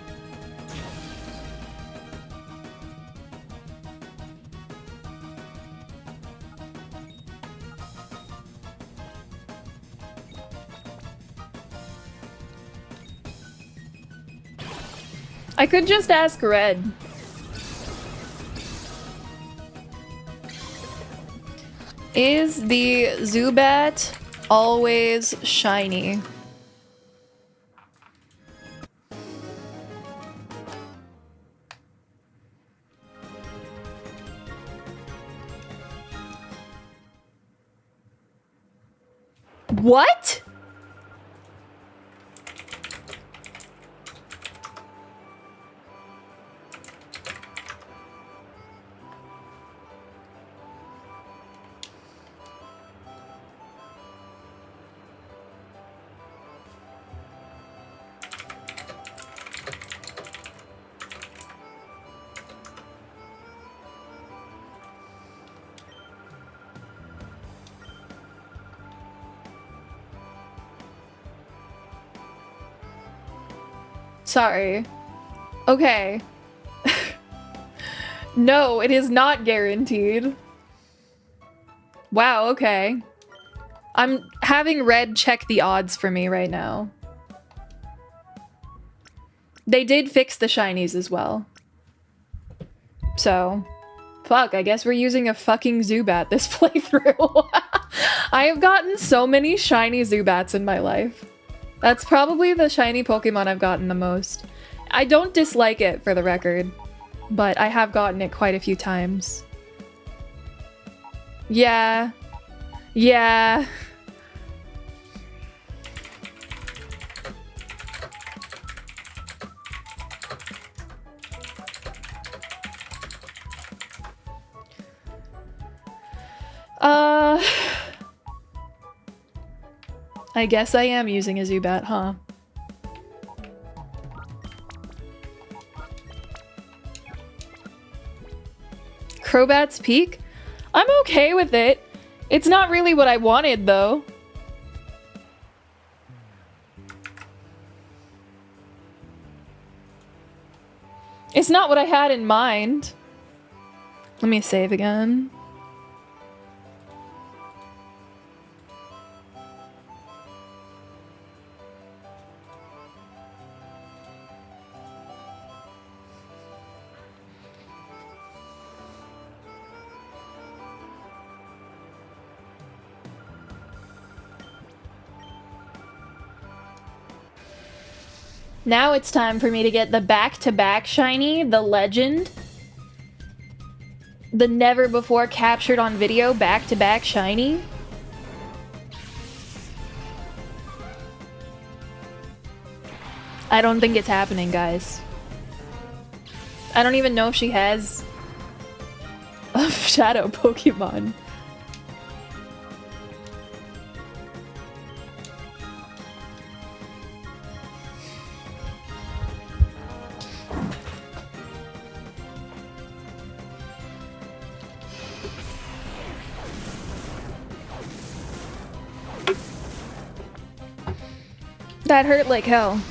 I could just ask Red. Is the Zubat always shiny? What? Sorry. Okay. No, it is not guaranteed. Wow, okay. I'm having Red check the odds for me right now. They did fix the shinies as well. So, fuck, I guess we're using a fucking Zubat this playthrough. I have gotten so many shiny Zubats in my life. That's probably the shiny Pokemon I've gotten the most. I don't dislike it, for the record, but I have gotten it quite a few times. Yeah. Yeah. I guess I am using a Zubat, huh? Crobat's Peak? I'm okay with it. It's not really what I wanted, though. It's not what I had in mind. Let me save again. Now it's time for me to get the back-to-back shiny, the legend. The never before captured on video back-to-back shiny. I don't think it's happening, guys. I don't even know if she has a shadow Pokemon. That hurt like hell.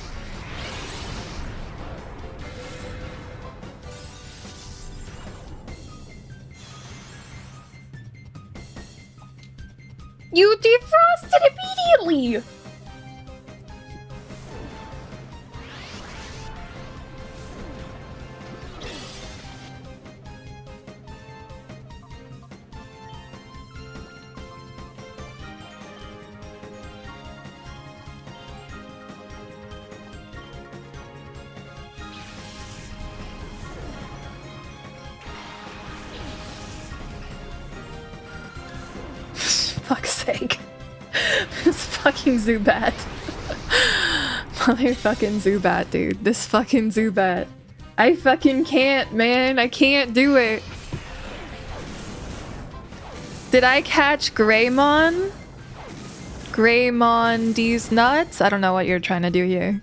You defrosted immediately! Fuck's sake. This fucking Zubat. Motherfucking Zubat, dude. This fucking Zubat. I fucking can't, man. I can't do it. Did I catch Greymon? Greymon D's nuts? I don't know what you're trying to do here.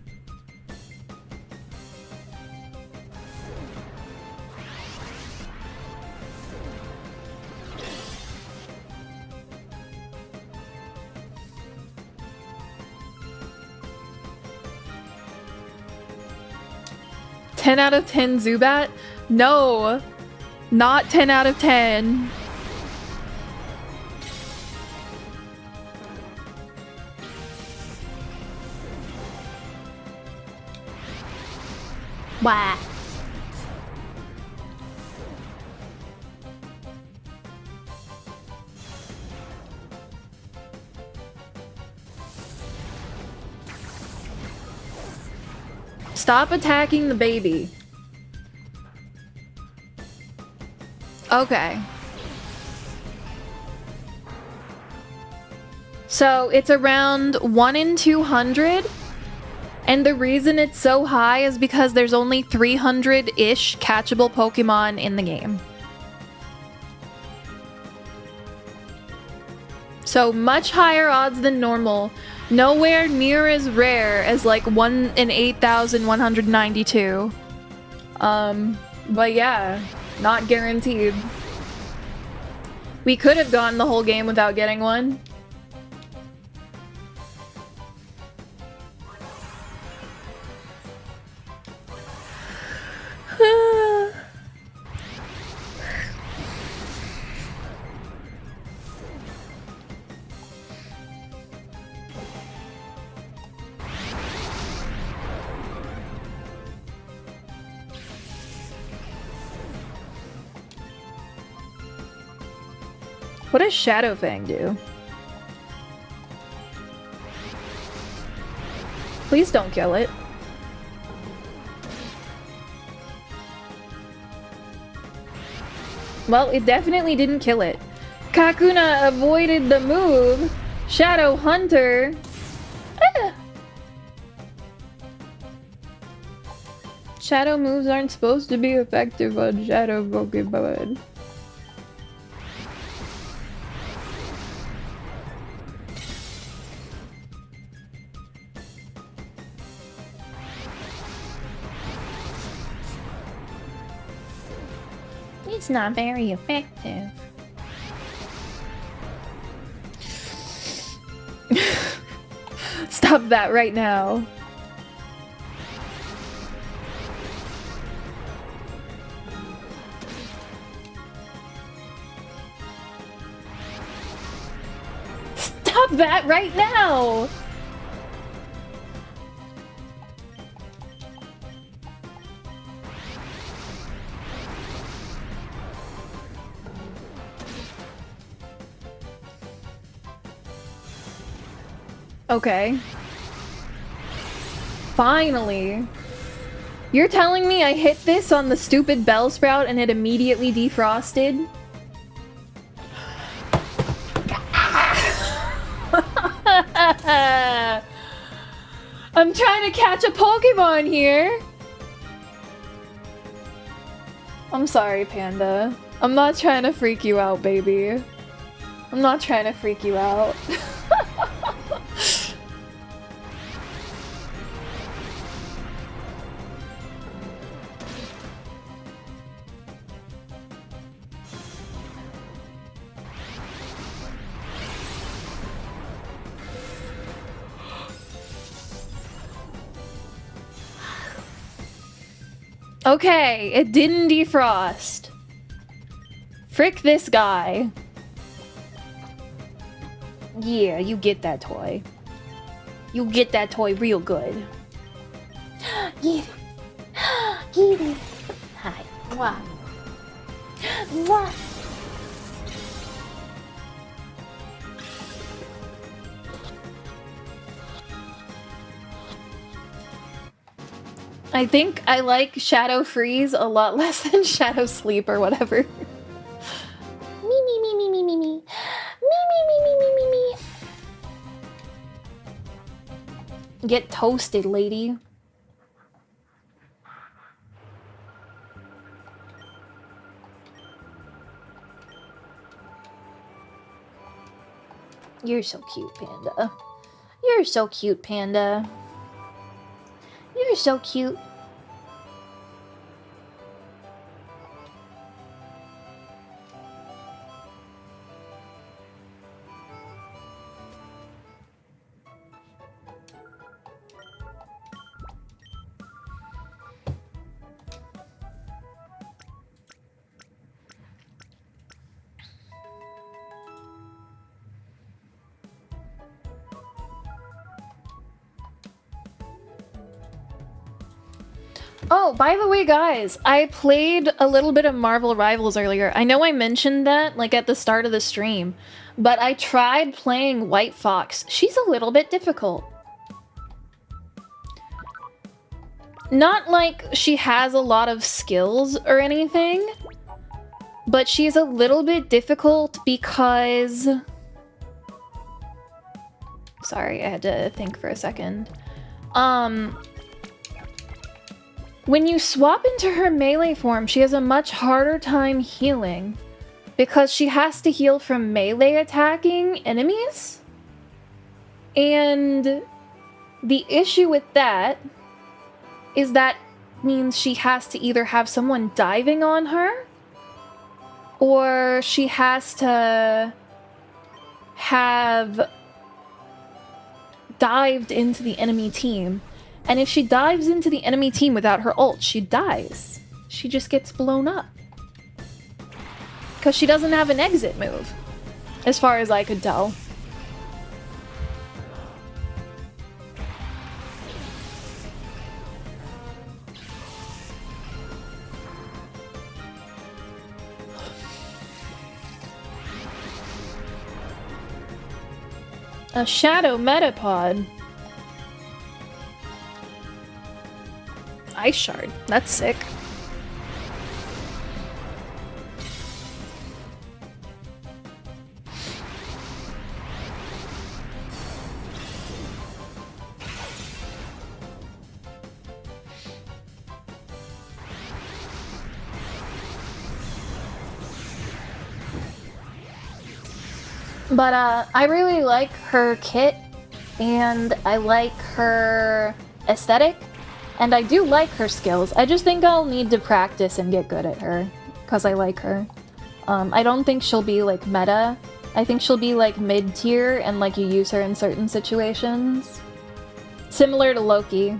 Ten out of 10 Zubat? No, not 10 out of 10. Wah. Stop attacking the baby. Okay. So it's around 1 in 200. And the reason it's so high is because there's only 300-ish catchable Pokemon in the game. So much higher odds than normal. Nowhere near as rare as like 1 in 8,192. But yeah, not guaranteed. We could have gone the whole game without getting one. What does Shadowfang do? Please don't kill it. Well, it definitely didn't kill it. Kakuna avoided the move. Shadow Hunter. Ah. Shadow moves aren't supposed to be effective on Shadow Pokemon. It's not very effective. Stop that right now. Stop that right now! Okay. Finally. You're telling me I hit this on the stupid Bellsprout and it immediately defrosted? I'm trying to catch a Pokemon here. I'm sorry, Panda. I'm not trying to freak you out, baby. I'm not trying to freak you out. Okay, it didn't defrost. Frick this guy. Yeah, you get that toy. You get that toy real good. Get it. Get it. Hi. Mwah. Mwah. I think I like Shadow Freeze a lot less than Shadow Sleep or whatever. Me, me, me, me, me, me, me. Me, me, me, me, me, me, me. Get toasted, lady. You're so cute, Panda. You're so cute, Panda. You're so cute. Oh, by the way, guys, I played a little bit of Marvel Rivals earlier. I know I mentioned that, like, at the start of the stream, but I tried playing White Fox. She's a little bit difficult. Not like she has a lot of skills or anything, but she's a little bit difficult because... Sorry, I had to think for a second. When you swap into her melee form, she has a much harder time healing because she has to heal from melee attacking enemies. And the issue with that is that means she has to either have someone diving on her or she has to have dived into the enemy team. And if she dives into the enemy team without her ult, she dies. She just gets blown up. Because she doesn't have an exit move, as far as I could tell. A Shadow Metapod. Ice Shard. That's sick. But I really like her kit, and I like her aesthetic. And I do like her skills. I just think I'll need to practice and get good at her, because I like her. I don't think she'll be, like, meta. I think she'll be, like, mid-tier, and, like, you use her in certain situations. Similar to Loki.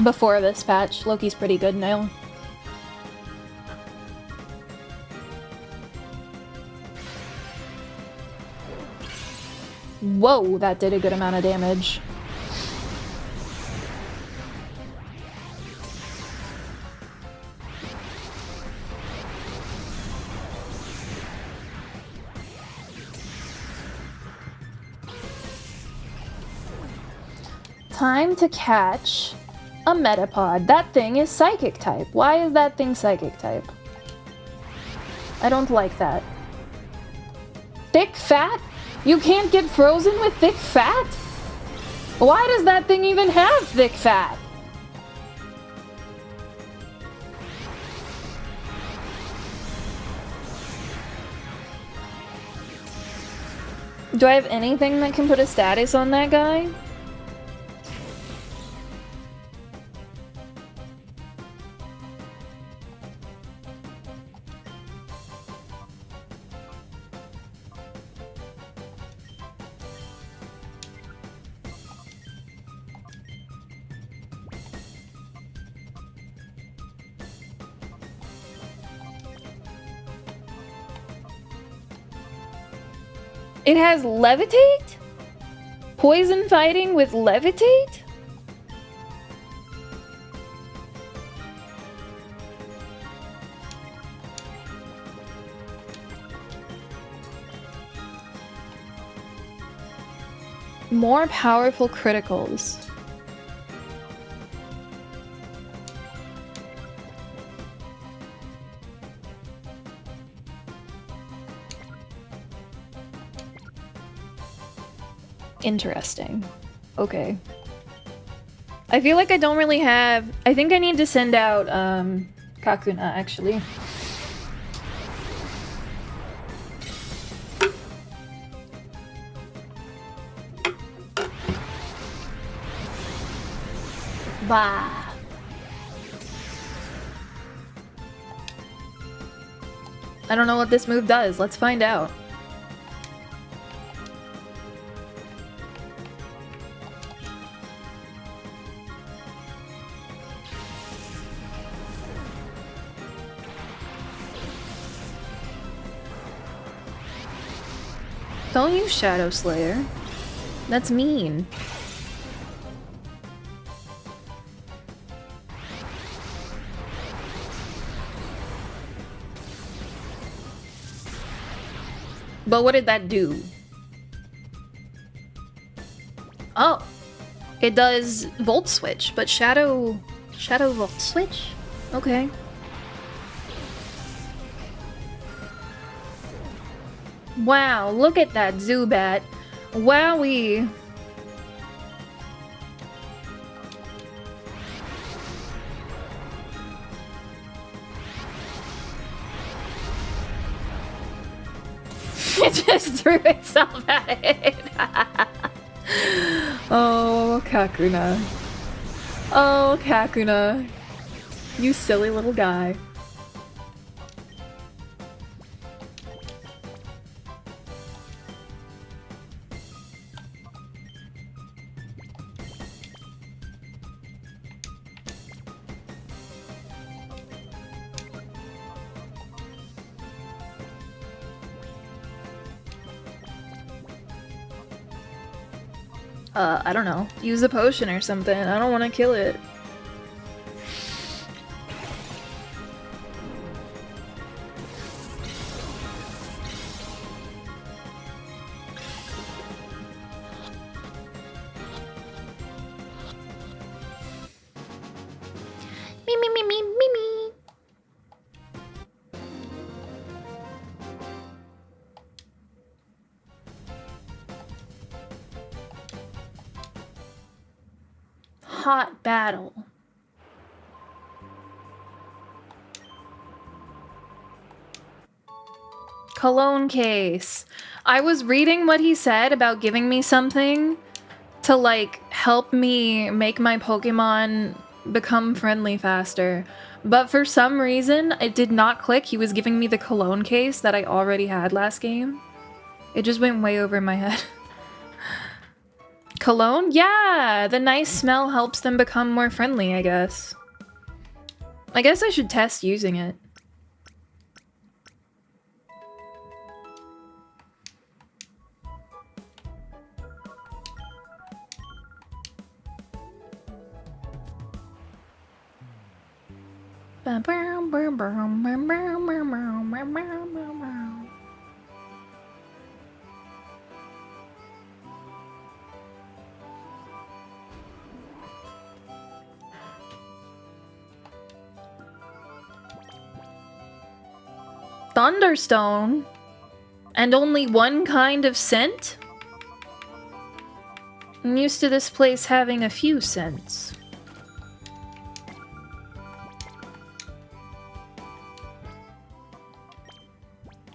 Before this patch. Loki's pretty good now. Whoa, that did a good amount of damage. Time to catch a Metapod. That thing is Psychic type. Why is that thing Psychic type? I don't like that. Thick fat? You can't get frozen with thick fat? Why does that thing even have thick fat? Do I have anything that can put a status on that guy? It has Levitate? Poison fighting with Levitate? More powerful criticals. Interesting. Okay. I feel like I don't really have... I think I need to send out, Kakuna, actually. Bah. I don't know what this move does. Let's find out. Don't use Shadow Slayer. That's mean. But what did that do? Oh, it does Volt Switch, but Shadow Volt Switch? Okay. Wow, look at that Zubat. Wowie. It just threw itself at it. Oh, Kakuna. Oh, Kakuna. You silly little guy. I don't know. Use a potion or something. I don't want to kill it. Me, me, me, me, me, me. Hot battle. Cologne case. I was reading what he said about giving me something to like help me make my Pokemon become friendly faster. But for some reason, it did not click. He was giving me the cologne case that I already had last game. It just went way over my head. Cologne? Yeah! The nice smell helps them become more friendly, I guess. I guess I should test using it. Thunderstone? And only one kind of scent? I'm used to this place having a few scents.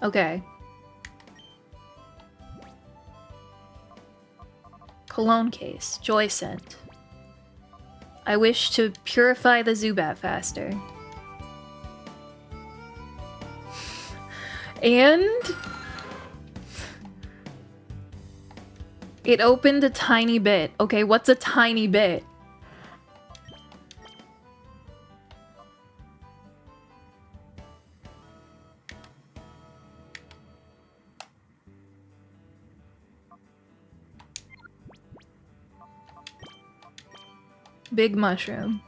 Okay. Cologne case. Joy scent. I wish to purify the Zubat faster. And... it opened a tiny bit. Okay, what's a tiny bit? Big mushroom.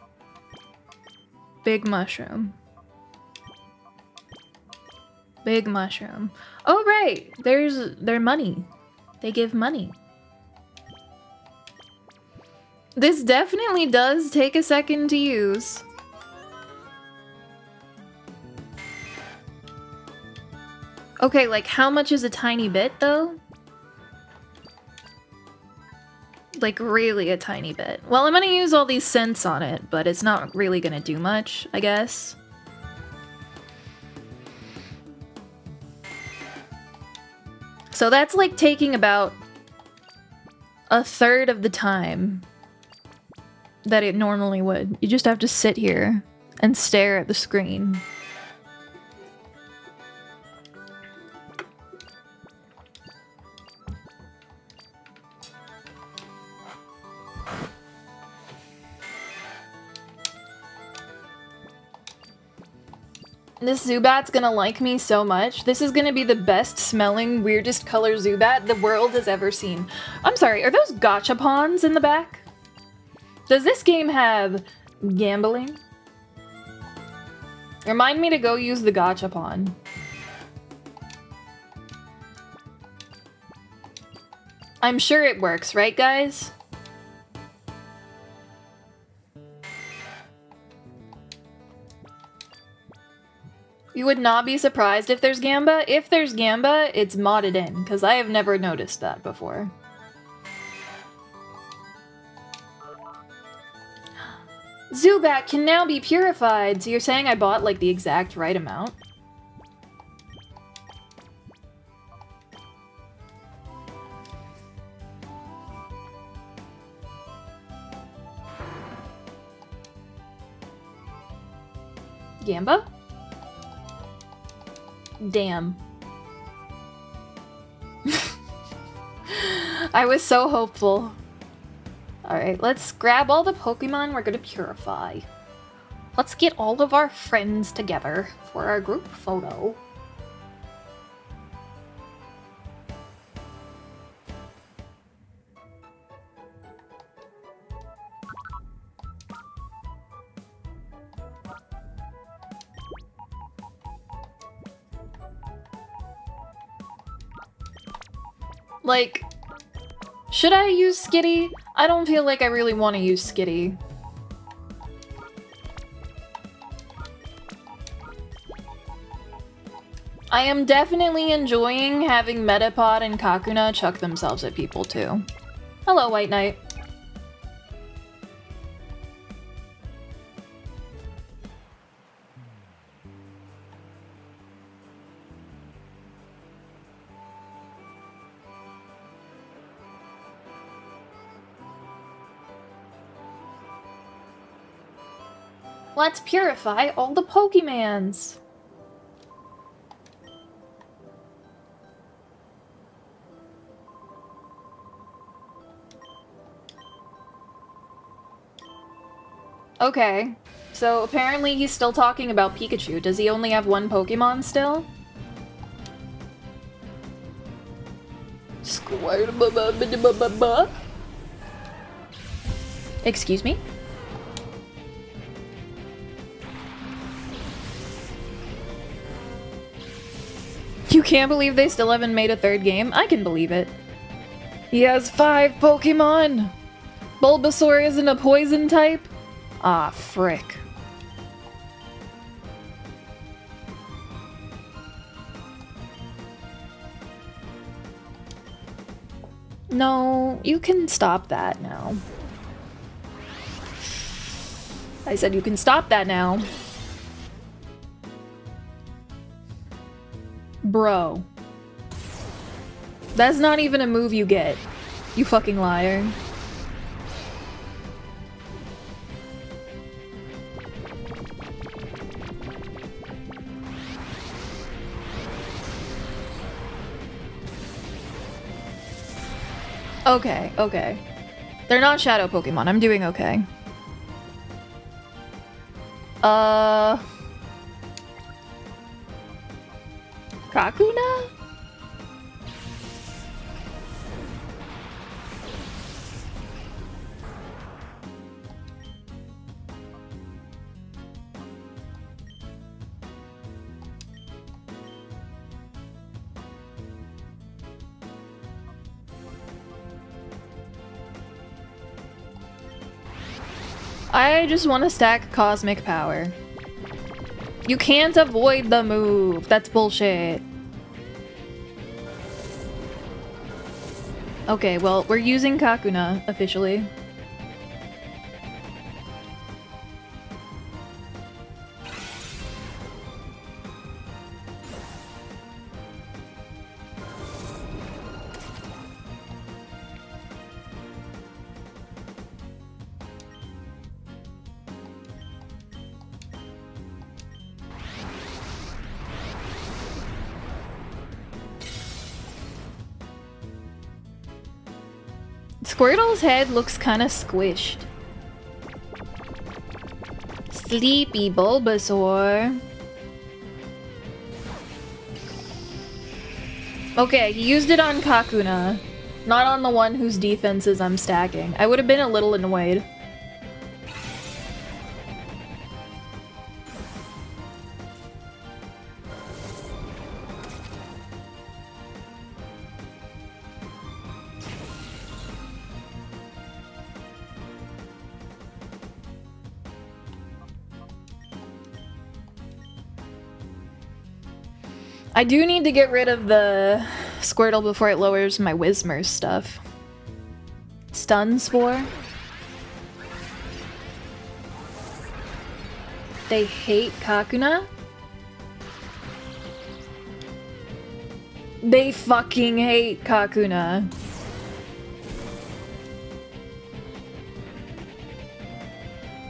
Big mushroom. Big mushroom. Oh, right! There's their money. They give money. This definitely does take a second to use. Okay, like how much is a tiny bit though? Like really a tiny bit. Well, I'm gonna use all these scents on it, but it's not really gonna do much, I guess. So that's like taking about a third of the time that it normally would. You just have to sit here and stare at the screen. This Zubat's gonna like me so much. This is gonna be the best smelling, weirdest color Zubat the world has ever seen. I'm sorry, are those gachapons in the back? Does this game have gambling? Remind me to go use the gachapon. I'm sure it works, right guys? You would not be surprised if there's Gamba. If there's Gamba, it's modded in, because I have never noticed that before. Zubat can now be purified! So you're saying I bought, like, the exact right amount? Gamba? Damn. I was so hopeful. Alright, let's grab all the Pokemon we're gonna purify. Let's get all of our friends together for our group photo. Like, should I use Skitty? I don't feel like I really want to use Skitty. I am definitely enjoying having Metapod and Kakuna chuck themselves at people too. Hello, White Knight. Let's purify all the Pokemans! Okay, so apparently he's still talking about Pikachu. Does he only have one Pokemon still? Excuse me? You can't believe they still haven't made a third game? I can believe it. He has 5 Pokemon! Bulbasaur isn't a poison type? Ah, frick. No, you can stop that now. I said you can stop that now. Bro. That's not even a move you get. You fucking liar. Okay, okay. They're not shadow Pokemon. I'm doing okay. Kakuna? I just want to stack Cosmic Power. You can't avoid the move. That's bullshit. Okay, well, we're using Kakuna officially. Squirtle's head looks kind of squished. Sleepy Bulbasaur. Okay, he used it on Kakuna, not on the one whose defenses I'm stacking. I would have been a little annoyed. I do need to get rid of the Squirtle before it lowers my Whismur stuff. Stun Spore. They hate Kakuna? They fucking hate Kakuna.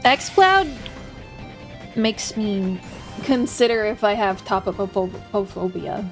X-Cloud makes me consider if I have topophobia.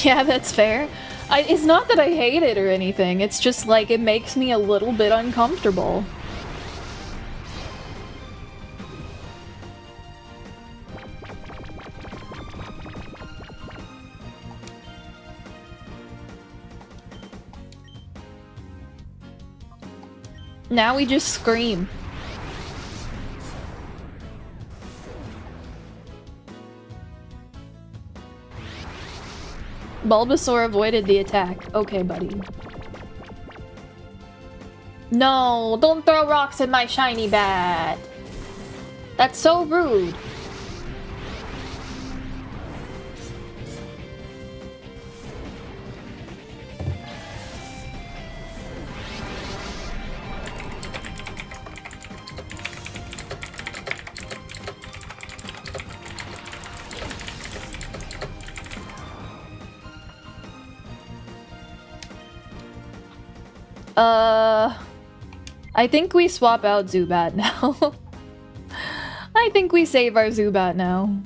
Yeah, that's fair. It's not that I hate it or anything, it's just like it makes me a little bit uncomfortable. Now we just scream. Bulbasaur avoided the attack. Okay, buddy. No, don't throw rocks at my shiny bat. That's so rude. I think we swap out Zubat now. I think we save our Zubat now.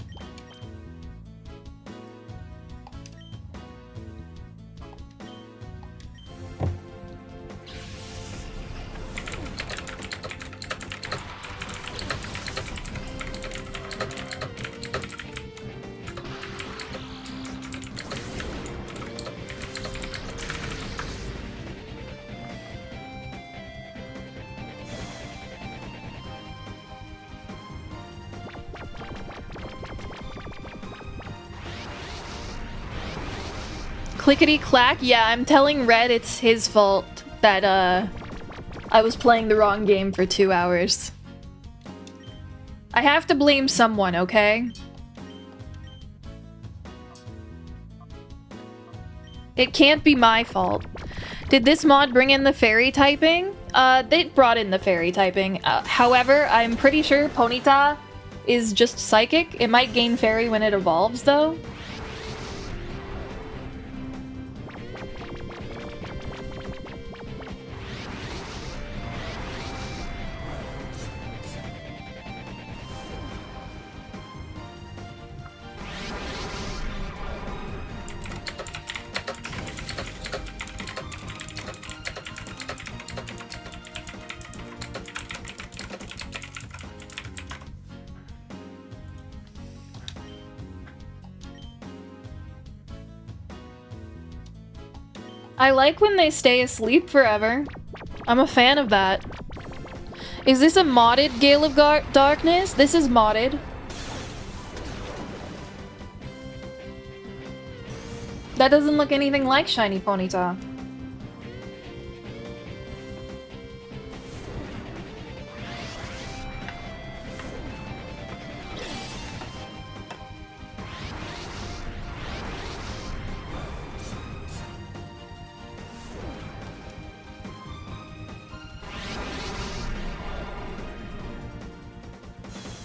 Clickety clack. Yeah, I'm telling Red it's his fault that I was playing the wrong game for 2 hours. I have to blame someone, okay? It can't be my fault. Did this mod bring in the fairy typing? They brought in the fairy typing. However, I'm pretty sure Ponyta is just psychic. It might gain fairy when it evolves, though. I like when they stay asleep forever. I'm a fan of that. Is this a modded Gale of Darkness? This is modded. That doesn't look anything like Shiny Ponyta.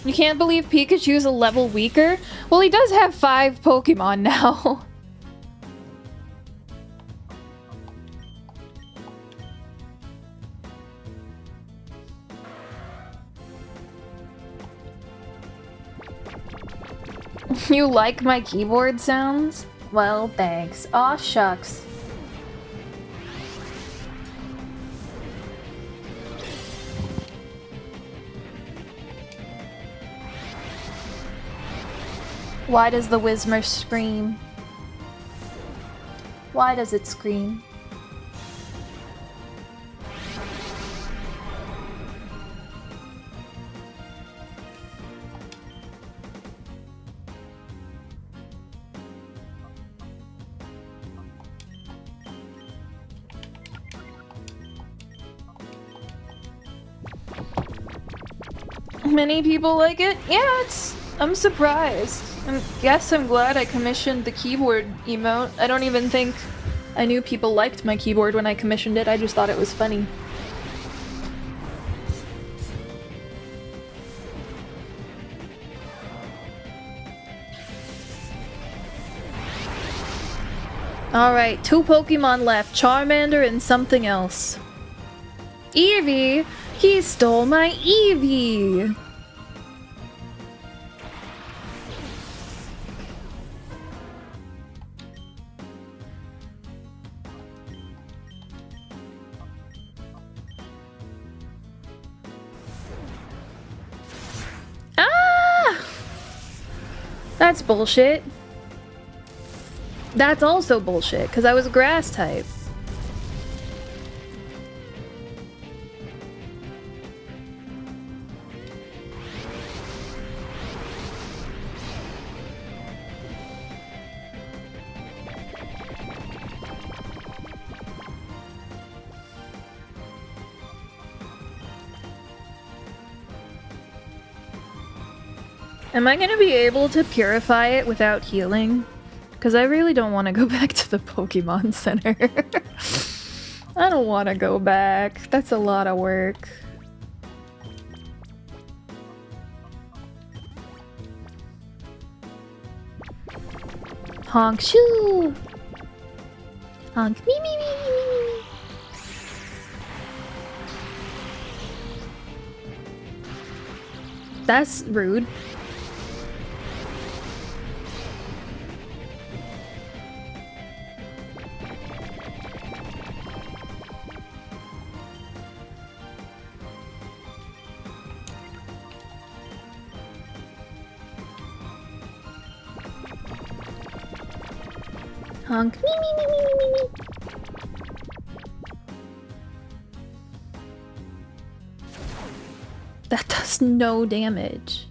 You can't believe Pikachu's a level weaker? Well, he does have 5 Pokemon now. You like my keyboard sounds? Well, thanks. Aw, shucks. Why does the Whismur scream? Why does it scream? Many people like it? Yeah, I'm surprised. I'm glad I commissioned the keyboard emote. I don't even think I knew people liked my keyboard when I commissioned it. I just thought it was funny. Alright, 2 Pokemon left. Charmander and something else. Eevee! He stole my Eevee! That's bullshit. That's also bullshit, because I was grass type. Am I gonna be able to purify it without healing? Because I really don't want to go back to the Pokemon Center. I don't want to go back. That's a lot of work. Honk shoo! Honk me me me me me me. That's rude. Honk me me me me me me. That does no damage.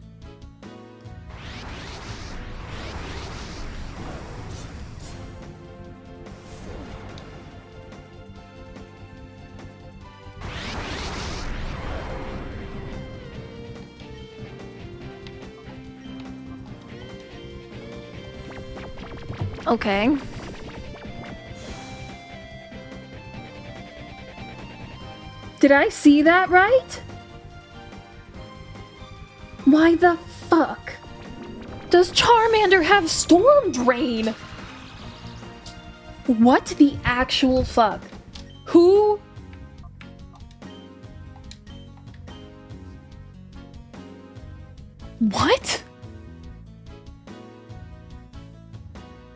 Okay. Did I see that right? Why the fuck does Charmander have Storm Drain? What the actual fuck? Who? What?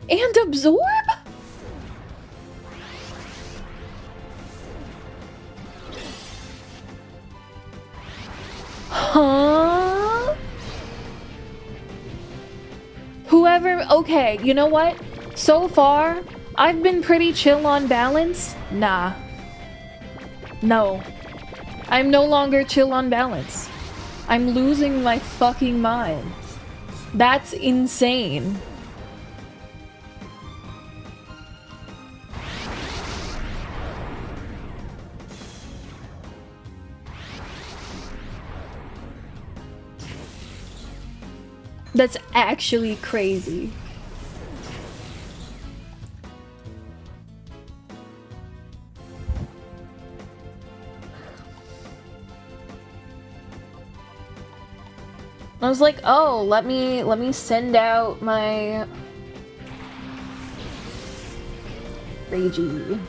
And Absorb? Huh? Whoever, okay, you know what? So far, I've been pretty chill on balance. Nah. No. I'm no longer chill on balance. I'm losing my fucking mind. That's insane. That's actually crazy. I was like, oh, let me send out my Ragey.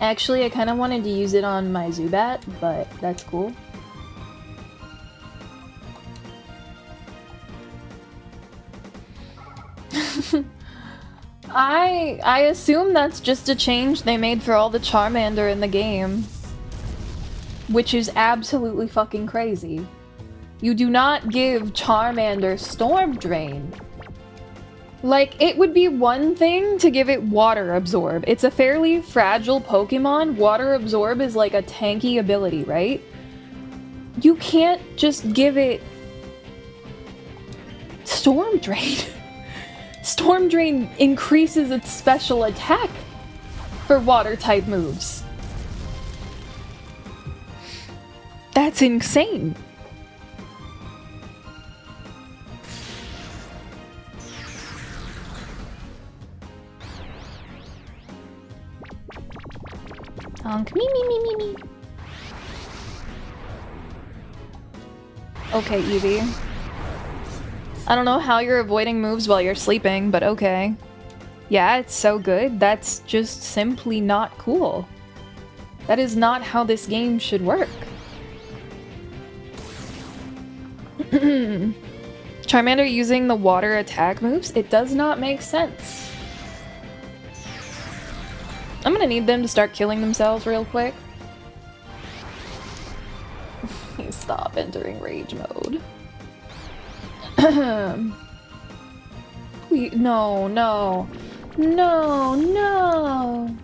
Actually, I kind of wanted to use it on my Zubat, but that's cool. I assume that's just a change they made for all the Charmander in the game. Which is absolutely fucking crazy. You do not give Charmander Storm Drain. Like, it would be one thing to give it Water Absorb. It's a fairly fragile Pokemon. Water Absorb is like a tanky ability, right? You can't just give it Storm Drain. Storm Drain increases its special attack for Water-type moves. That's insane. Honk, me, me, me, me, me. Okay, Eevee. I don't know how you're avoiding moves while you're sleeping, but okay. Yeah, it's so good. That's just simply not cool. That is not how this game should work. Charmander using the water attack moves? It does not make sense. I'm gonna need them to start killing themselves real quick. Stop entering rage mode. Please, no, no. No, no.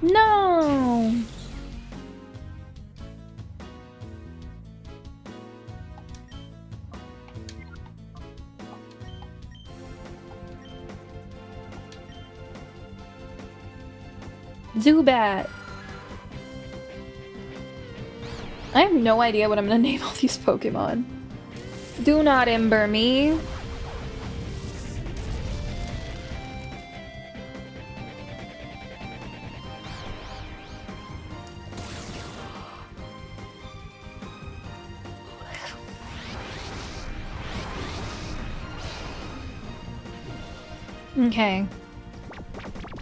No. Zubat. I have no idea what I'm gonna name all these Pokemon. Do not ember me. Okay.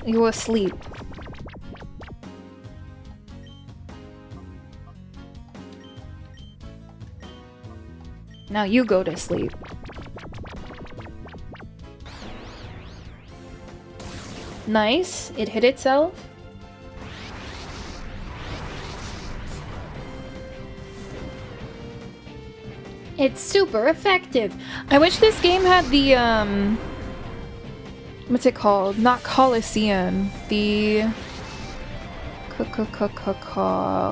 You asleep. Now you go to sleep. Nice. It hit itself. It's super effective. I wish this game had the, what's it called? Not Coliseum. The...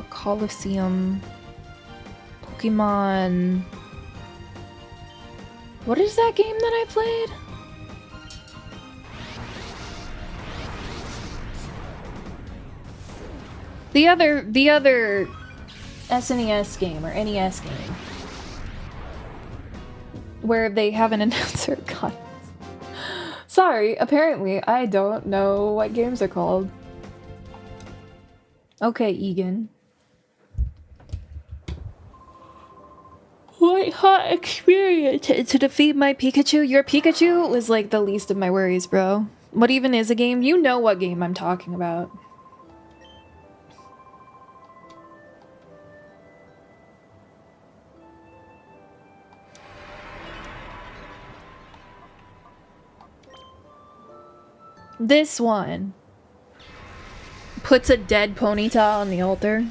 Coliseum. Pokemon... What is that game that I played? The other SNES game or NES game where they have an announcer. God. Sorry, apparently I don't know what games are called. Okay, Egan. What hot experience to defeat my Pikachu? Your Pikachu was like the least of my worries, bro. What even is a game? You know what game I'm talking about. This one puts a dead Ponyta on the altar.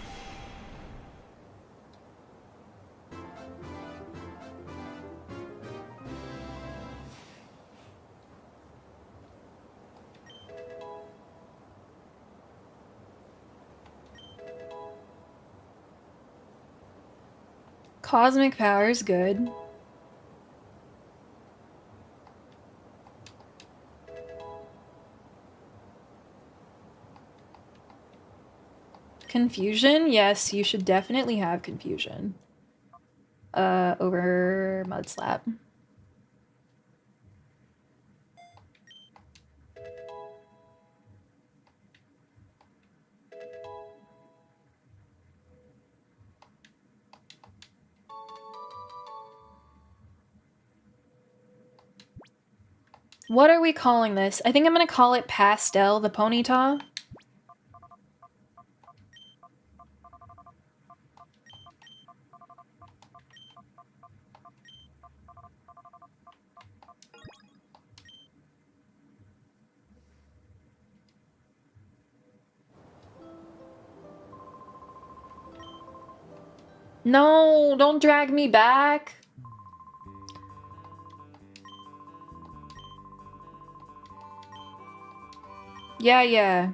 Cosmic power's good. Confusion? Yes, you should definitely have confusion. Over Mudslap. What are we calling this? I think I'm gonna call it Pastel the Ponyta. No, don't drag me back. Yeah.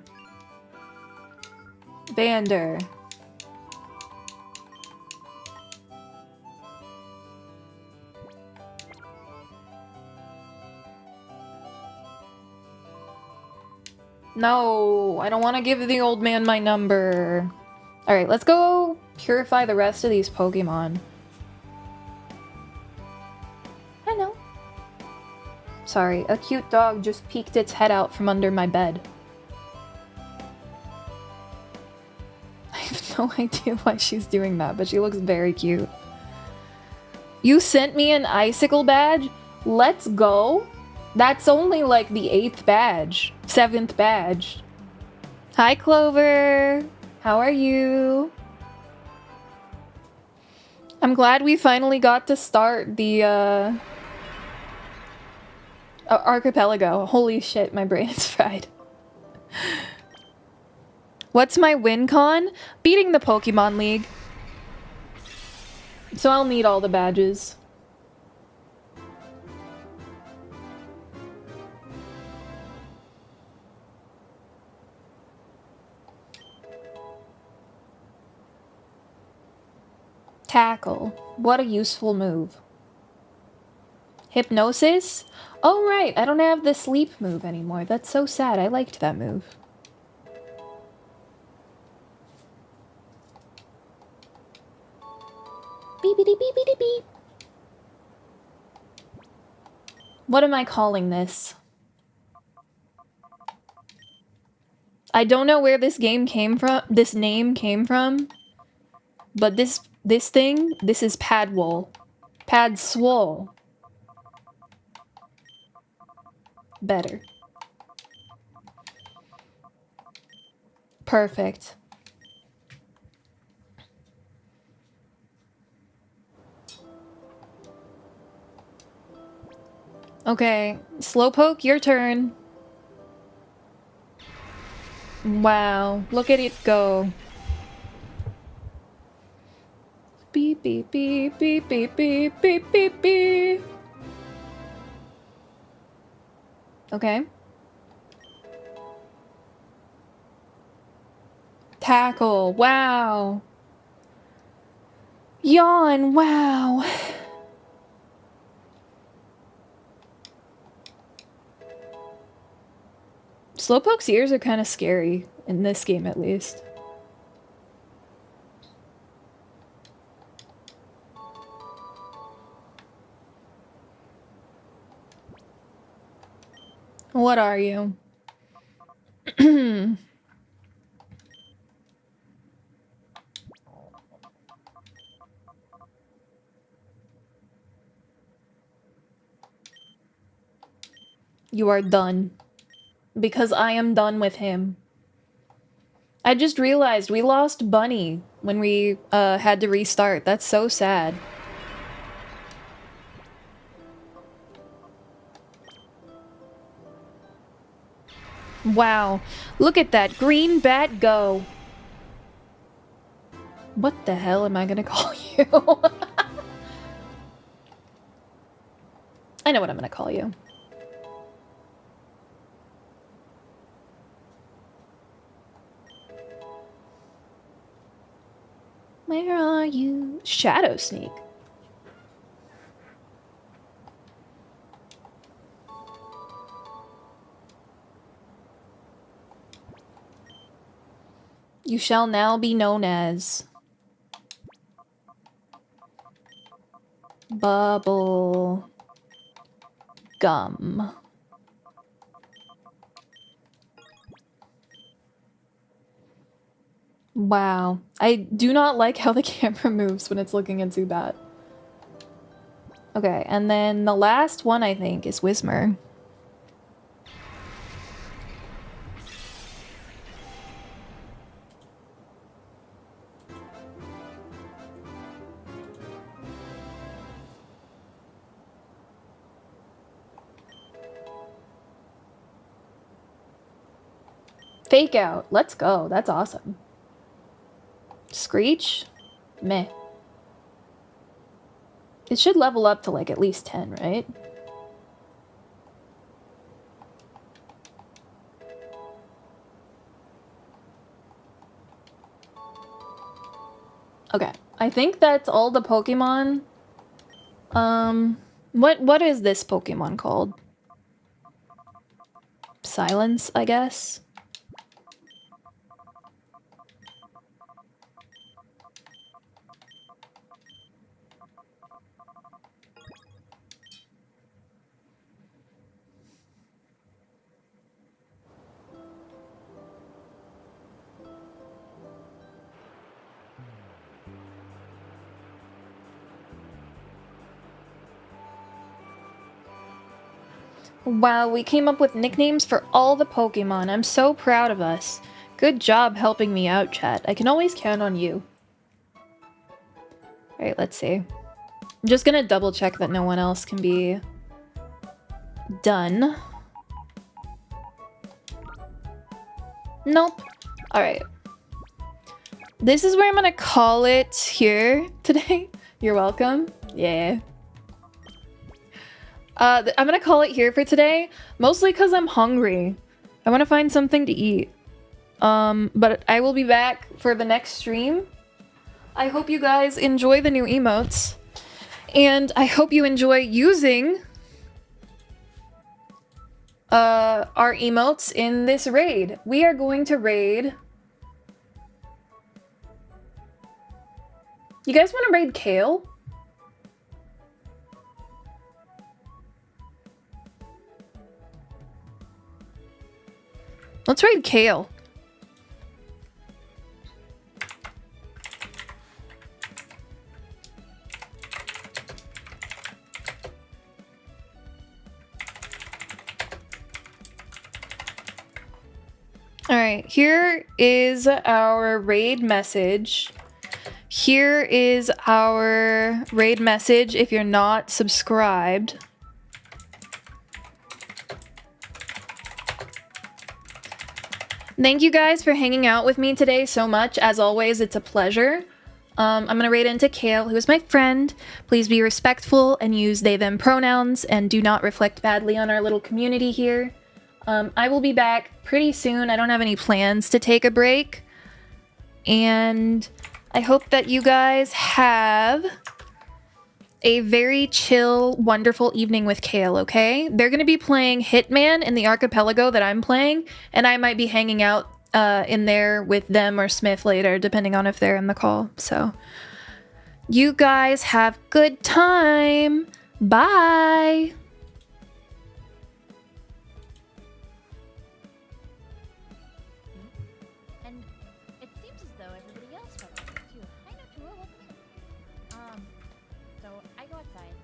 Bander. No, I don't want to give the old man my number. Alright, let's go purify the rest of these Pokemon. I know. Sorry, a cute dog just peeked its head out from under my bed. I have no idea why she's doing that, but she looks very cute. You sent me an icicle badge? Let's go! That's only like the 8th badge. 7th badge. Hi, Clover! How are you? I'm glad we finally got to start the, archipelago. Holy shit, my brain is fried. What's my win con? Beating the Pokemon League. So I'll need all the badges. Tackle. What a useful move. Hypnosis? Oh right, I don't have the sleep move anymore. That's so sad. I liked that move. Beepity beepity beep. What am I calling this? I don't know where this name came from, but this is Padwol. Padswol. Better. Perfect. Okay, Slowpoke, your turn. Wow, look at it go. Beep, beep, beep, beep, beep, beep, beep, beep, beep. Okay. Tackle, wow. Yawn, wow. Slowpoke's ears are kind of scary, in this game at least. What are you? You are done. Because I am done with him. I just realized we lost Bunny when we had to restart. That's so sad. Wow. Look at that. Green bat go. What the hell am I gonna call you? I know what I'm gonna call you. Where are you? Shadow Sneak. You shall now be known as Bubble Gum. Wow. I do not like how the camera moves when it's looking at Zubat. Okay, and then the last one, I think, is Whismer. Fake out. Let's go. That's awesome. Screech? Meh. It should level up to like at least 10, right? Okay. I think that's all the Pokemon. What is this Pokemon called? Silence, I guess. Wow, we came up with nicknames for all the Pokemon. I'm so proud of us. Good job helping me out, chat. I can always count on you. Alright, let's see. I'm just gonna double check that no one else can be done. Nope. Alright. This is where I'm gonna call it here today. You're welcome. Yeah. I'm gonna call it here for today, mostly because I'm hungry. I want to find something to eat. But I will be back for the next stream. I hope you guys enjoy the new emotes. And I hope you enjoy using our emotes in this raid. We are going to raid... You guys want to raid Kale? Let's raid Kale. Alright, here is our raid message. Here is our raid message if you're not subscribed. Thank you guys for hanging out with me today so much. As always, it's a pleasure. I'm gonna raid into Kale, who is my friend. Please be respectful and use they, them pronouns and do not reflect badly on our little community here. I will be back pretty soon. I don't have any plans to take a break. And I hope that you guys have a very chill, wonderful evening with Kale, okay? They're going to be playing Hitman in the archipelago that I'm playing, and I might be hanging out in there with them or Smith later, depending on if they're in the call. So, you guys have good time. Bye! north side.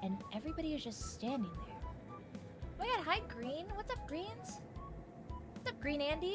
And everybody is just standing there. Oh my god, hi Green. What's up, Greens? What's up, Green Andy?